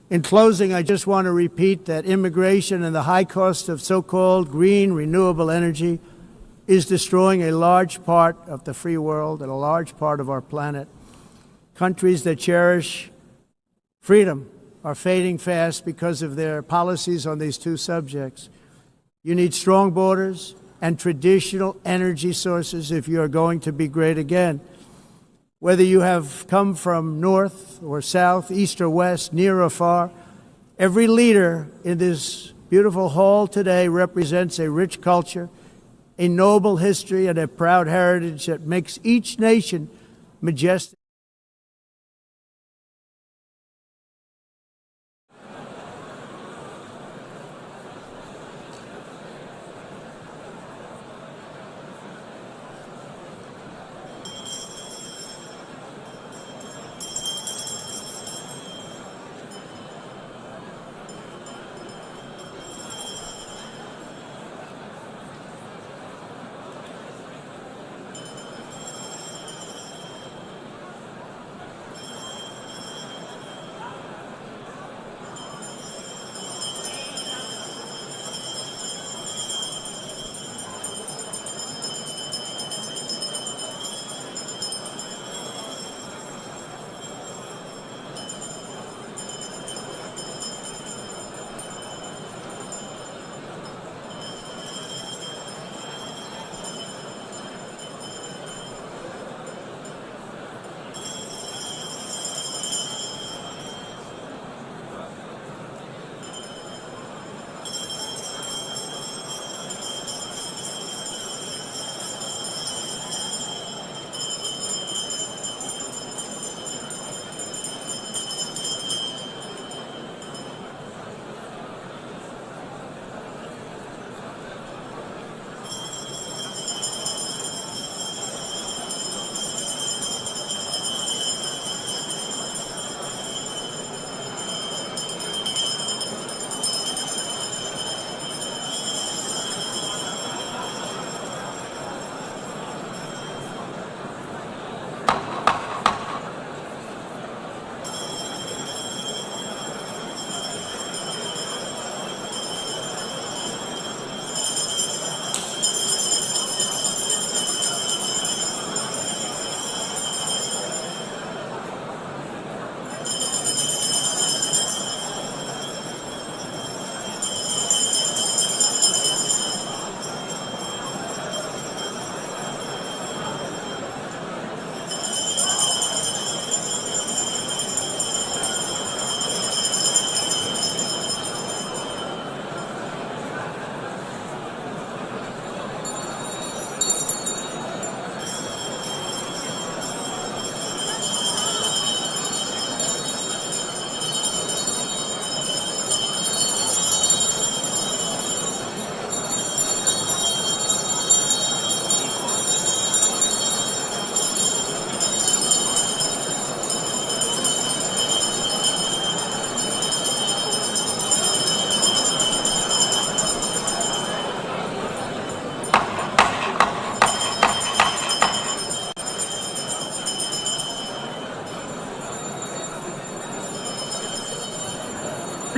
In closing, I just want to repeat that immigration and the high cost of so-called green renewable energy is destroying a large part of the free world and a large part of our planet. Countries that cherish freedom are fading fast because of their policies on these two subjects. You need strong borders and traditional energy sources if you are going to be great again. Whether you have come from north or south, east or west, near or far, every leader in this beautiful hall today represents a rich culture, a noble history, and a proud heritage that makes each nation majestic.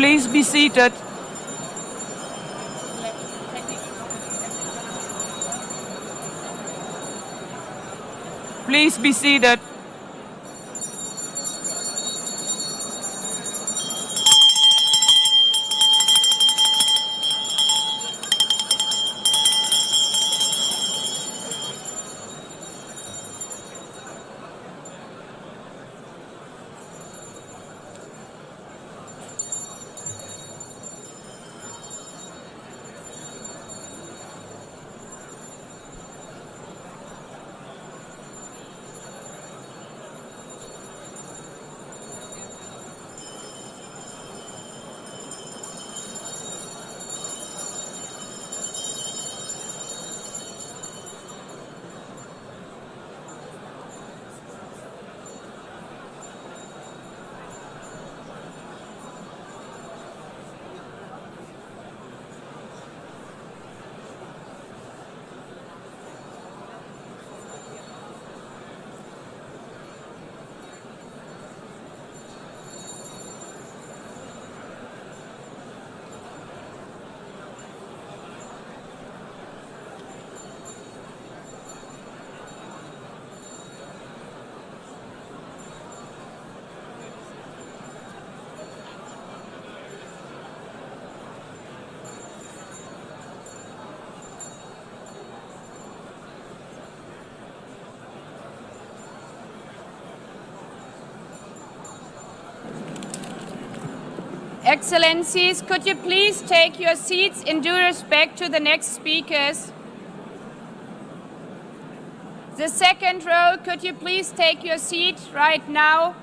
Please be seated. Please be seated. Excellencies, could you please take your seats in due respect to the next speakers? The second row, could you please take your seat right now?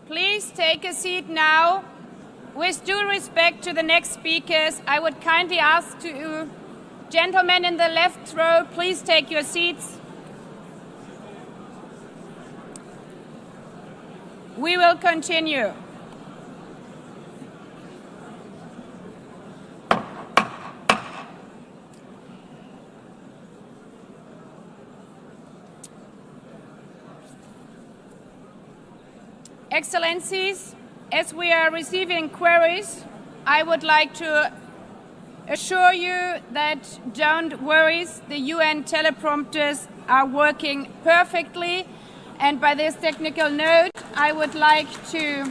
Please take a seat now. With due respect to the next speakers, I would kindly ask to gentlemen in the left row, please take your seats. We will continue. Excellencies, as we are receiving queries, I would like to assure you that don't worry, the UN teleprompters are working perfectly. And by this technical note, I would like to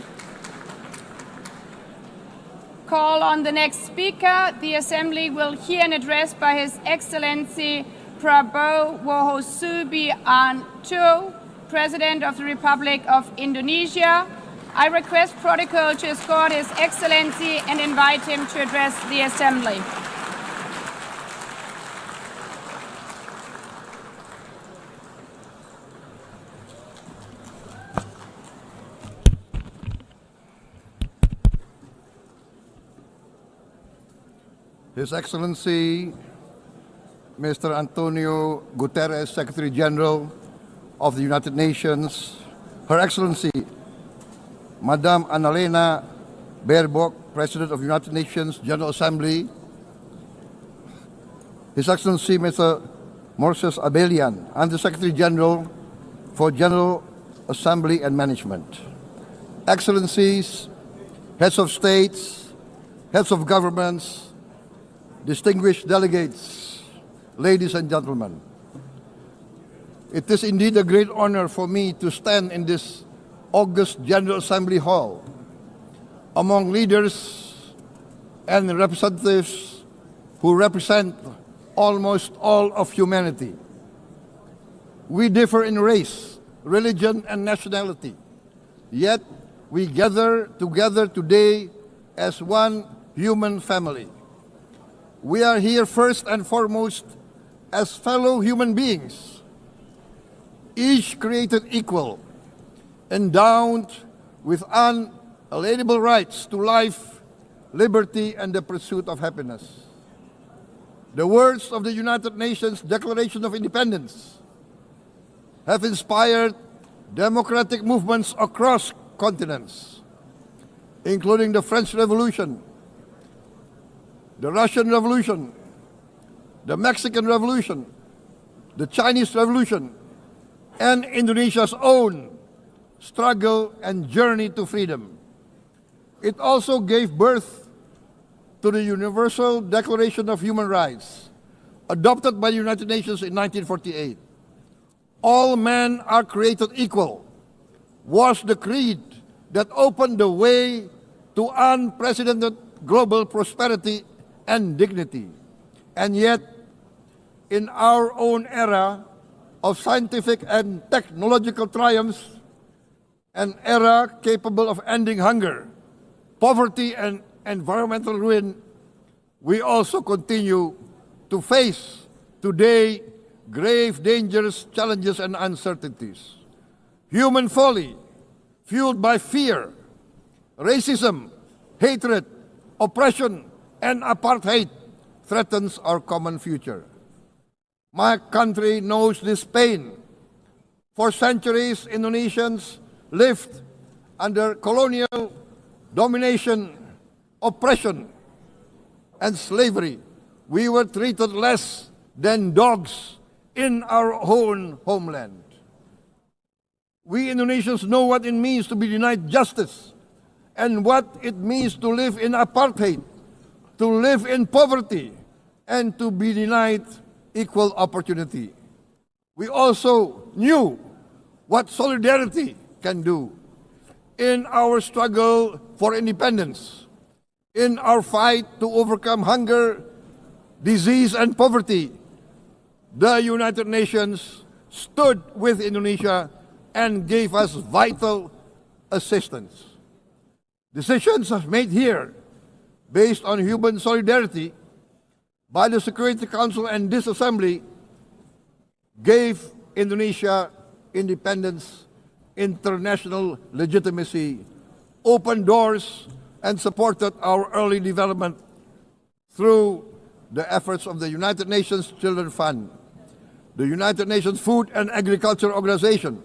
call on the next speaker. The Assembly will hear an address by His Excellency Prabowo Subianto, President of the Republic of Indonesia. I request protocol to escort His Excellency and invite him to address the Assembly. His Excellency Mr. Antonio Guterres, Secretary General of the United Nations, Her Excellency Madame Annalena Baerbock, President of the United Nations General Assembly, His Excellency Mr. Moses Abelian, Under Secretary General for General Assembly and Management, Excellencies, Heads of States, Heads of Governments, distinguished delegates, ladies and gentlemen. It is indeed a great honor for me to stand in this august General Assembly Hall among leaders and representatives who represent almost all of humanity. We differ in race, religion, and nationality, yet we gather together today as one human family. We are here first and foremost as fellow human beings, each created equal, endowed with unalienable rights to life, liberty, and the pursuit of happiness. The words of the United Nations Declaration of Independence have inspired democratic movements across continents, including the French Revolution, the Russian Revolution, the Mexican Revolution, the Chinese Revolution, and Indonesia's own struggle and journey to freedom. It also gave birth to the Universal Declaration of Human Rights, adopted by the United Nations in 1948. All men are created equal was the creed that opened the way to unprecedented global prosperity and dignity. And yet, in our own era of scientific and technological triumphs, an era capable of ending hunger, poverty, and environmental ruin, we also continue to face today grave dangers, challenges, and uncertainties. Human folly, fueled by fear, racism, hatred, oppression, and apartheid threatens our common future. My country knows this pain. For centuries, Indonesians lived under colonial domination, oppression, and slavery. We were treated less than dogs in our own homeland. We Indonesians know what it means to be denied justice and what it means to live in apartheid, to live in poverty, and to be denied equal opportunity. We also knew what solidarity can do in our struggle for independence, in our fight to overcome hunger, disease, and poverty. The United Nations stood with Indonesia and gave us vital assistance. Decisions made here based on human solidarity by the Security Council and this Assembly gave Indonesia independence, international legitimacy, opened doors, and supported our early development through the efforts of the United Nations Children Fund, the United Nations Food and Agriculture Organization,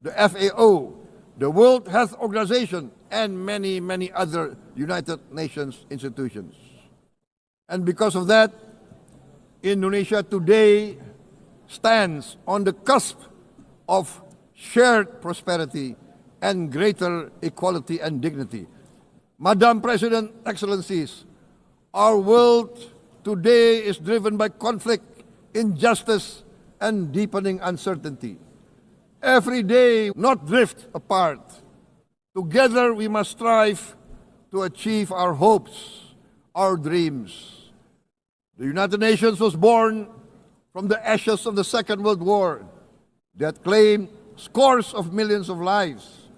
the FAO, the World Health Organization, and many, many other United Nations institutions. And because of that, Indonesia today stands on the cusp of shared prosperity and greater equality and dignity. Madam President, Excellencies, our world today is driven by conflict, injustice, and deepening uncertainty. Every day, not drift apart. Together, we must strive to achieve our hopes, our dreams. The United Nations was born from the ashes of the Second World War that claimed scores of millions of lives.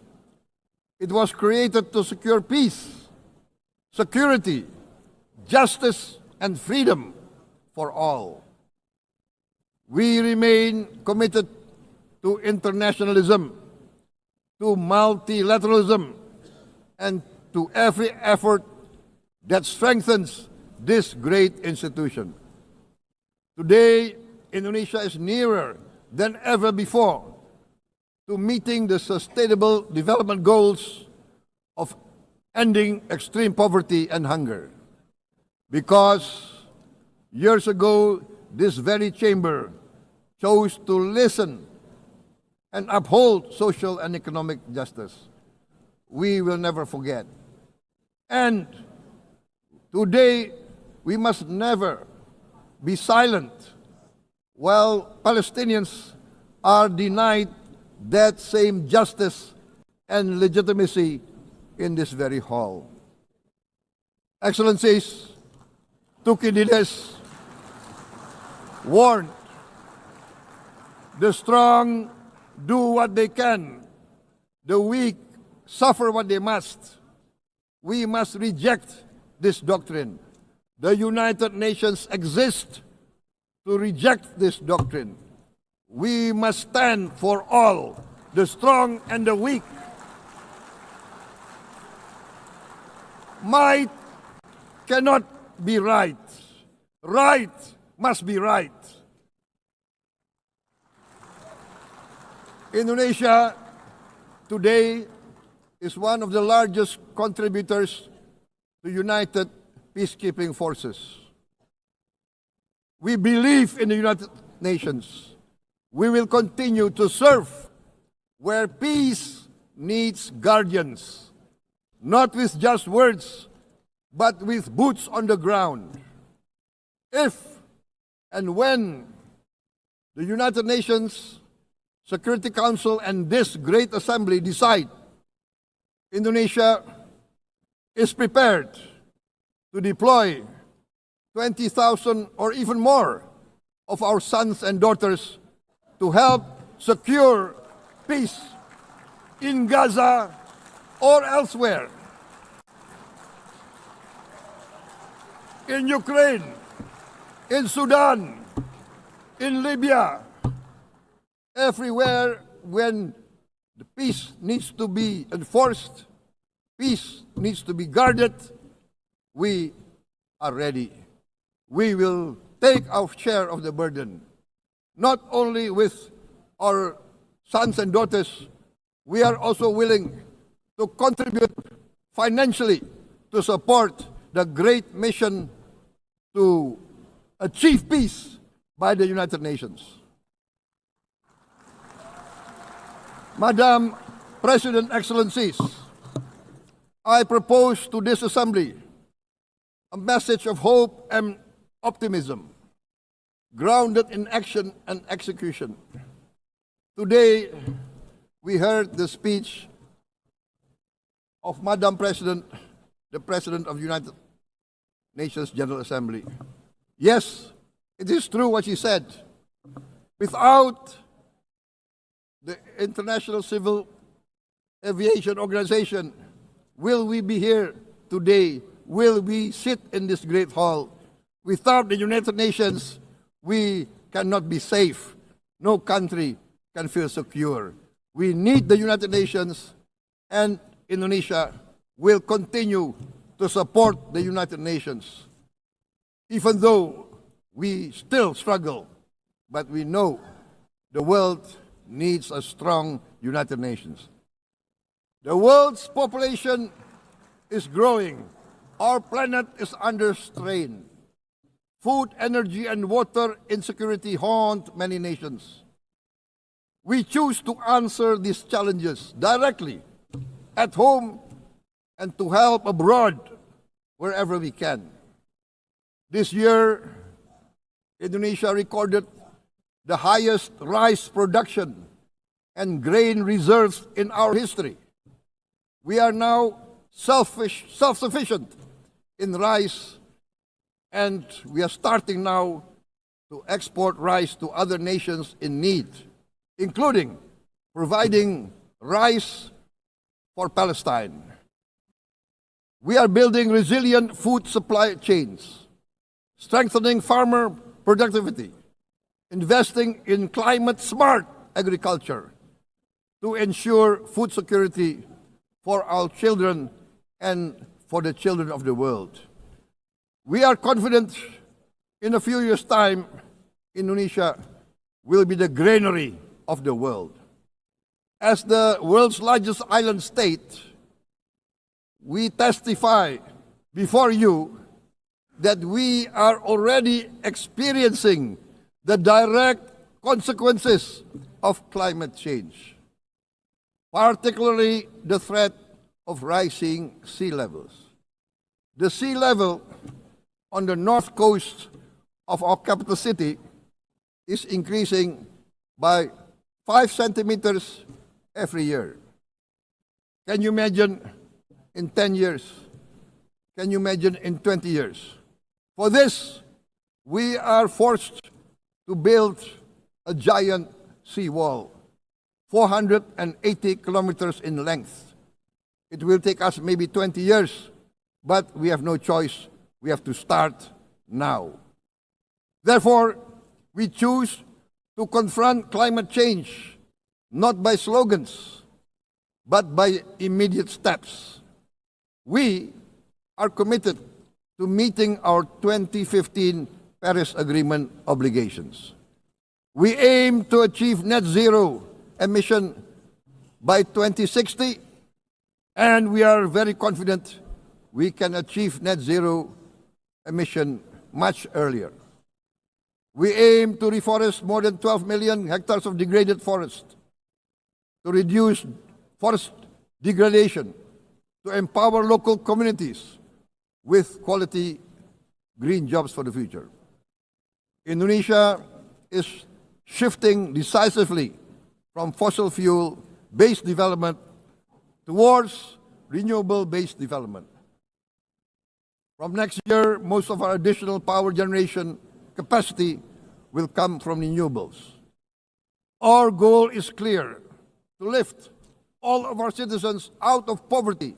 It was created to secure peace, security, justice, and freedom for all. We remain committed to internationalism, to multilateralism, and to every effort that strengthens this great institution. Today, Indonesia is nearer than ever before to meeting the sustainable development goals of ending extreme poverty and hunger. Because years ago, this very chamber chose to listen and uphold social and economic justice. We will never forget. And today, we must never be silent while Palestinians are denied that same justice and legitimacy in this very hall. Excellencies, Thucydides warned, the strong do what they can, the weak suffer what they must. We must reject this doctrine. The United Nations exist to reject this doctrine. We must stand for all, the strong and the weak. Might cannot be right. Right must be right. Indonesia today is one of the largest contributors to United Peacekeeping Forces. We believe in the United Nations. We will continue to serve where peace needs guardians, not with just words, but with boots on the ground. If and when the United Nations Security Council and this great assembly decide Indonesia is prepared to deploy 20,000 or even more of our sons and daughters to help secure peace in Gaza or elsewhere, in Ukraine, in Sudan, in Libya, everywhere when the peace needs to be enforced, peace needs to be guarded, we are ready, we will take our share of the burden, not only with our sons and daughters, we are also willing to contribute financially to support the great mission to achieve peace by the United Nations. Madam President, Excellencies, I propose to this Assembly a message of hope and optimism, grounded in action and execution. Today, we heard the speech of Madam President, the President of the United Nations General Assembly. Yes, it is true what she said. Without the International Civil Aviation Organization, will we be here today? Will we sit in this great hall? Without the United Nations, we cannot be safe. No country can feel secure. We need the United Nations, and Indonesia will continue to support the United Nations. Even though we still struggle, but we know the world needs a strong United Nations. The world's population is growing. Our planet is under strain. Food, energy, and water insecurity haunt many nations. We choose to answer these challenges directly at home and to help abroad wherever we can. This year, Indonesia recorded the highest rice production and grain reserves in our history. We are now self-sufficient in rice, and we are starting now to export rice to other nations in need, including providing rice for Palestine. We are building resilient food supply chains, strengthening farmer productivity, investing in climate-smart agriculture to ensure food security for our children and for the children of the world. We are confident in a few years' time, Indonesia will be the granary of the world. As the world's largest island state, we testify before you that we are already experiencing the direct consequences of climate change, particularly the threat of rising sea levels. The sea level on the north coast of our capital city is increasing by 5 centimeters every year. Can you imagine in 10 years? Can you imagine in 20 years? For this, we are forced to build a giant seawall, 480 kilometers in length. It will take us maybe 20 years, but we have no choice. We have to start now. Therefore, we choose to confront climate change not by slogans, but by immediate steps. We are committed to meeting our 2015 Paris Agreement obligations. We aim to achieve net zero emission by 2060, and we are very confident we can achieve net zero emission much earlier. We aim to reforest more than 12 million hectares of degraded forest, to reduce forest degradation, to empower local communities with quality green jobs for the future. Indonesia is shifting decisively from fossil fuel-based development towards renewable-based development. From next year, most of our additional power generation capacity will come from renewables. Our goal is clear: to lift all of our citizens out of poverty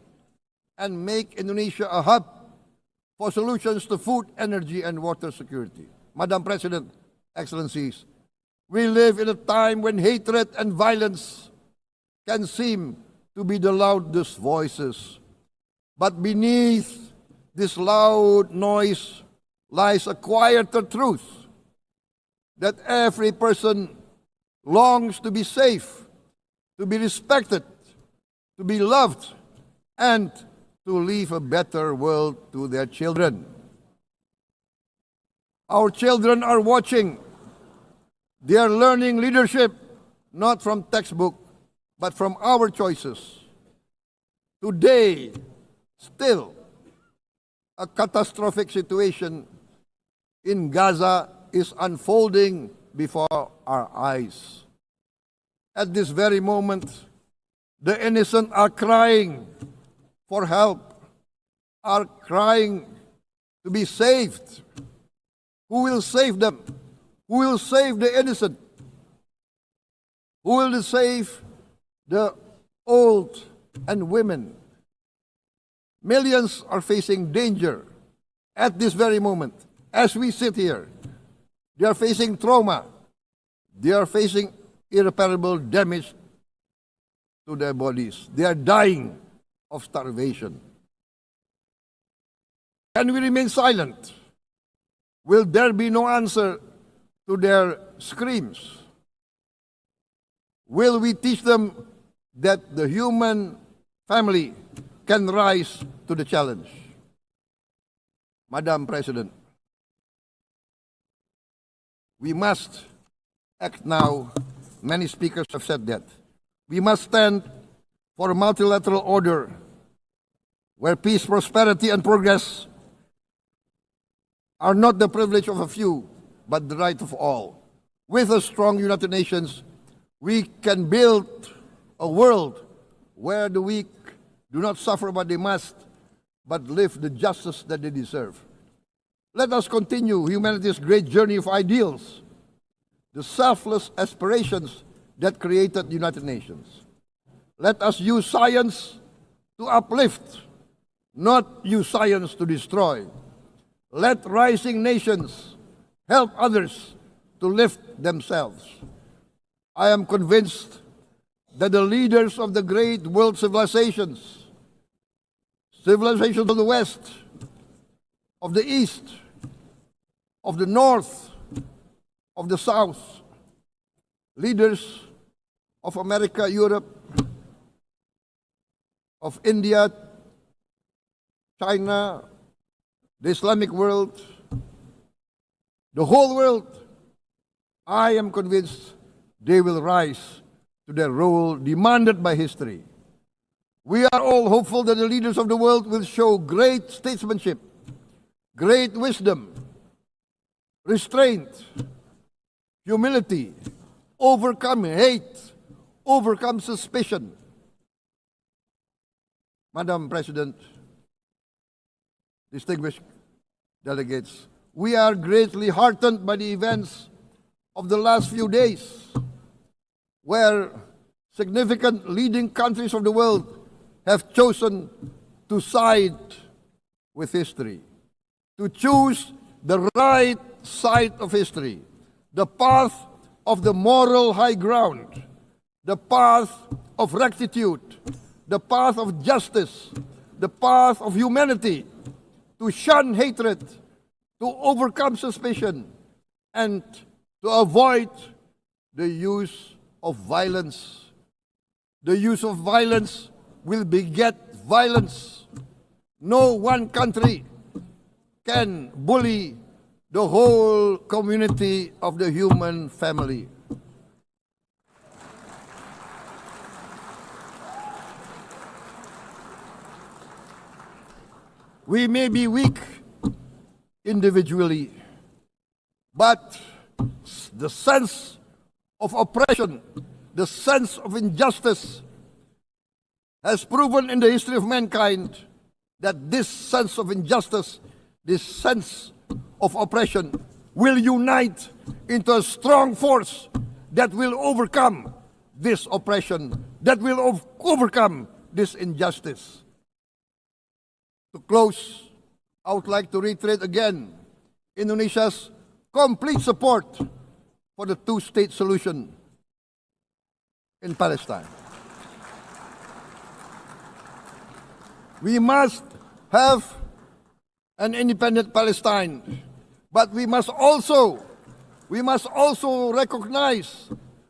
and make Indonesia a hub for solutions to food, energy, and water security. Madam President, Excellencies, we live in a time when hatred and violence can seem to be the loudest voices. But beneath this loud noise lies a quieter truth, that every person longs to be safe, to be respected, to be loved, and to leave a better world to their children. Our children are watching. They are learning leadership, not from textbook, but from our choices. Today, still, a catastrophic situation in Gaza is unfolding before our eyes. At this very moment, the innocent are crying for help, are crying to be saved. Who will save them? Who will save the innocent? Who will save the old and women? Millions are facing danger at this very moment. As we sit here, they are facing trauma. They are facing irreparable damage to their bodies. They are dying of starvation. Can we remain silent? Will there be no answer to their screams? Will we teach them that the human family can rise to the challenge? Madam President, we must act now. Many speakers have said that. We must stand for a multilateral order where peace, prosperity, and progress are not the privilege of a few, but the right of all. With a strong United Nations, we can build a world where the weak do not suffer what they must, but live the justice that they deserve. Let us continue humanity's great journey of ideals, the selfless aspirations that created the United Nations. Let us use science to uplift, not use science to destroy. Let rising nations help others to lift themselves. I am convinced that the leaders of the great world civilizations of the West, of the East, of the North, of the South, leaders of America, Europe, of India, China, the Islamic world, the whole world, I am convinced they will rise to their role demanded by history. We are all hopeful that the leaders of the world will show great statesmanship, great wisdom, restraint, humility, overcome hate, overcome suspicion. Madam President, distinguished delegates, we are greatly heartened by the events of the last few days, where significant leading countries of the world have chosen to side with history, to choose the right side of history, the path of the moral high ground, the path of rectitude, the path of justice, the path of humanity, to shun hatred, to overcome suspicion, and to avoid the use of violence. The use of violence will beget violence. No one country can bully the whole community of the human family. We may be weak individually, but the sense of oppression, the sense of injustice has proven in the history of mankind that this sense of injustice, this sense of oppression will unite into a strong force that will overcome this oppression, that will overcome this injustice. To close, I would like to reiterate again Indonesia's complete support for the two-state solution in Palestine. We must have an independent Palestine. But we must also recognize,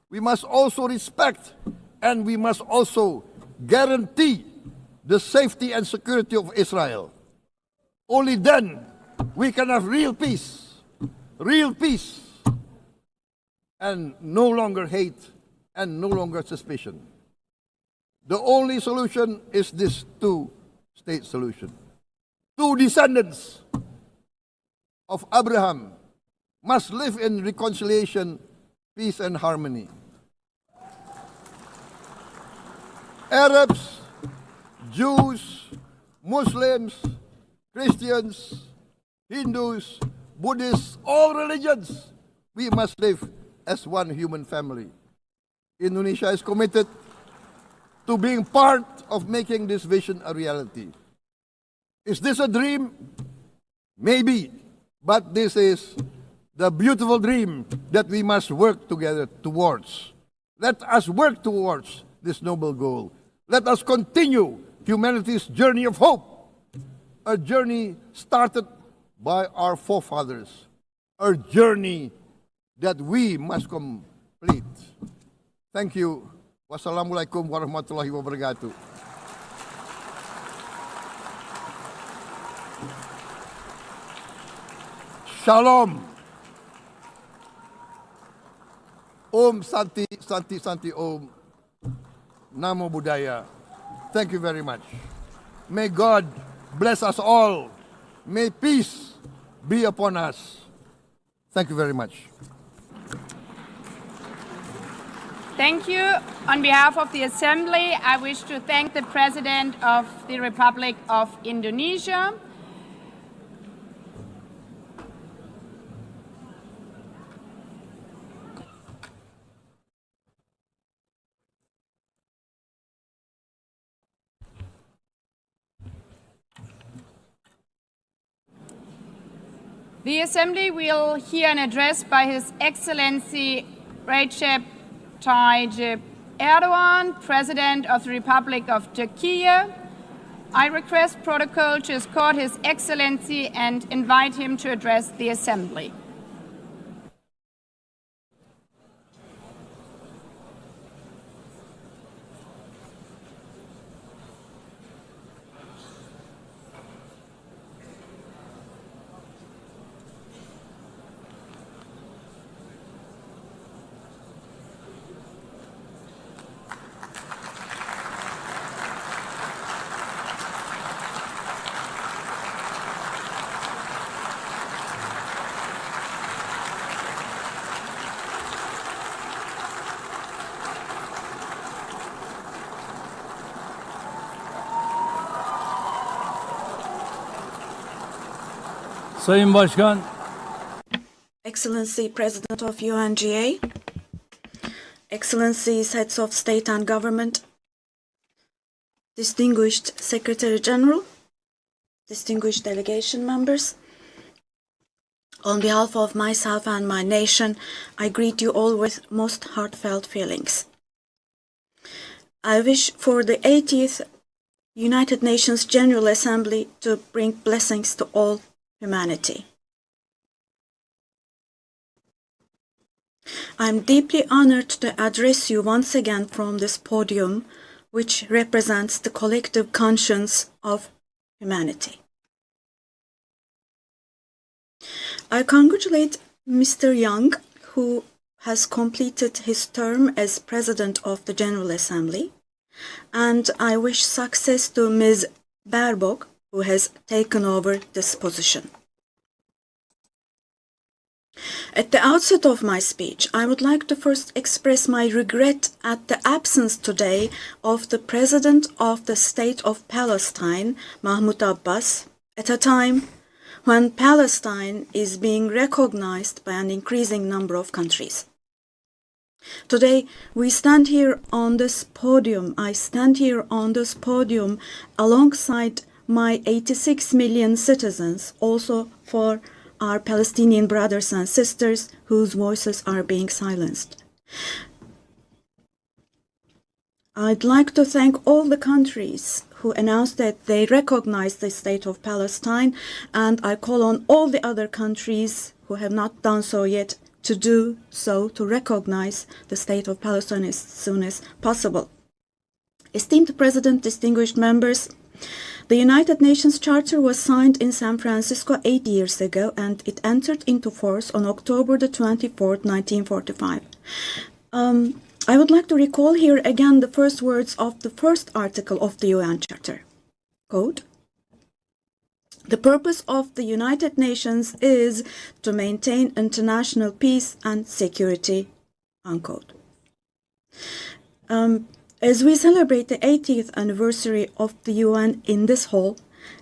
we must also respect, and we must also guarantee the safety and security of Israel. Only then we can have real peace, and no longer hate and no longer suspicion. The only solution is this two-state solution. Two descendants of Abraham must live in reconciliation, peace, and harmony. Arabs, Jews, Muslims, Christians, Hindus, Buddhists, all religions, we must live as one human family. Indonesia is committed to being part of making this vision a reality. Is this a dream? Maybe, but this is the beautiful dream that we must work together towards. Let us work towards this noble goal. Let us continue humanity's journey of hope, a journey started by our forefathers, a journey that we must complete. Thank you. Wassalamualaikum warahmatullahi wabarakatuh. Shalom. Om Santi, Santi, Santi Om. Namo Buddhaya. Thank you very much. May God bless us all. May peace be upon us. Thank you very much. Thank you. On behalf of the Assembly, I wish to thank the President of the Republic of Indonesia. The Assembly will hear an address by His Excellency Recep Tayyip Erdogan, President of the Republic of Turkey. I request protocol to escort His Excellency and invite him to address the Assembly. Sayın Başkan, Excellency President of UNGA, Excellencies Heads of State and Government, Distinguished Secretary General, distinguished delegation members, on behalf of myself and my nation, I greet you all with most heartfelt feelings. I wish for the 80th United Nations General Assembly to bring blessings to all humanity. I am deeply honored to address you once again from this podium, which represents the collective conscience of humanity. I congratulate Mr. Young, who has completed his term as President of the General Assembly, and I wish success to Ms. Baerbock, who has taken over this position. At the outset of my speech, I would like to first express my regret at the absence today of the President of the State of Palestine, Mahmoud Abbas, at a time when Palestine is being recognized by an increasing number of countries. Today, we stand here on this podium. I stand here on this podium alongside my 86 million citizens, also for our Palestinian brothers and sisters whose voices are being silenced. I'd like to thank all the countries who announced that they recognize the state of Palestine, and I call on all the other countries who have not done so yet to do so, to recognize the state of Palestine as soon as possible. Esteemed President, distinguished members, the United Nations Charter was signed in San Francisco 8 years ago, and it entered into force on October the 24th, 1945. I would like to recall here again the first words of the first article of the UN Charter. Quote, "The purpose of the United Nations is to maintain international peace and security." Unquote. As we celebrate the 80th anniversary of the UN in this hall,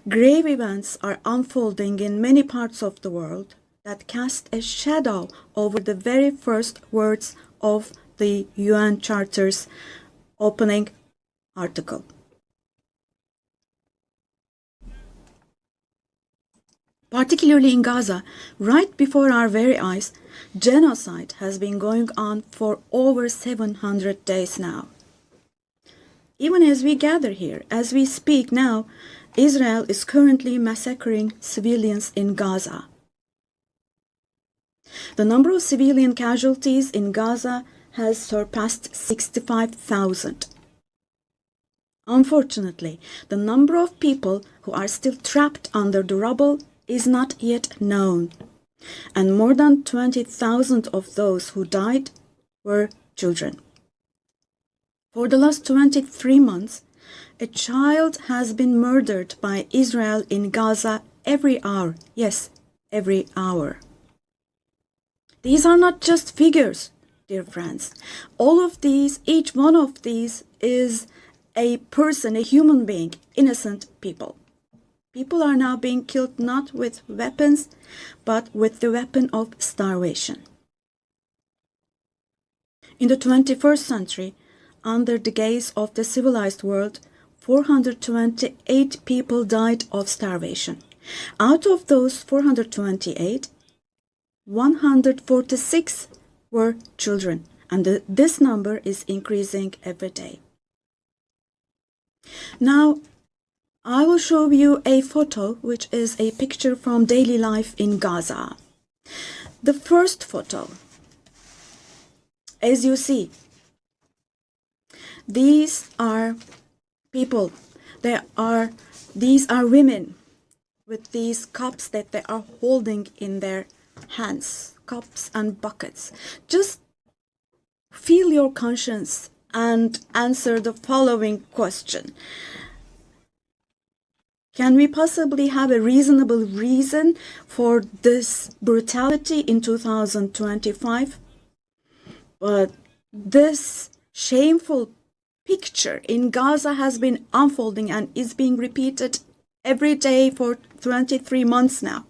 grave events are unfolding in many parts of the world that cast a shadow over the very first words of the UN Charter's opening article. Particularly in Gaza, right before our very eyes, genocide has been going on for over 700 days now. Even as we gather here, as we speak now, Israel is currently massacring civilians in Gaza. The number of civilian casualties in Gaza has surpassed 65,000. Unfortunately, the number of people who are still trapped under the rubble is not yet known, and more than 20,000 of those who died were children. For the last 23 months, a child has been murdered by Israel in Gaza every hour. Yes, every hour. These are not just figures, dear friends. All of these, each one of these is a person, a human being, innocent people. People are now being killed not with weapons, but with the weapon of starvation. In the 21st century, under the gaze of the civilized world, 428 people died of starvation. Out of those 428, 146 were children, and this number is increasing every day. Now, I will show you a photo, which is a picture from daily life in Gaza. The first photo, as you see, these are people. These are women with these cups that they are holding in their hands, cups and buckets. Just feel your conscience and answer the following question. Can we possibly have a reasonable reason for this brutality in 2025? But this shameful picture in Gaza has been unfolding and is being repeated every day for 23 months now.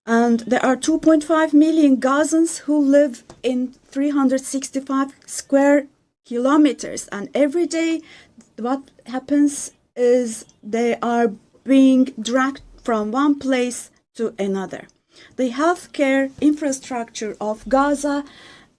And there are 2.5 million Gazans who live in 365 square kilometers. And every day what happens is they are being dragged from one place to another. The healthcare infrastructure of Gaza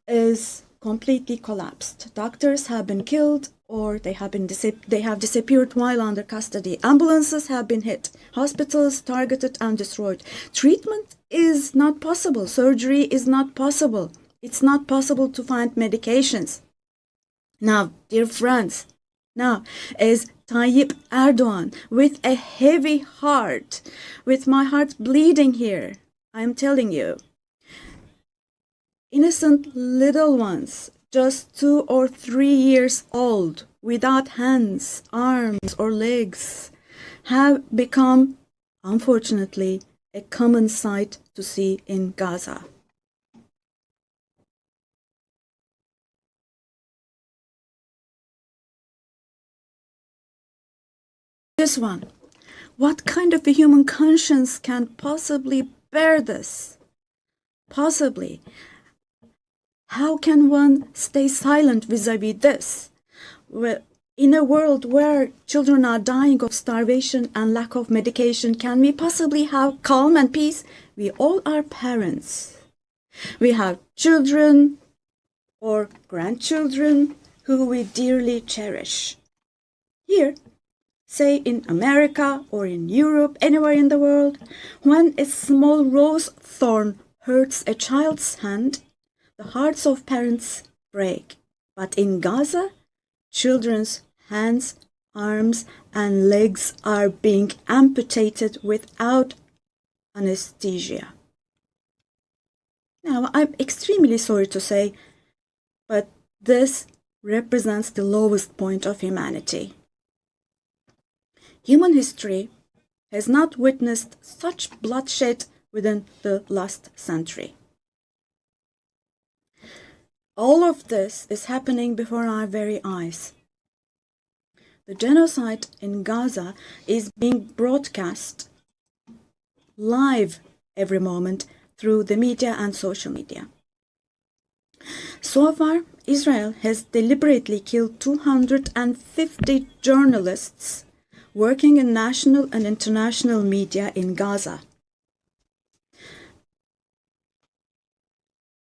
is completely collapsed. Doctors have been killed or they have disappeared while under custody. Ambulances have been hit. Hospitals targeted and destroyed. Treatment is not possible. Surgery is not possible. It's not possible to find medications. Now, dear friends, as Tayyip Erdogan, with a heavy heart, with my heart bleeding here, I am telling you, innocent little ones, just 2 or 3 years old, without hands, arms, or legs, have become, unfortunately, a common sight to see in Gaza. This one. What kind of a human conscience can possibly bear this? Possibly. How can one stay silent vis-a-vis this? Well, in a world where children are dying of starvation and lack of medication, can we possibly have calm and peace? We all are parents. We have children or grandchildren who we dearly cherish. Here, say in America or in Europe, anywhere in the world, when a small rose thorn hurts a child's hand, the hearts of parents break. But in Gaza, children's hands, arms, and legs are being amputated without anesthesia. Now, I'm extremely sorry to say, but this represents the lowest point of humanity. Human history has not witnessed such bloodshed within the last century. All of this is happening before our very eyes. The genocide in Gaza is being broadcast live every moment through the media and social media. So far, Israel has deliberately killed 250 journalists working in national and international media in Gaza.